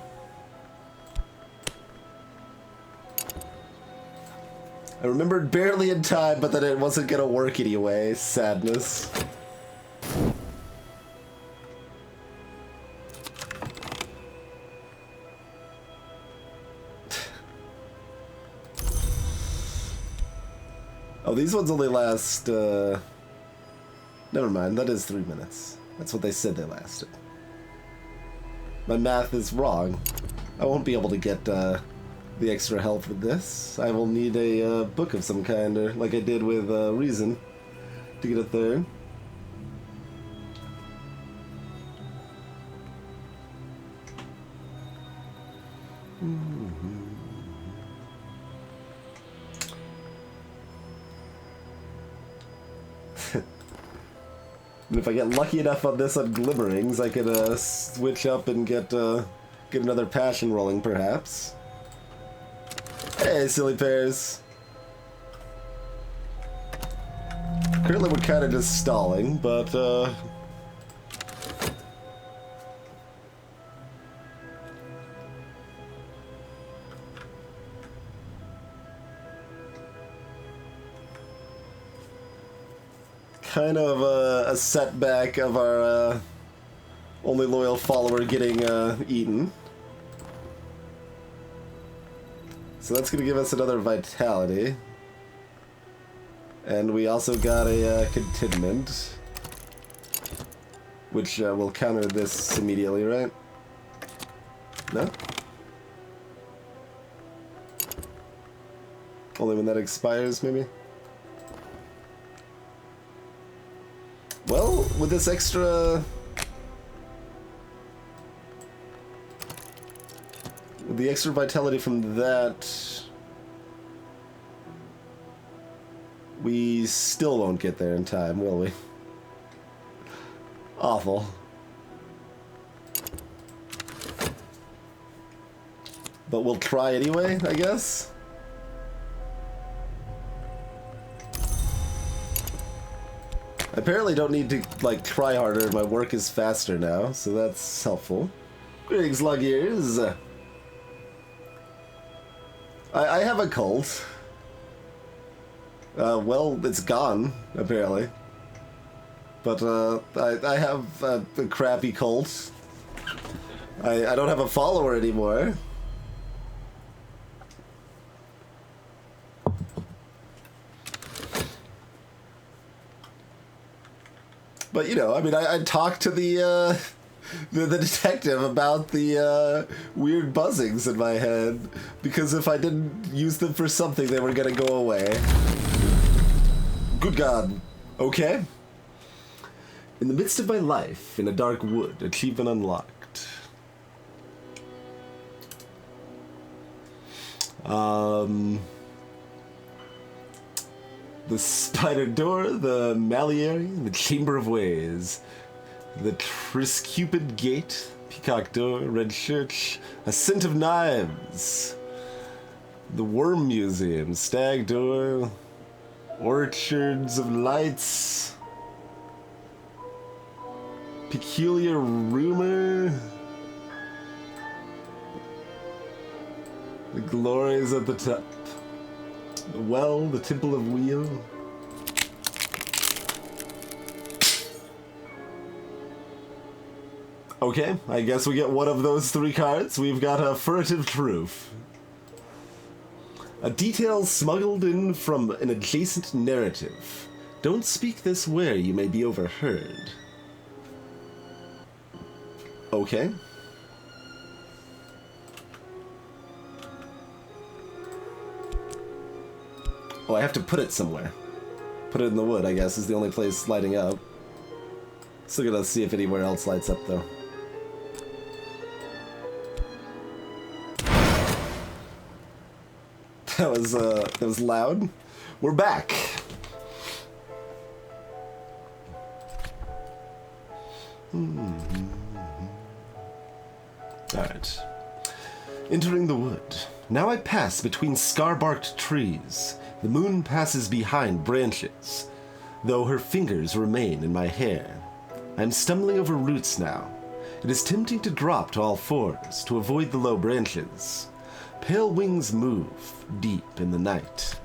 I remembered barely in time, but that it wasn't gonna work anyway. Sadness. Oh, these ones only last, never mind, that is 3 minutes. That's what they said they lasted. My math is wrong. I won't be able to get, the extra health with this. I will need a, book of some kind, or like I did with, Reason, to get a 3rd. And if I get lucky enough on this on Glimmerings, I could switch up and get another passion rolling, perhaps. Hey, silly pears. Currently, we're kind of just stalling, but kind of a setback of our only loyal follower getting eaten. So that's going to give us another vitality. And we also got a contentment, which will counter this immediately, right? No? Only when that expires, maybe? Well, with this extra... with the extra vitality from that... we still won't get there in time, will we? Awful. But we'll try anyway, I guess? I apparently don't need to, like, try harder. My work is faster now, so that's helpful. Greetings, Luggears. I have a cult. Well, it's gone, apparently. But, I have a crappy cult. I don't have a follower anymore. But, you know, I mean, I talked to the detective about the weird buzzings in my head, because if I didn't use them for something, they were gonna go away. Good God. Okay. In the midst of my life, in a dark wood, achievement unlocked. The The spider door, the malleary, the chamber of ways, the Triscupid gate, peacock door, red church, a scent of knives, the worm museum, stag door, orchards of lights, peculiar rumor, the glories at the top. The well, the temple of wheel. Okay, I guess we get one of those 3 cards. We've got a furtive truth. A detail smuggled in from an adjacent narrative. Don't speak this where you may be overheard. Okay. Oh, I have to put it somewhere. Put it in the wood, I guess, is the only place lighting up. Still gonna see if anywhere else lights up, though. That was loud. We're back. Alright. Entering the wood. Now I pass between scar-barked trees. The moon passes behind branches, though her fingers remain in my hair. I am stumbling over roots now. It is tempting to drop to all fours to avoid the low branches. Pale wings move deep in the night.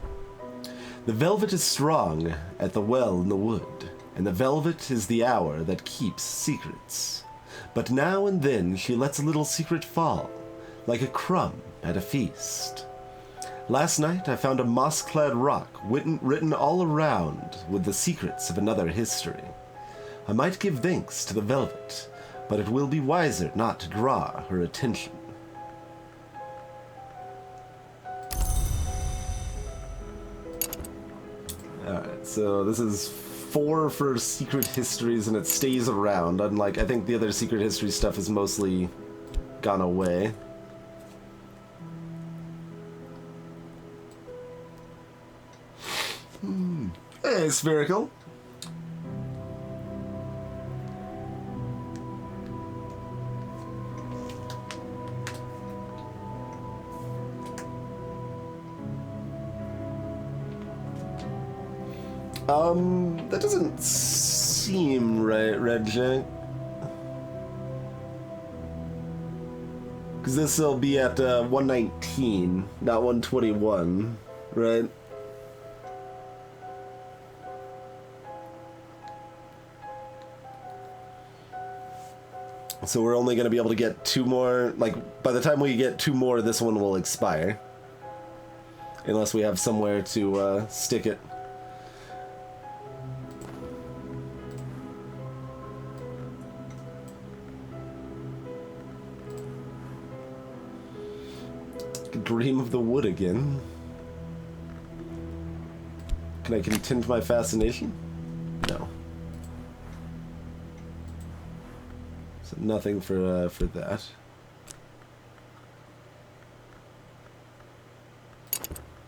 The velvet is strong at the well in the wood, and the velvet is the hour that keeps secrets. But now and then she lets a little secret fall, like a crumb at a feast. Last night I found a moss-clad rock written all around with the secrets of another history. I might give thanks to the velvet, but it will be wiser not to draw her attention. Alright, so this is 4 for secret histories, and it stays around, unlike I think the other secret history stuff has mostly gone away. Hey, Spherical. That doesn't seem right, Red Jack. Because this will be at 119, not 121, right? So we're only going to be able to get 2 more, like, by the time we get 2 more, this one will expire. Unless we have somewhere to stick it. Dream of the wood again. Can I continue my fascination? No. So nothing for that.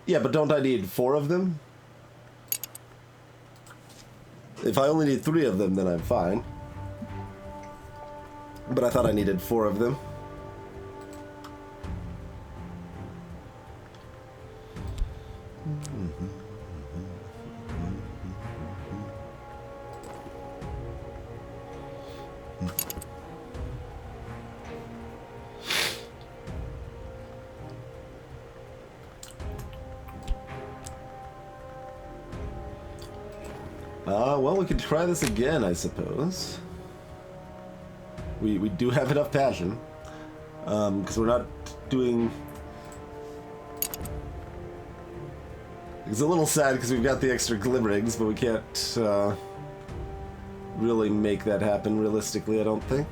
Yeah, but don't I need 4 of them? If I only need 3 of them, then I'm fine. But I thought I needed 4 of them. Well, we could try this again, I suppose. We do have enough passion. Because we're not doing... It's a little sad because we've got the extra glimmerings, but we can't really make that happen realistically, I don't think.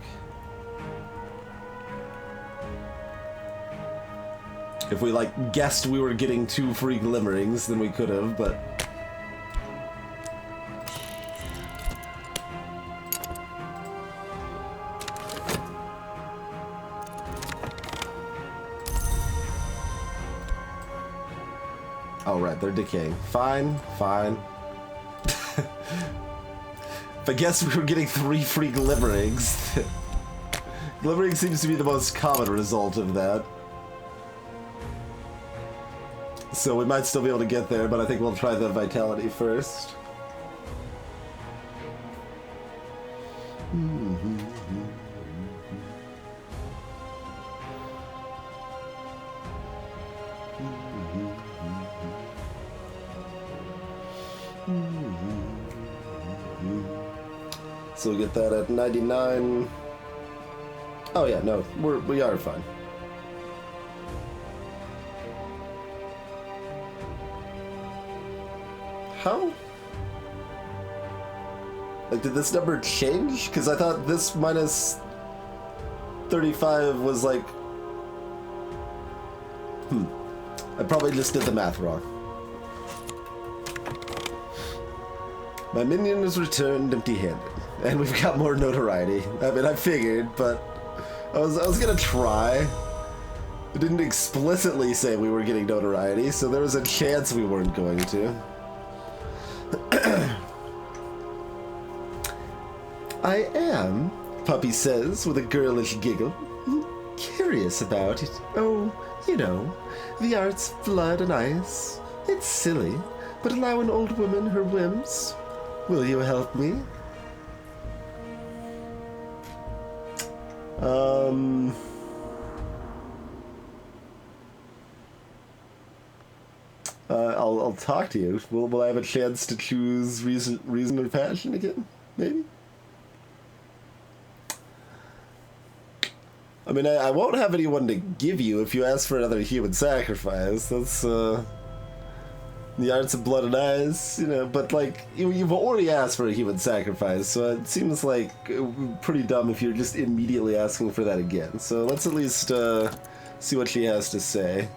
If we, like, guessed we were getting 2 free glimmerings, then we could have, but... Oh, right, they're decaying. Fine, fine. I guess we were getting 3 free glimmerings. Glimmering seems to be the most common result of that. So we might still be able to get there, but I think we'll try the vitality first. So we get that at 99. Oh yeah, no, we are fine. How? Like, did this number change? Because I thought this minus 35 was like... I probably just did the math wrong. My minion is returned empty-handed. And we've got more notoriety. I mean, I figured, but... I was gonna try. It didn't explicitly say we were getting notoriety, so there was a chance we weren't going to. I am, Puppy says with a girlish giggle. Curious about it. Oh, you know, the art's blood and ice. It's silly, but allow an old woman her whims. Will you help me? I'll talk to you. Will I have a chance to choose reason or passion again? Maybe? I mean, I won't have anyone to give you if you ask for another human sacrifice. That's, the arts of blood and eyes, you know, but, like, you've already asked for a human sacrifice, so it seems like pretty dumb if you're just immediately asking for that again. So let's at least, see what she has to say.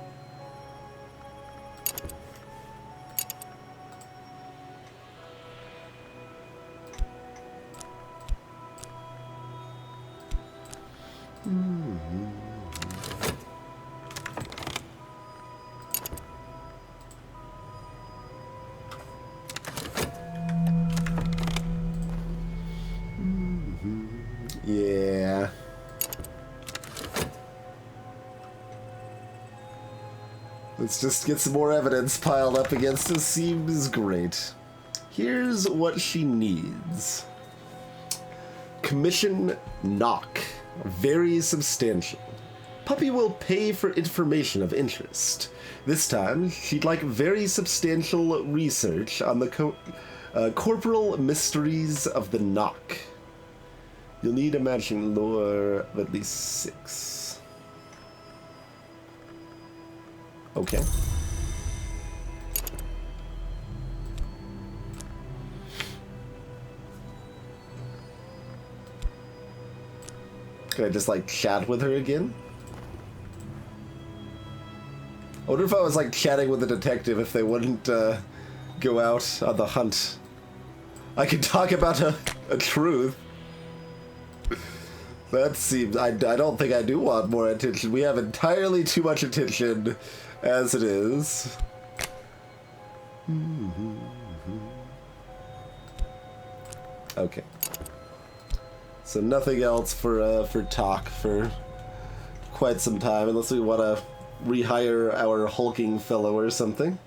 Yeah. Let's just get some more evidence piled up against us. Seems great. Here's what she needs. Commission knock. Very substantial. Puppy will pay for information of interest. This time, she'd like very substantial research on the corporal mysteries of the knock. You'll need a matching lore of at least 6. Okay. Can I just, like, chat with her again? I wonder if I was, like, chatting with a detective if they wouldn't, go out on the hunt. I could talk about a truth. That seems... I don't think I do want more attention. We have entirely too much attention as it is. Okay. So nothing else for talk for quite some time, unless we want to rehire our hulking fellow or something.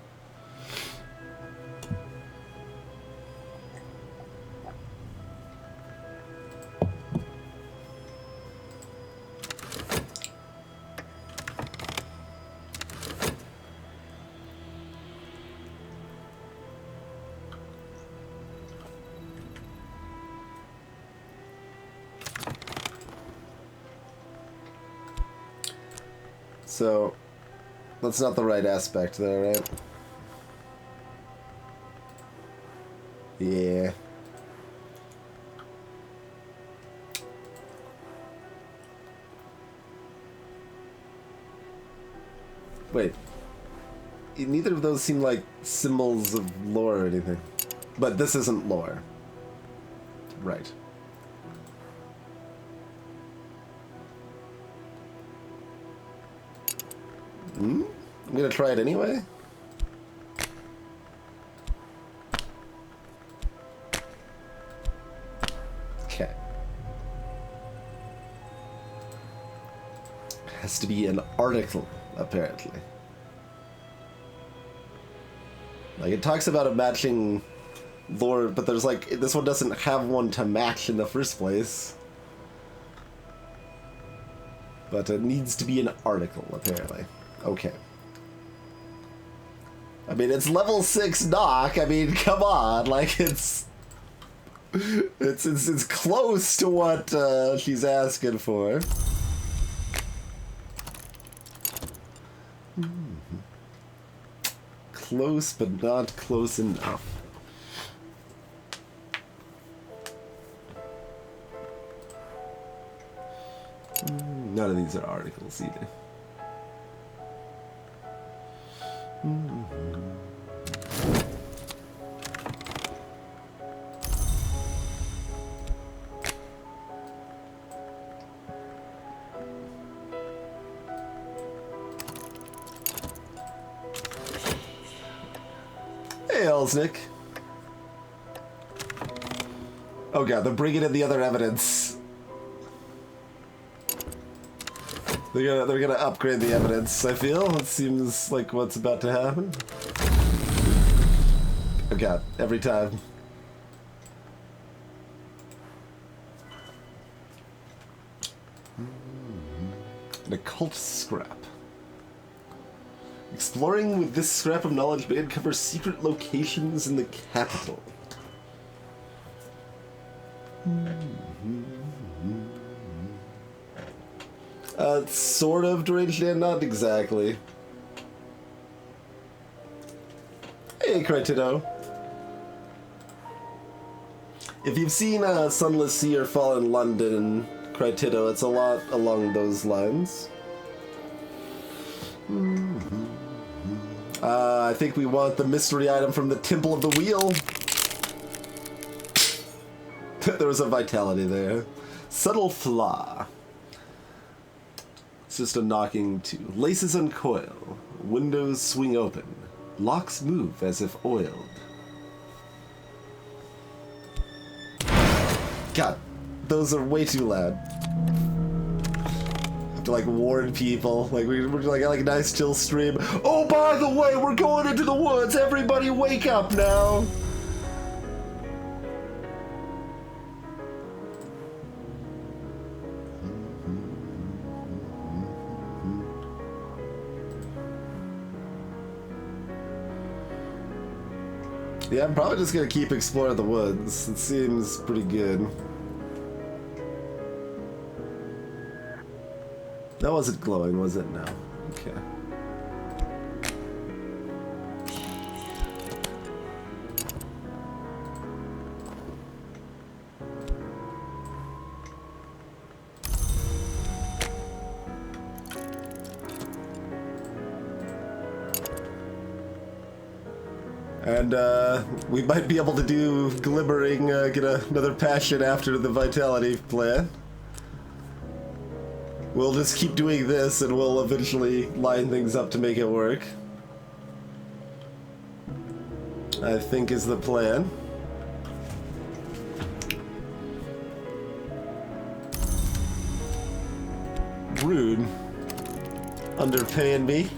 So, that's not the right aspect there, right? Yeah. Wait. Neither of those seem like symbols of lore or anything. But this isn't lore. Right. I'm gonna try it anyway. has to be an article, apparently. Like, it talks about a matching lore, but there's like, this one doesn't have one to match in the first place. But it needs to be an article, apparently. Okay. I mean, it's level 6 knock. I mean, come on. Like, it's close to what she's asking for. Close, but not close enough. None of these are articles either. Hey, Elsnick. Oh god, they're bringing in the other evidence. They're gonna upgrade the evidence, I feel. It seems like what's about to happen. Oh god, every time. An occult scrap. Exploring with this scrap of knowledge may uncover secret locations in the capital. Sort of deranged and not exactly. Hey, Crytido. If you've seen Sunless Sea or Fallen London, Crytido, it's a lot along those lines. I think we want the mystery item from the Temple of the Wheel. There was a vitality there. Subtle flaw. It's just a knocking to. Laces uncoil. Windows swing open. Locks move as if oiled. God, those are way too loud. To like warn people, like we're like a nice chill stream. Oh, by the way, we're going into the woods. Everybody, wake up now. Yeah, I'm probably just gonna keep exploring the woods. It seems pretty good. That wasn't glowing, was it? No. Okay. And we might be able to do glimmering, get another passion after the vitality plan. We'll just keep doing this and we'll eventually line things up to make it work. I think is the plan. Rude. Underpaying me.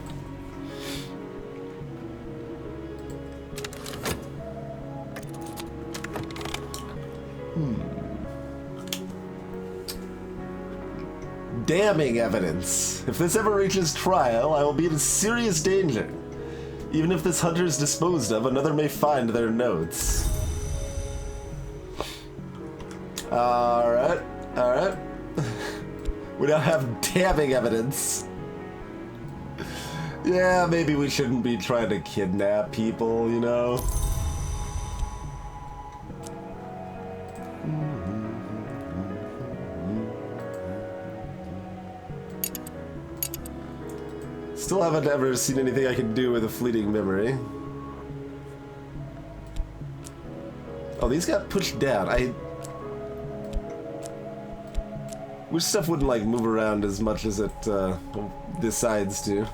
Damning evidence. If this ever reaches trial, I will be in serious danger. Even if this hunter is disposed of, another may find their notes. Alright, alright. We now have damning evidence. Yeah, maybe we shouldn't be trying to kidnap people, you know? Still haven't ever seen anything I can do with a fleeting memory. Oh, these got pushed down. Which stuff wouldn't like move around as much as it decides to.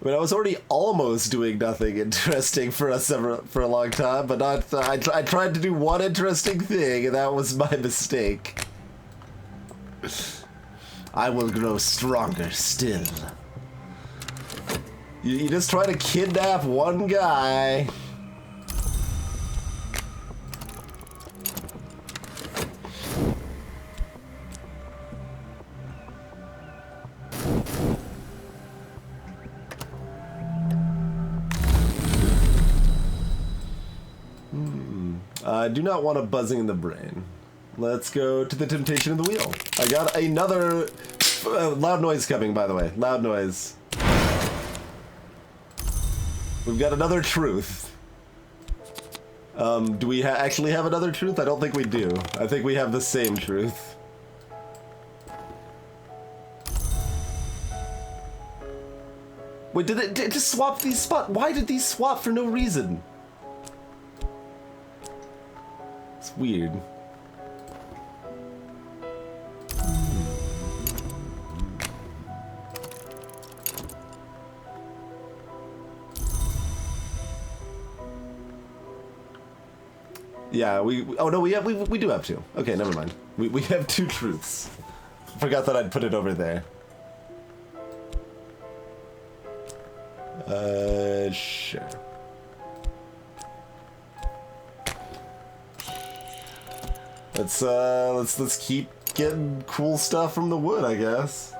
I mean, I was already almost doing nothing interesting for a long time, but not. I tried to do one interesting thing, and that was my mistake. I will grow stronger still. You just try to kidnap one guy. I do not want a buzzing in the brain. Let's go to the temptation of the wheel. I got another loud noise coming, by the way. Loud noise. We've got another truth. Do we actually have another truth? I don't think we do. I think we have the same truth. Wait, did it just swap these spots? Why did these swap for no reason? It's weird. Yeah, oh no, we do have two. Okay, never mind. We have two truths. Forgot that I'd put it over there. Sure. Let's keep getting cool stuff from the wood, I guess.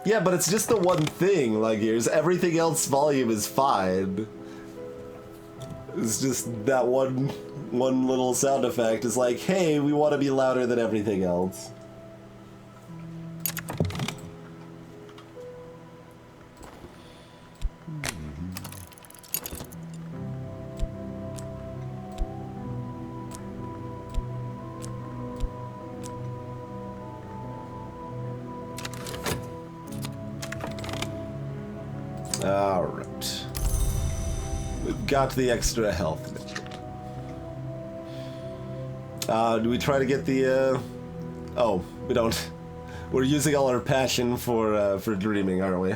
Yeah, but it's just the one thing, like here's everything else volume is fine. It's just that one little sound effect is like, hey, we want to be louder than everything else. Alright. We've got the extra health. Do we try to get the, Oh, we don't. We're using all our passion for dreaming, aren't we?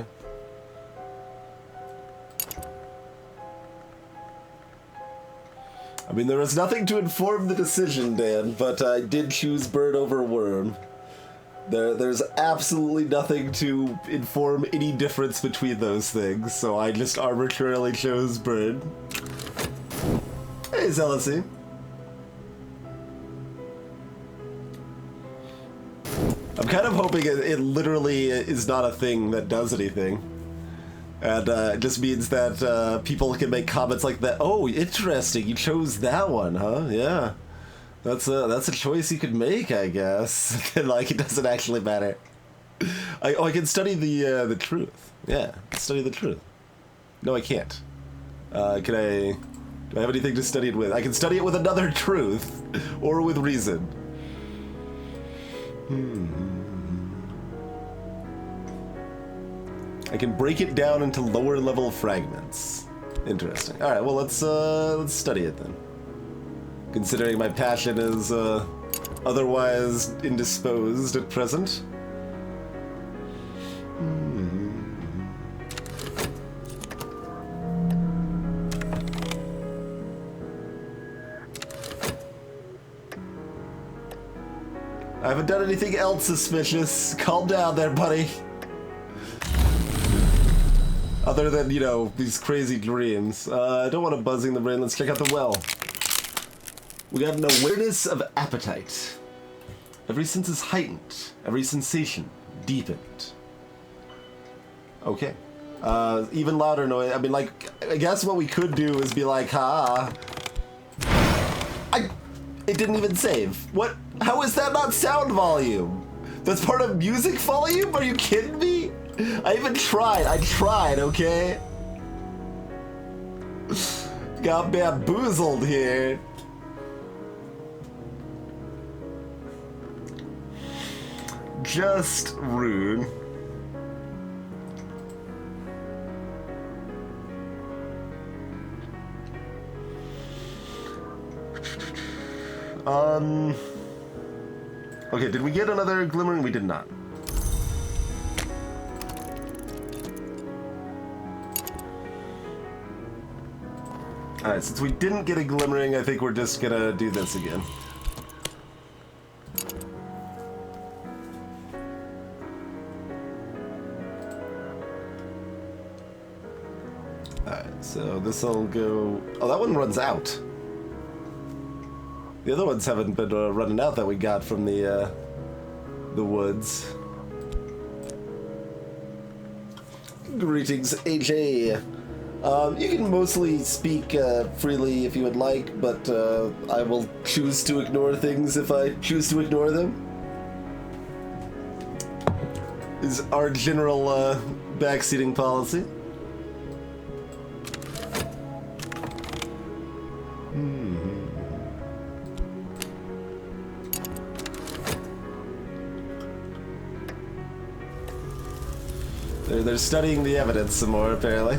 I mean, there was nothing to inform the decision, Dan, but I did choose bird over worm. There's absolutely nothing to inform any difference between those things, so I just arbitrarily chose bird. Hey, Zealousy. I'm kind of hoping it literally is not a thing that does anything. And it just means that people can make comments like that. Oh, interesting, you chose that one, huh? Yeah. That's a choice you could make, I guess. Like, it doesn't actually matter. I can study the truth. Yeah, study the truth. No, I can't. Do I have anything to study it with? I can study it with another truth, or with reason. I can break it down into lower level fragments. Interesting. All right, well let's study it then. Considering my passion is otherwise indisposed at present. I haven't done anything else suspicious. Calm down there, buddy. Other than, you know, these crazy dreams. I don't want a buzzing in the brain. Let's check out the well. We got an awareness of appetite. Every sense is heightened. Every sensation deepened. Okay. Even louder noise. I mean, like, I guess what we could do is be like, ha. It didn't even save. What? How is that not sound volume? That's part of music volume? Are you kidding me? I even tried. I tried, okay? Got bamboozled here. Just rude. Okay, did we get another glimmering? We did not. Alright, since we didn't get a glimmering, I think we're just gonna do this again. Alright, so this'll go... Oh, that one runs out. The other ones haven't been running out that we got from the woods. Greetings, AJ. You can mostly speak freely if you would like, but I will choose to ignore things if I choose to ignore them. Is our general backseating policy. They're studying the evidence some more, apparently.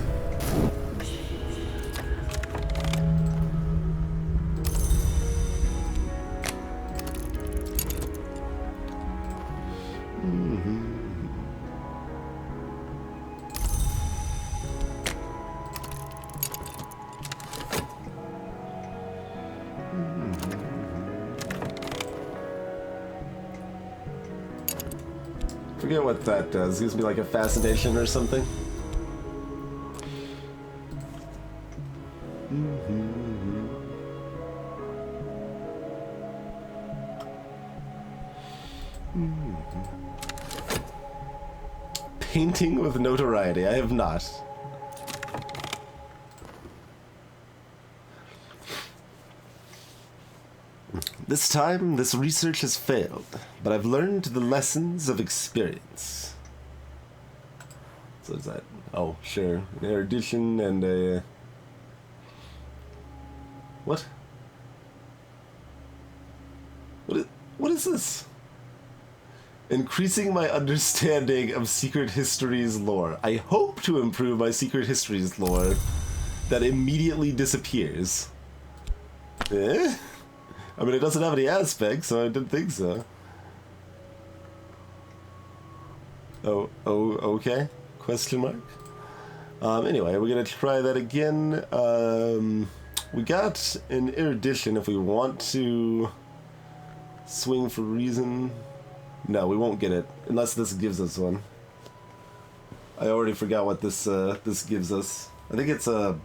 Forget what that does. Gives me like a fascination or something. Painting with notoriety. I have not. This time, this research has failed, but I've learned the lessons of experience. So is that? Oh, sure. An erudition and a... What? What is this? Increasing my understanding of Secret Histories lore. I hope to improve my Secret Histories lore that immediately disappears. Eh? I mean, it doesn't have any aspects, so I didn't think so. Oh, okay? Question mark? Anyway, we're gonna try that again. We got an erudition if we want to swing for reason. No, we won't get it, unless this gives us one. I already forgot what this gives us. I think it's a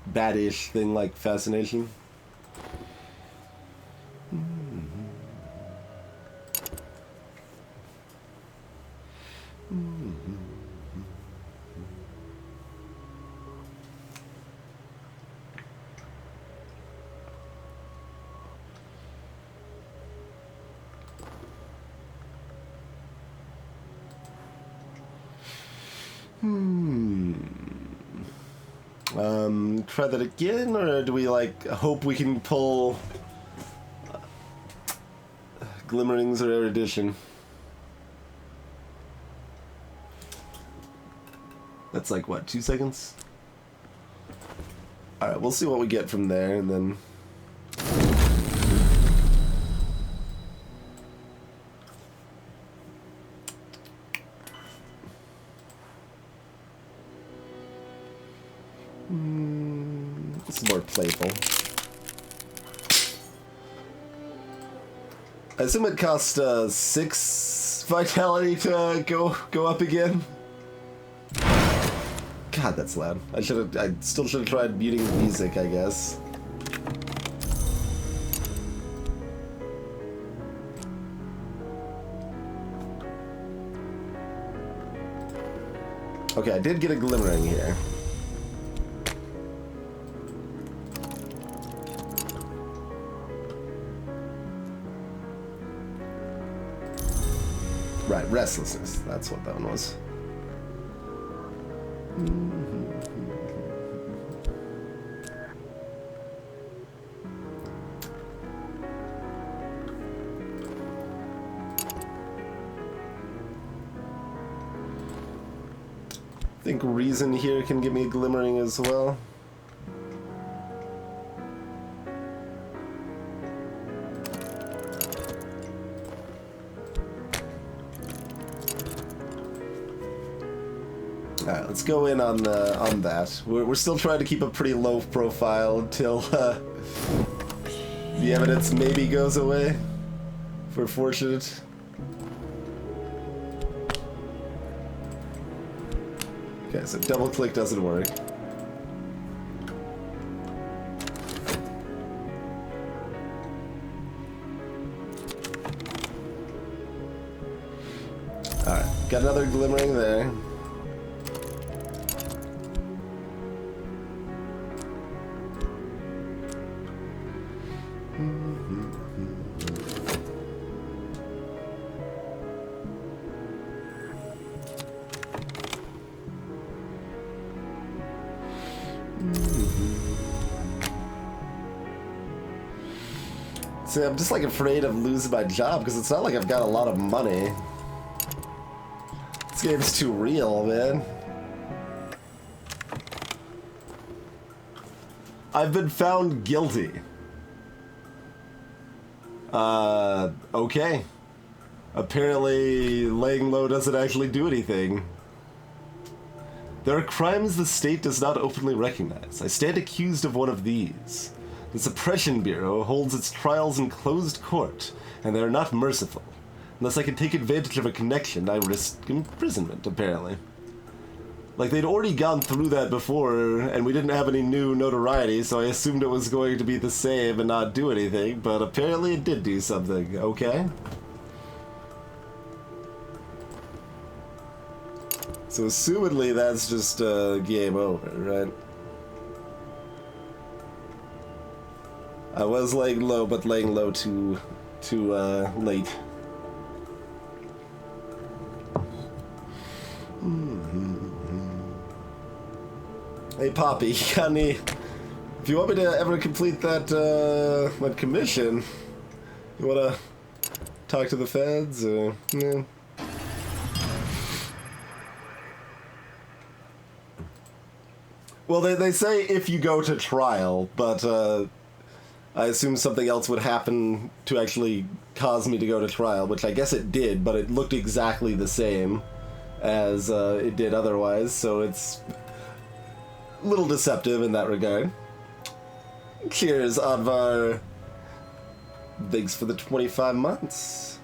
bad-ish thing like fascination. Try that again, or do we like hope we can pull glimmerings or erudition? That's like what, 2 seconds? Alright, we'll see what we get from there and then this is more playful. I assume it cost 6 vitality to go up again. God, that's loud. I still should have tried muting the music, I guess. Okay, I did get a glimmering here. Right, restlessness. That's what that one was. I think reason here can give me a glimmering as well. Alright, let's go in on that. We're still trying to keep a pretty low profile until the evidence maybe goes away, if we're fortunate. Okay, so double click doesn't work. Alright, got another glimmering there. See, I'm just like afraid of losing my job because it's not like I've got a lot of money. This game's too real, man. I've been found guilty. Okay. Apparently, laying low doesn't actually do anything. There are crimes the state does not openly recognize. I stand accused of one of these. The Suppression Bureau holds its trials in closed court, and they are not merciful. Unless I can take advantage of a connection, I risk imprisonment, apparently. Like, they'd already gone through that before, and we didn't have any new notoriety, so I assumed it was going to be the same and not do anything, but apparently it did do something. Okay. So assumedly that's just game over, right? I was laying low, but laying low too late. Hey Poppy, got any... If you want me to ever complete that, that commission, you wanna talk to the feds, or... Yeah. Well, they say if you go to trial, but, I assume something else would happen to actually cause me to go to trial, which I guess it did, but it looked exactly the same as it did otherwise, so it's a little deceptive in that regard. Cheers, Advar. Thanks for the 25 months.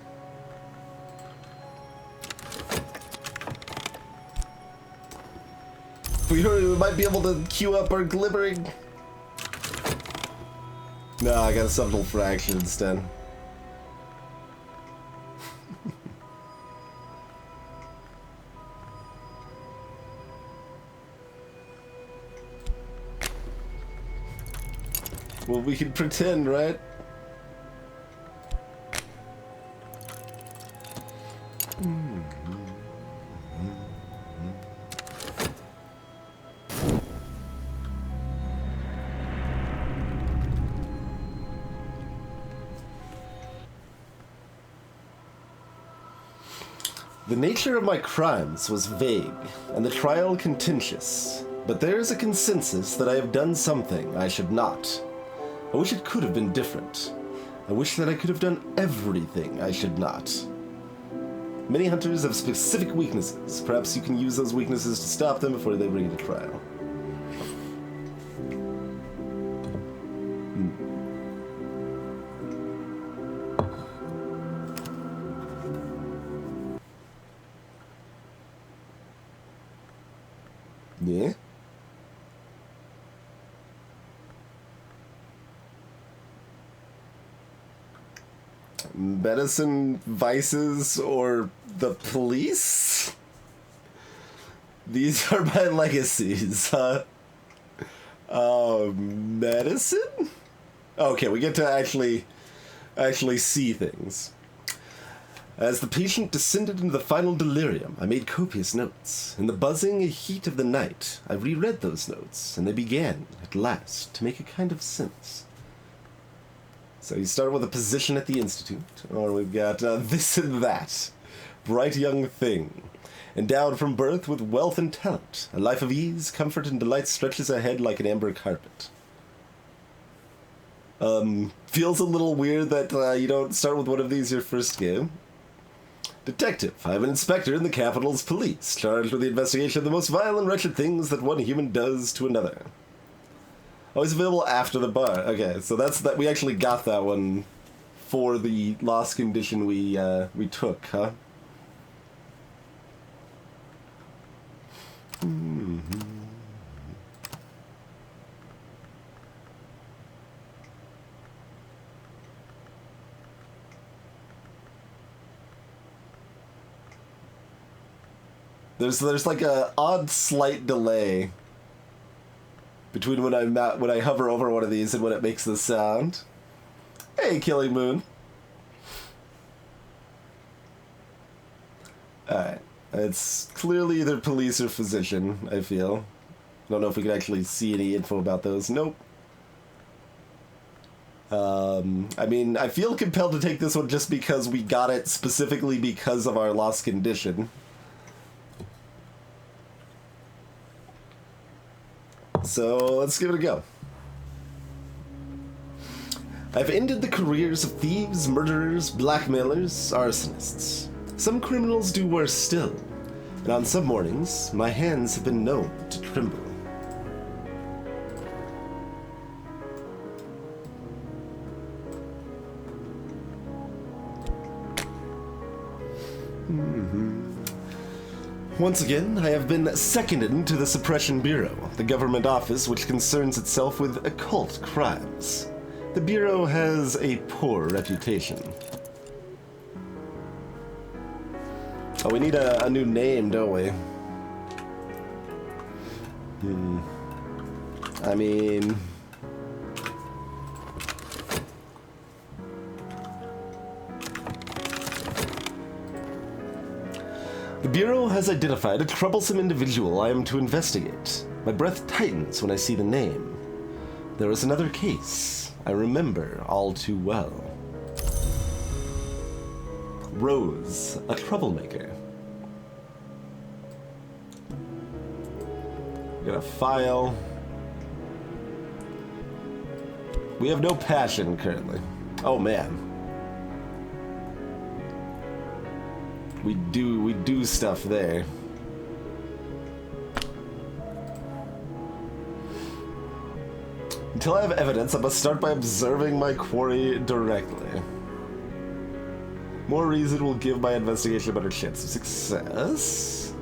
We might be able to queue up our glimmering. No, I got a subtle fraction instead. Well, we can pretend, right? The nature of my crimes was vague, and the trial contentious, but there is a consensus that I have done something I should not. I wish it could have been different. I wish that I could have done everything I should not. Many hunters have specific weaknesses. Perhaps you can use those weaknesses to stop them before they bring you to trial. Yeah? Medicine, vices, or the police? These are my legacies. Medicine? Okay, we get to actually see things. As the patient descended into the final delirium, I made copious notes. In the buzzing heat of the night, I reread those notes, and they began, at last, to make a kind of sense. So you start with a position at the Institute, or we've got this and that. Bright young thing. Endowed from birth with wealth and talent. A life of ease, comfort, and delight stretches ahead like an amber carpet. Feels a little weird that you don't start with one of these your first game. Detective. I am an inspector in the capital's police, charged with the investigation of the most vile and wretched things that one human does to another. Always available after the bar. Okay, so that's that. We actually got that one for the lost condition we took, huh? Mm-hmm. There's like a odd slight delay between when I hover over one of these and when it makes the sound. Hey, Killing Moon. Alright. It's clearly either police or physician, I feel. I don't know if we can actually see any info about those. Nope. I mean, I feel compelled to take this one just because we got it specifically because of our lost condition. So, let's give it a go. I've ended the careers of thieves, murderers, blackmailers, arsonists. Some criminals do worse still, and on some mornings, my hands have been known to tremble. Once again, I have been seconded to the Suppression Bureau, the government office which concerns itself with occult crimes. The Bureau has a poor reputation. Oh, we need a new name, don't we? I mean... The Bureau has identified a troublesome individual I am to investigate. My breath tightens when I see the name. There is another case I remember all too well. Rose, a troublemaker. We got a file. We have no passion currently. Oh man. We do stuff there. Until I have evidence, I must start by observing my quarry directly. More reason will give my investigation a better chance of success.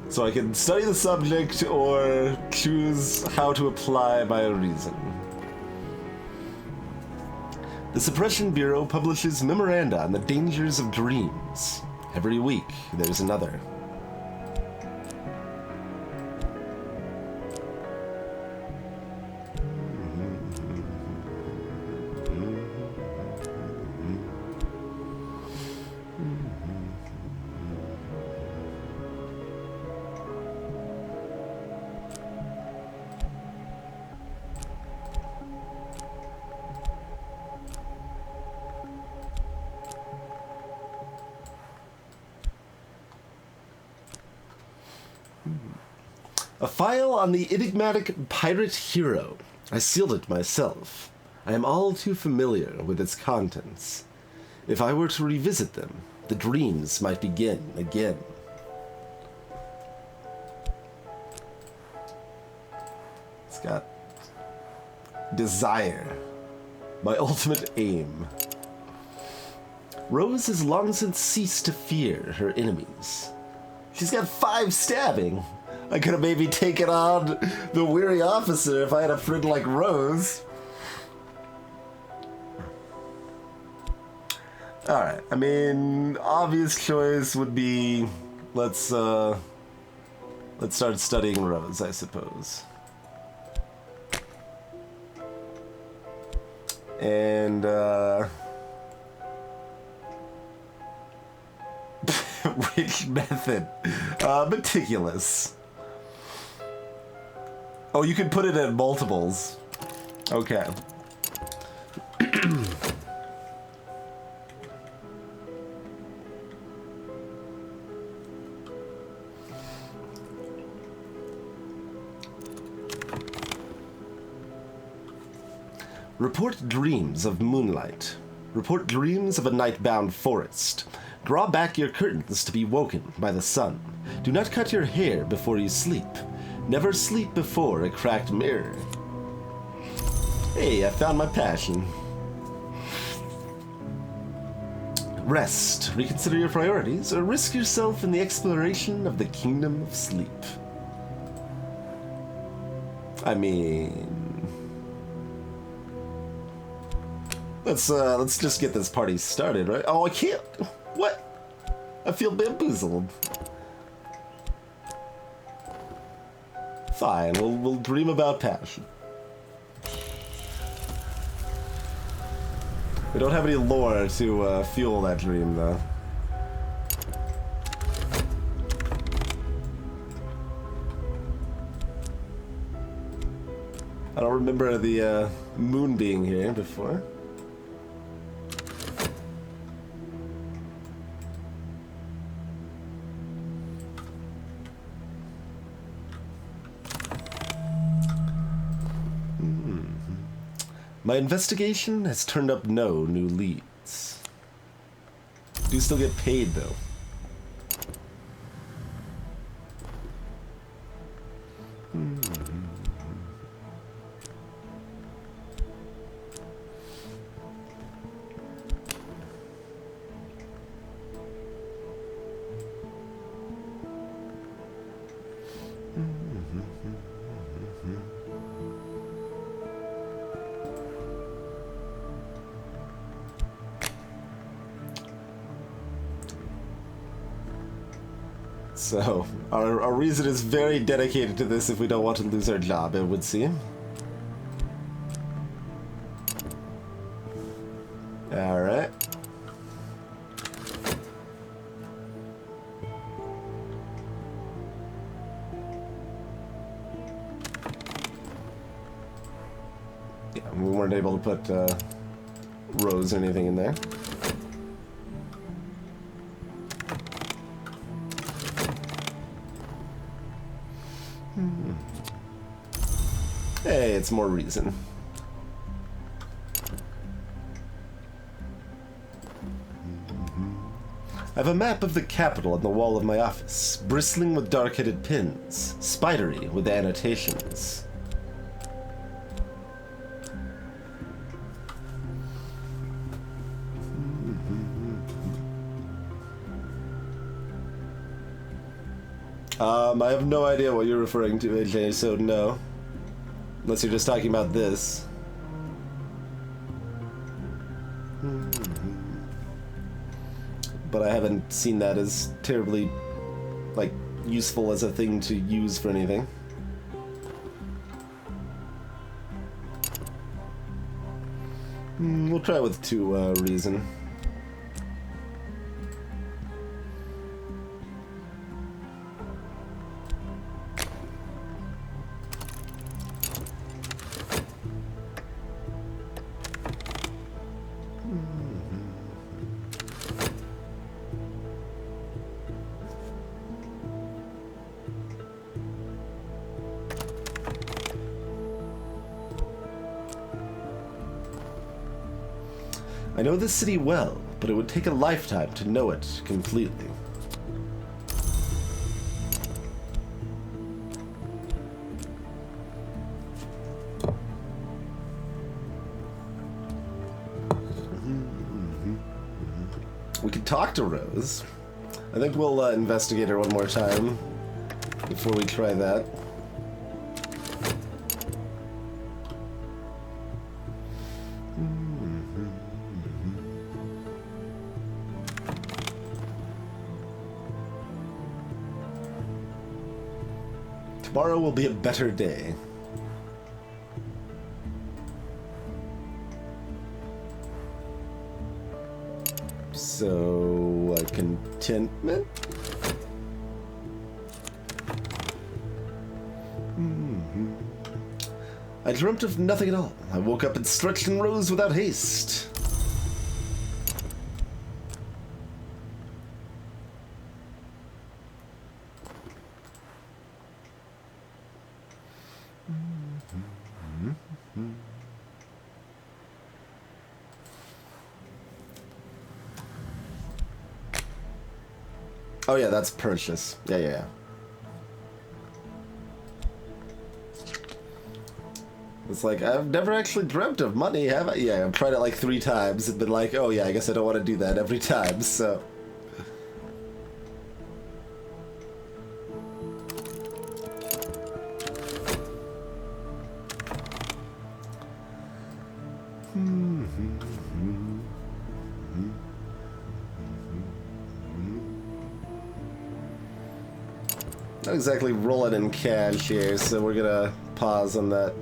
So I can study the subject or choose how to apply my reason. The Suppression Bureau publishes memoranda on the dangers of dreams. Every week, there's another. A file on the enigmatic pirate hero. I sealed it myself. I am all too familiar with its contents. If I were to revisit them, the dreams might begin again. It's got desire. My ultimate aim. Rose has long since ceased to fear her enemies. She's got 5 stabbing. I could have maybe taken on the weary officer if I had a friend like Rose. Alright, I mean, obvious choice would be let's start studying Rose, I suppose. And which method? Meticulous. Oh, you can put it in multiples. Okay. Report dreams of moonlight. Report dreams of a night-bound forest. Draw back your curtains to be woken by the sun. Do not cut your hair before you sleep. Never sleep before a cracked mirror. Hey, I found my passion. Rest, reconsider your priorities, or risk yourself in the exploration of the kingdom of sleep. I mean... Let's just get this party started, right? Oh, I can't. What? I feel bamboozled. Fine, we'll dream about passion. We don't have any lore to fuel that dream, though. I don't remember the moon being here before. My investigation has turned up no new leads. Do still get paid, though. So, our reason is very dedicated to this if we don't want to lose our job, it would seem. Alright. Yeah, we weren't able to put rows or anything in there. Hey, it's more reason. I have a map of the capital on the wall of my office, bristling with dark-headed pins, spidery with annotations. I have no idea what you're referring to, AJ, so no. Unless you're just talking about this. But I haven't seen that as terribly, like, useful as a thing to use for anything. We'll try with 2 reason. I know this city well, but it would take a lifetime to know it completely. We could talk to Rose. I think we'll investigate her one more time before we try that. Tomorrow will be a better day. So, contentment? I dreamt of nothing at all. I woke up and stretched and rose without haste. Oh yeah, that's purchase. Yeah, yeah, yeah. It's like, I've never actually dreamt of money, have I? Yeah, I've tried it like 3 times and been like, oh yeah, I guess I don't want to do that every time, so... Not exactly rolling in cash here, so we're gonna pause on that.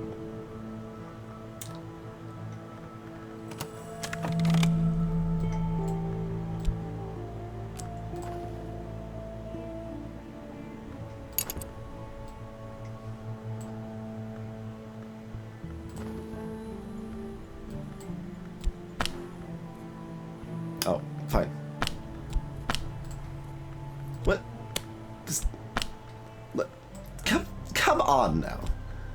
Oh, fine. What? Just... Come on now.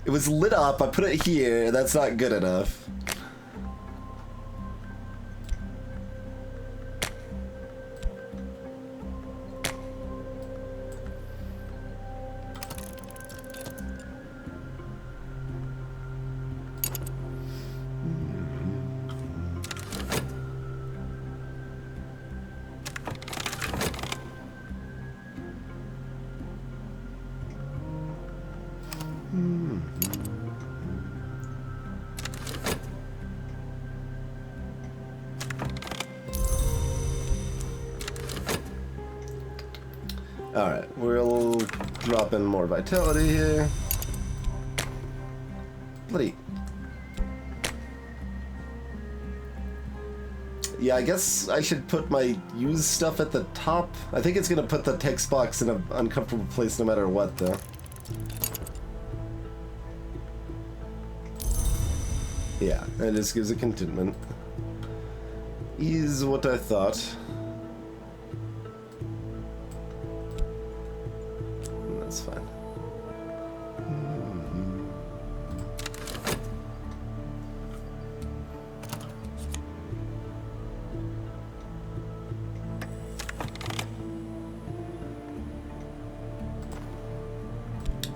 It was lit up, I put it here, that's not good enough. Alright, we'll drop in more vitality here. Bloody... Yeah, I guess I should put my use stuff at the top. I think it's gonna put the text box in an uncomfortable place no matter what, though. Yeah, it just gives a contentment. Is what I thought. That's fine.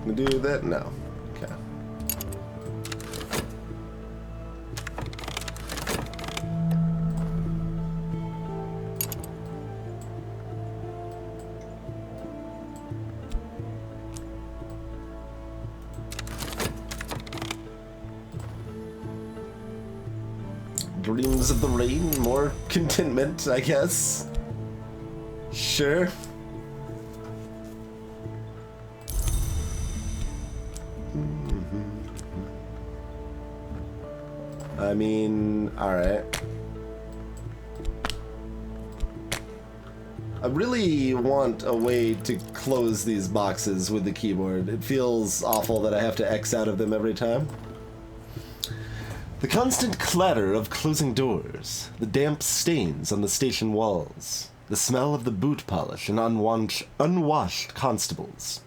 Gonna do that now. Okay. Dreams of the rain, more contentment, I guess. Sure. I mean, alright. I really want a way to close these boxes with the keyboard. It feels awful that I have to X out of them every time. The constant clatter of closing doors, the damp stains on the station walls, the smell of the boot polish and unwashed constables.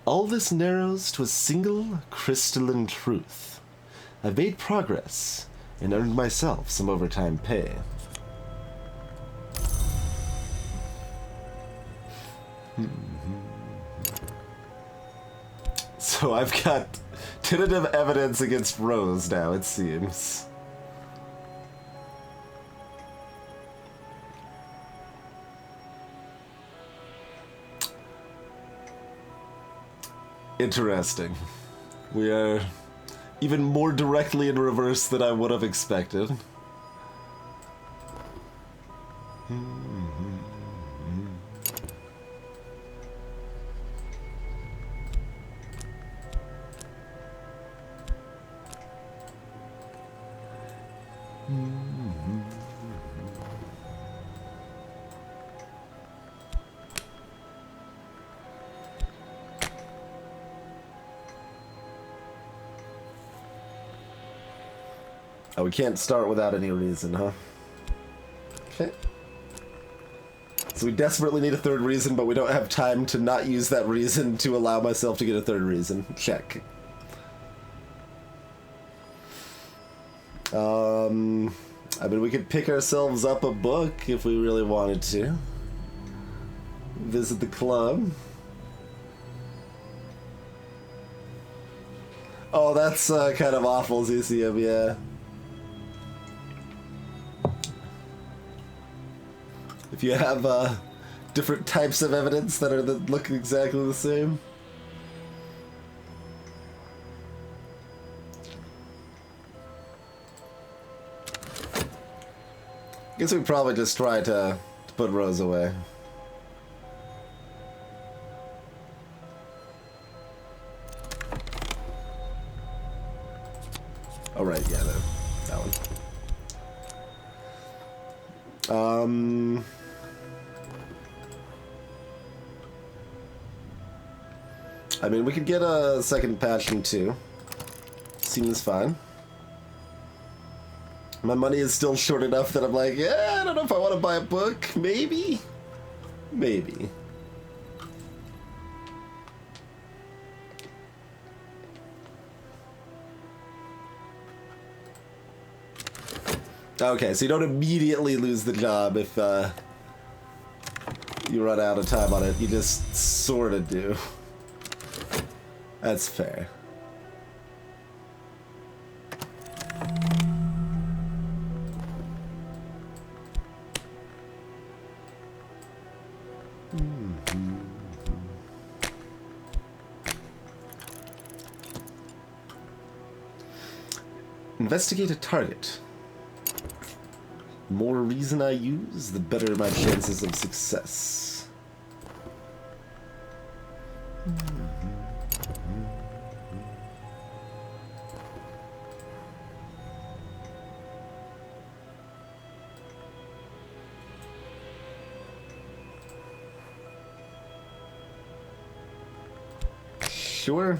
All this narrows to a single crystalline truth. I've made progress and earned myself some overtime pay. So I've got tentative evidence against Rose now, it seems. Interesting. We are even more directly in reverse than I would have expected. Oh, we can't start without any reason, huh? Okay. So we desperately need a third reason, but we don't have time to not use that reason to allow myself to get a third reason. Check. I mean, we could pick ourselves up a book if we really wanted to. visit the club. Oh, that's kind of awful, ZCM, yeah. If you have different types of evidence that look exactly the same. Guess we probably just try to put Rose away. Oh right, yeah, that one. I mean, we could get a second passion too. Seems fine. My money is still short enough that I'm like, yeah, I don't know if I want to buy a book. Maybe? Maybe. Okay, so you don't immediately lose the job if you run out of time on it. You just sort of do. That's fair. Investigate a target. The more reason I use, the better my chances of success. Sure.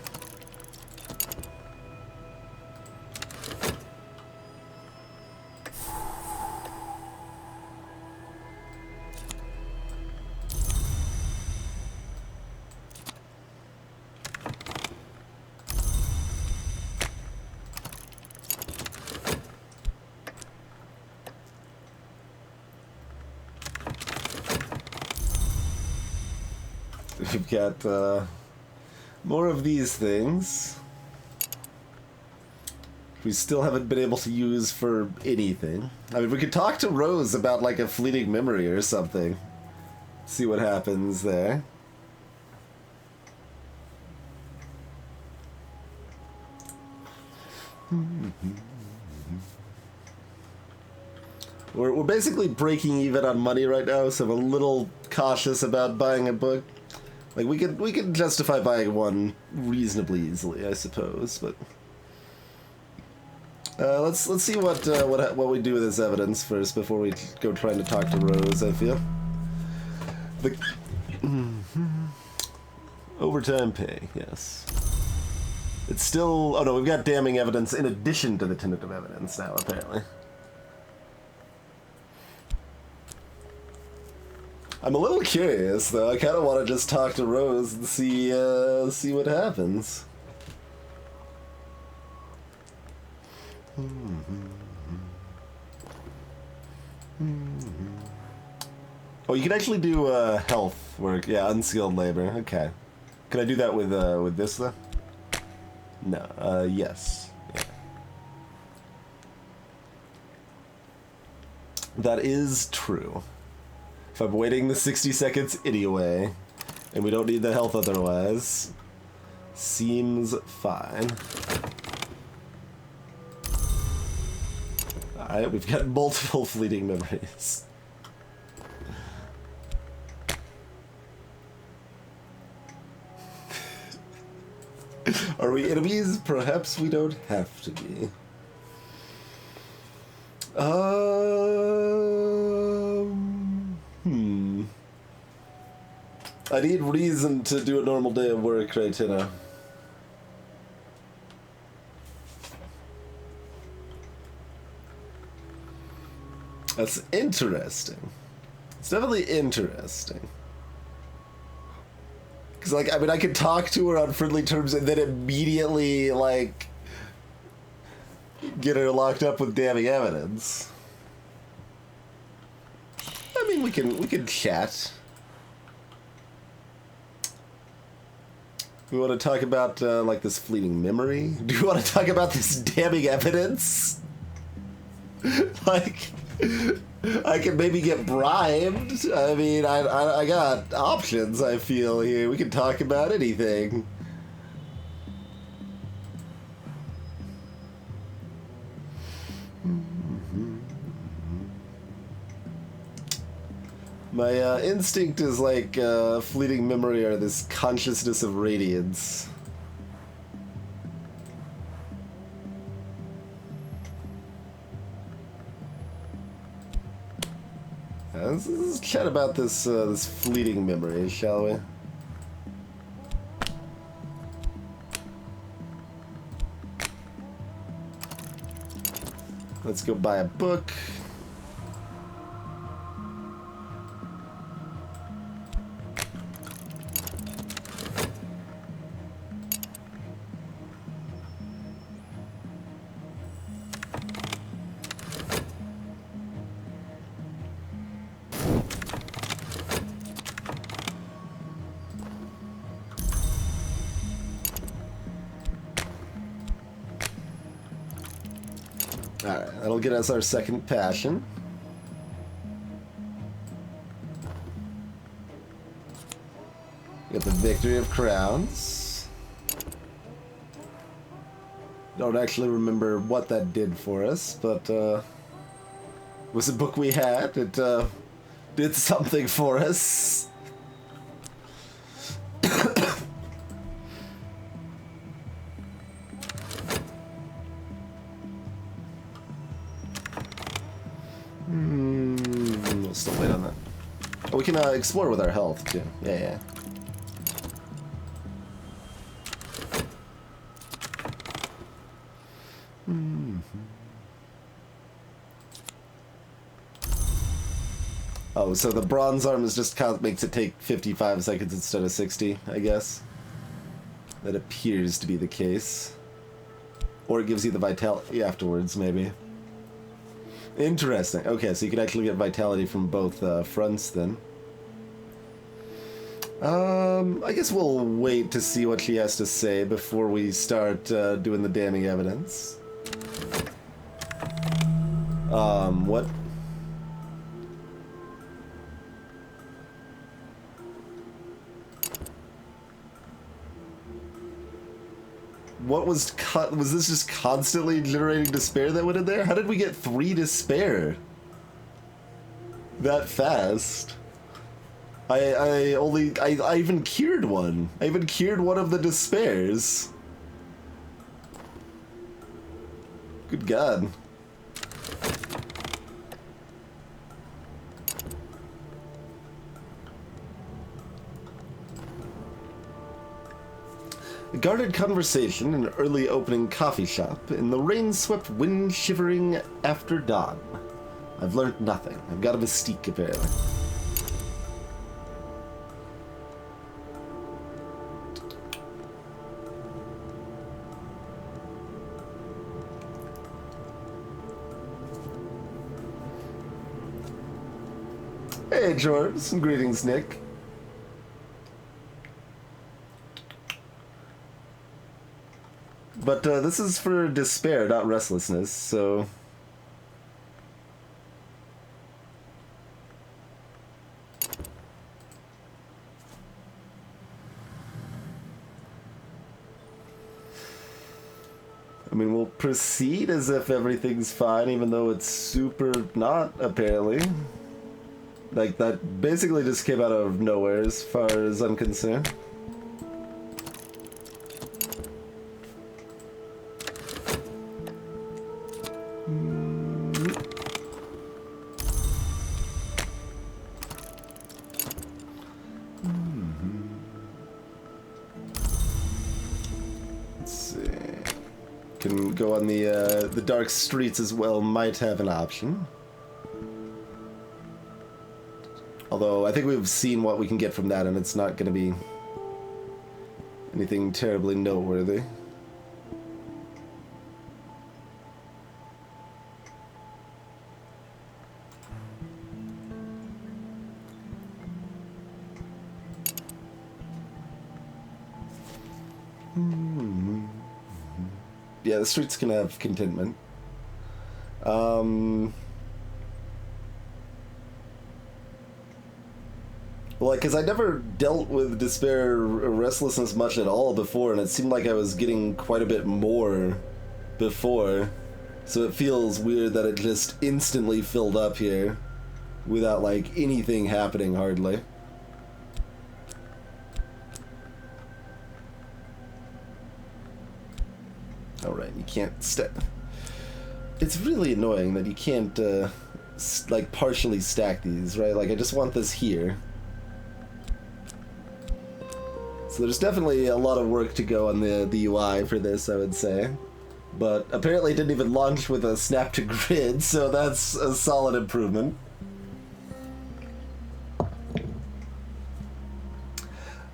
We've got more of these things. We still haven't been able to use for anything. I mean, we could talk to Rose about like a fleeting memory or something. See what happens there. We're basically breaking even on money right now, so I'm a little cautious about buying a book. Like we could justify buying one reasonably easily, I suppose, but let's see what we do with this evidence first before we go trying to talk to Rose. I feel the overtime pay, yes. It's still. Oh no, we've got damning evidence in addition to the tentative evidence now, apparently. I'm a little curious, though. I kind of want to just talk to Rose and see what happens. Oh, you can actually do health work. Yeah, unskilled labor. Okay. Can I do that with this, though? No. Yes. Yeah. That is true. If I'm waiting the 60 seconds anyway, and we don't need the health otherwise, seems fine. Alright, we've got multiple fleeting memories. Are we enemies? Perhaps we don't have to be. I need reason to do a normal day of work right now. That's interesting. It's definitely interesting. Because, like, I mean, I could talk to her on friendly terms and then immediately, like, get her locked up with damning evidence. I mean, we can chat. We want to talk about, like, this fleeting memory? Do you want to talk about this damning evidence? Like, I can maybe get bribed. I mean, I got options, I feel, here. We can talk about anything. My instinct is like fleeting memory or this consciousness of radiance. Let's chat about this this fleeting memory, shall we? Let's go buy a book. Alright, that'll get us our second passion. Get the Victory of Crowns. Don't actually remember what that did for us, but it was a book we had. It did something for us. We'll still wait on that. Oh, we can explore with our health too. Yeah. Oh, so the bronze arm is just makes it take 55 seconds instead of 60, I guess. That appears to be the case. Or it gives you the vitality afterwards, maybe. Interesting. Okay, so you can actually get vitality from both fronts then. I guess we'll wait to see what she has to say before we start doing the damning evidence. What? What was this just constantly generating despair that went in there? How did we get 3 despair that fast? I even cured one. I even cured one of the despairs. Good God. A guarded conversation in an early opening coffee shop in the rain-swept, wind-shivering after dawn. I've learned nothing. I've got a mystique, apparently. Hey, George. Greetings, Nick. But this is for despair, not restlessness, so... I mean, we'll proceed as if everything's fine, even though it's super not, apparently. Like, that basically just came out of nowhere, as far as I'm concerned. Can go on the dark streets as well, might have an option. Although I think we've seen what we can get from that, and it's not going to be anything terribly noteworthy. Yeah, the streets can have contentment. Well, like, because I never dealt with despair or restlessness much at all before, and it seemed like I was getting quite a bit more before. So it feels weird that it just instantly filled up here without, like, anything happening hardly. Alright, you can't step. It's really annoying that you can't, like, partially stack these, right? Like, I just want this here. So there's definitely a lot of work to go on the UI for this, I would say. But apparently it didn't even launch with a snap to grid, so that's a solid improvement.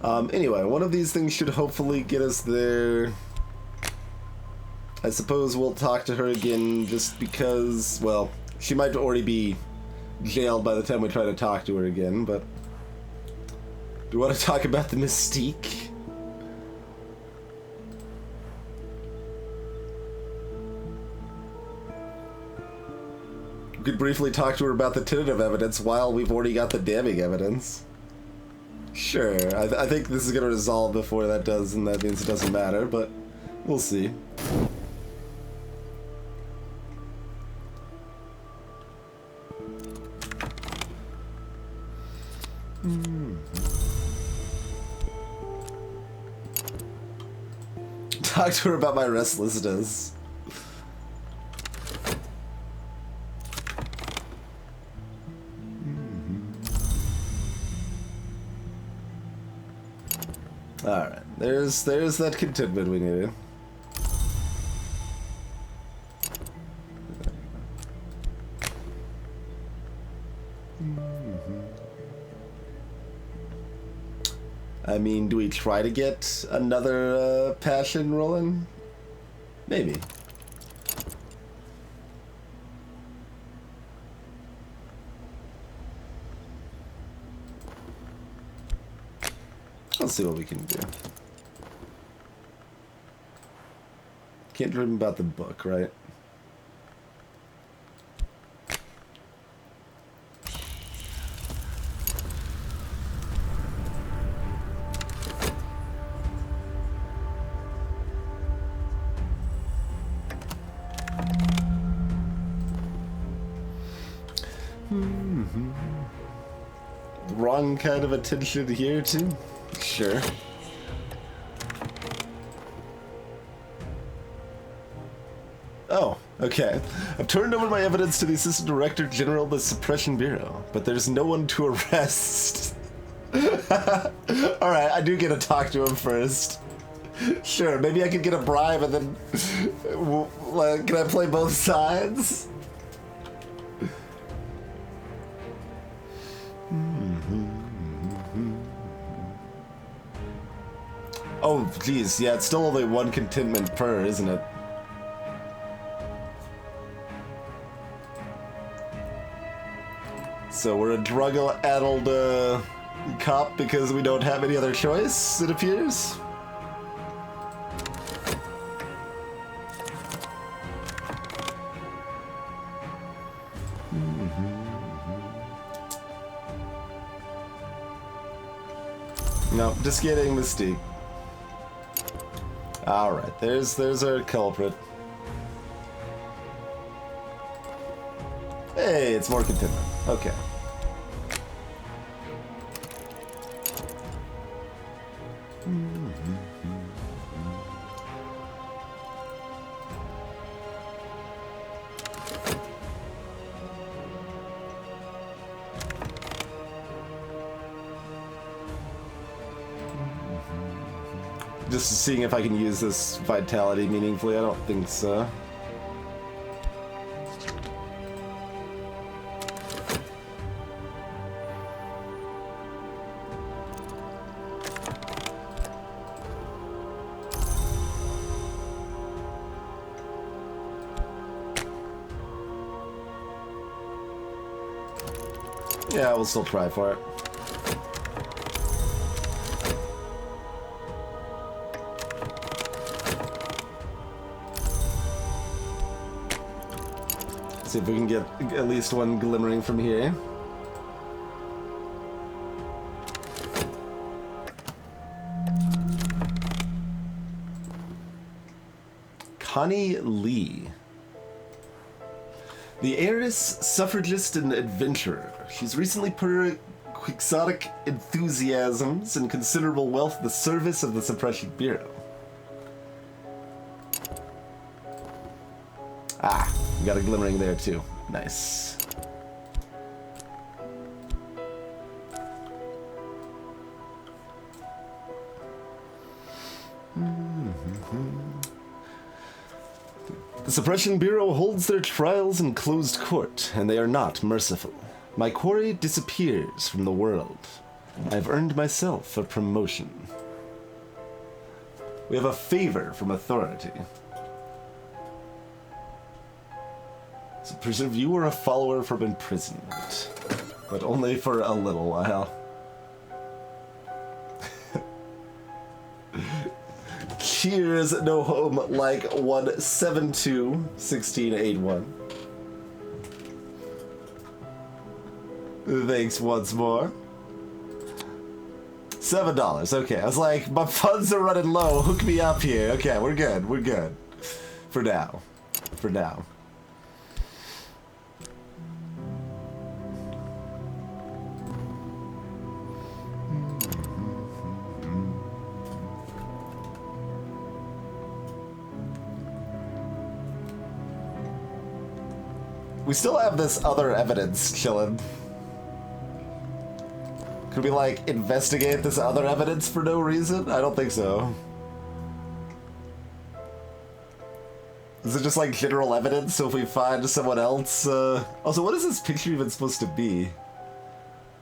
Anyway, one of these things should hopefully get us there. I suppose we'll talk to her again just because, well, she might already be jailed by the time we try to talk to her again, but... Do you want to talk about the mystique? We could briefly talk to her about the tentative evidence while we've already got the damning evidence. Sure, I think this is going to resolve before that does, and that means it doesn't matter, but we'll see. Talk to her about my restlessness. Alright, there's that contentment we needed. I mean, do we try to get another passion rolling? Maybe. Let's see what we can do. Can't dream about the book, right? Wrong kind of attention here, too? Sure. Oh, okay. I've turned over my evidence to the Assistant Director General of the Suppression Bureau, but there's no one to arrest. Alright, I do get to talk to him first. Sure, maybe I could get a bribe and then... can I play both sides? Oh, geez, yeah, it's still only one contentment per, isn't it? So we're a drug-addled cop because we don't have any other choice, it appears? No, just kidding, Mystique. Alright, there's our culprit. Hey, it's more contentment. Okay. Just seeing if I can use this vitality meaningfully. I don't think so. Yeah, we'll still try for it. See if we can get at least one glimmering from here. Connie Lee. The heiress, suffragist, and adventurer. She's recently put her quixotic enthusiasms and considerable wealth at the service of the Suppression Bureau. Ah, we got a glimmering there too. Nice. The Suppression Bureau holds their trials in closed court, and they are not merciful. My quarry disappears from the world. I've earned myself a promotion. We have a favor from authority. So preserve you are a follower from imprisonment, but only for a little while. Cheers, no home like 172-1681. Thanks once more. $7. Okay, I was like, my funds are running low. Hook me up here. Okay, we're good. We're good. For now. For now. We still have this other evidence chilling. Could we, like, investigate this other evidence for no reason? I don't think so. Is it just, like, general evidence, so if we find someone else, Also, what is this picture even supposed to be?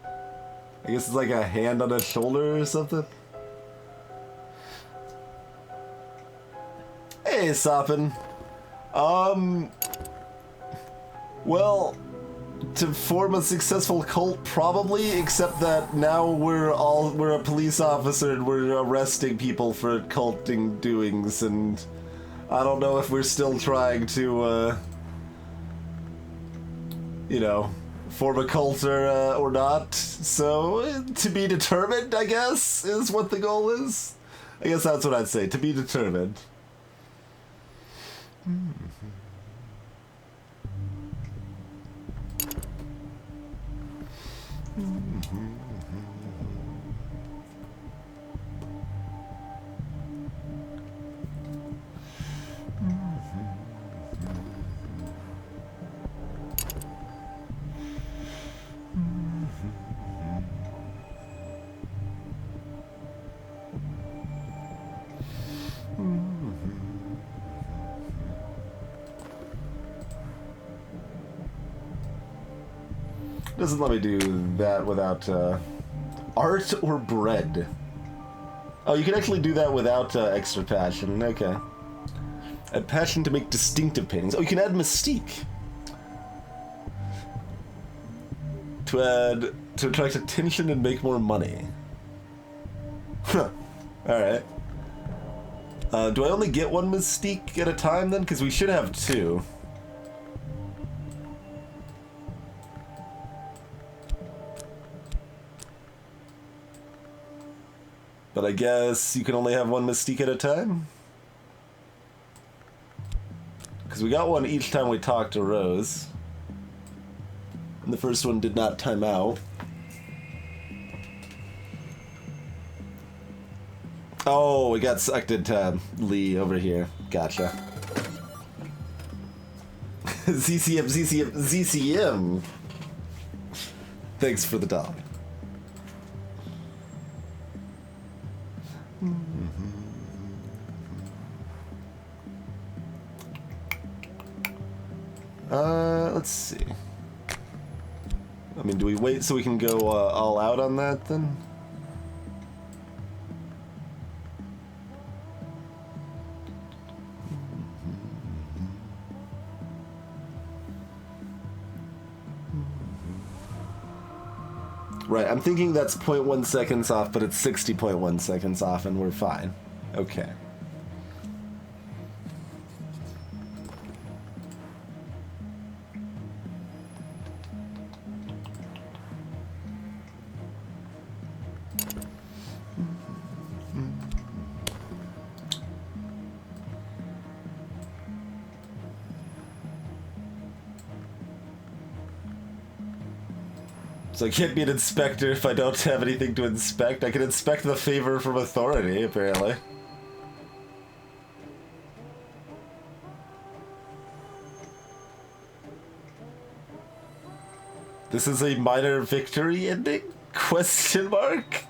I guess it's like a hand on a shoulder or something? Hey, Soppin. Well, to form a successful cult, probably, except that now we're a police officer and we're arresting people for culting doings, and I don't know if we're still trying to, you know, form a cult or not. So, to be determined, I guess, is what the goal is. I guess that's what I'd say, to be determined. Doesn't let me do that without art or bread. Oh, you can actually do that without extra passion. Okay. Add passion to make distinctive paintings. Oh, you can add mystique. To attract attention and make more money. Huh. Alright. Do I only get one mystique at a time then? Because we should have two. But I guess you can only have one mystique at a time? Because we got one each time we talked to Rose. And the first one did not time out. Oh, we got sucked into Lee over here. Gotcha. ZCM. Thanks for the dog. Let's see. I mean, do we wait so we can go all out on that then? Right, I'm thinking that's 0.1 seconds off, but it's 60.1 seconds off and we're fine. Okay. So I can't be an inspector if I don't have anything to inspect. I can inspect the favor from authority, apparently. This is a minor victory ending? Question mark?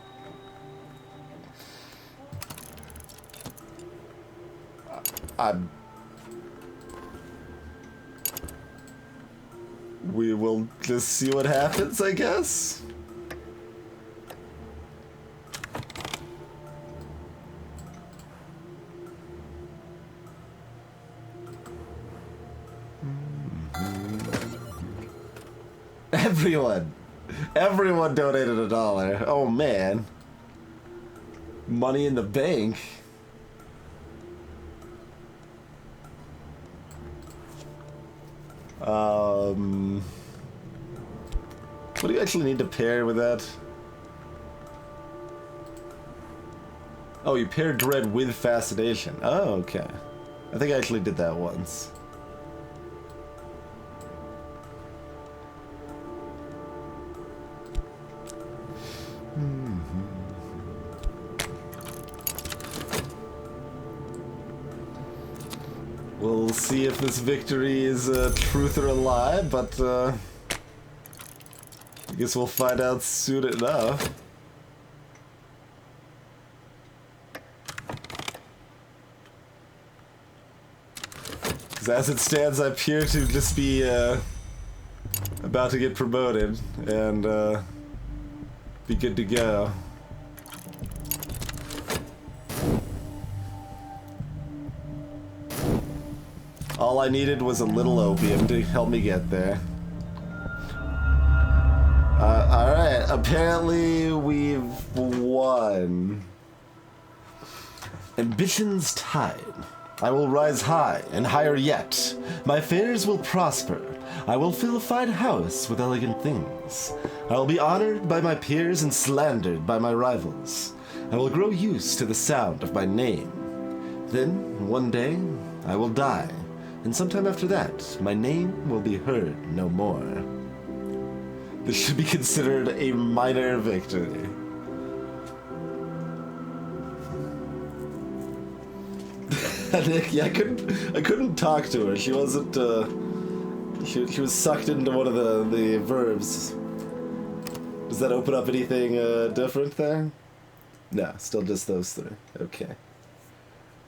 We will just see what happens, I guess. Everyone donated $1. Oh man. Money in the bank. What do you actually need to pair with that? Oh, you pair dread with fascination. Oh, okay. I think I actually did that once. We'll see if this victory is a truth or a lie, but I guess we'll find out soon enough. Because as it stands, I appear to just be about to get promoted and be good to go. All I needed was a little opium to help me get there. Alright, apparently we've won. Ambition's tide. I will rise high and higher yet. My affairs will prosper. I will fill a fine house with elegant things. I will be honored by my peers and slandered by my rivals. I will grow used to the sound of my name. Then, one day, I will die. And sometime after that, my name will be heard no more. This should be considered a minor victory. Yeah, I couldn't talk to her. She wasn't. She was sucked into one of the verbs. Does that open up anything different there? No, still just those three. Okay.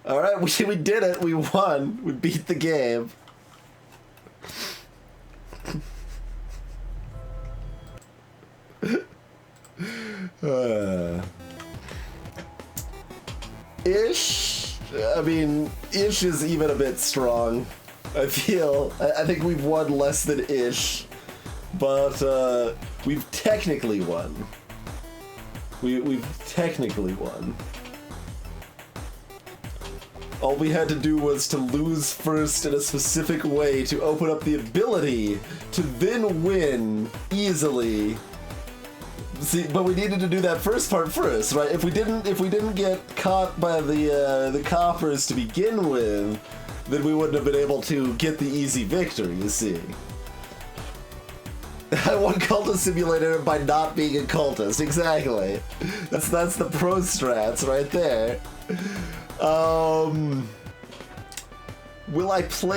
All right, we did it. We won. We beat the game. Ish. I mean, ish is even a bit strong. I feel. I think we've won less than ish, but we've technically won. We've technically won. All we had to do was to lose first in a specific way to open up the ability to then win easily. See, but we needed to do that first part first, right? If we didn't get caught by the coppers to begin with, then we wouldn't have been able to get the easy victory, you see. I won Cultist Simulator by not being a cultist, exactly. That's the pro strats right there. Will I play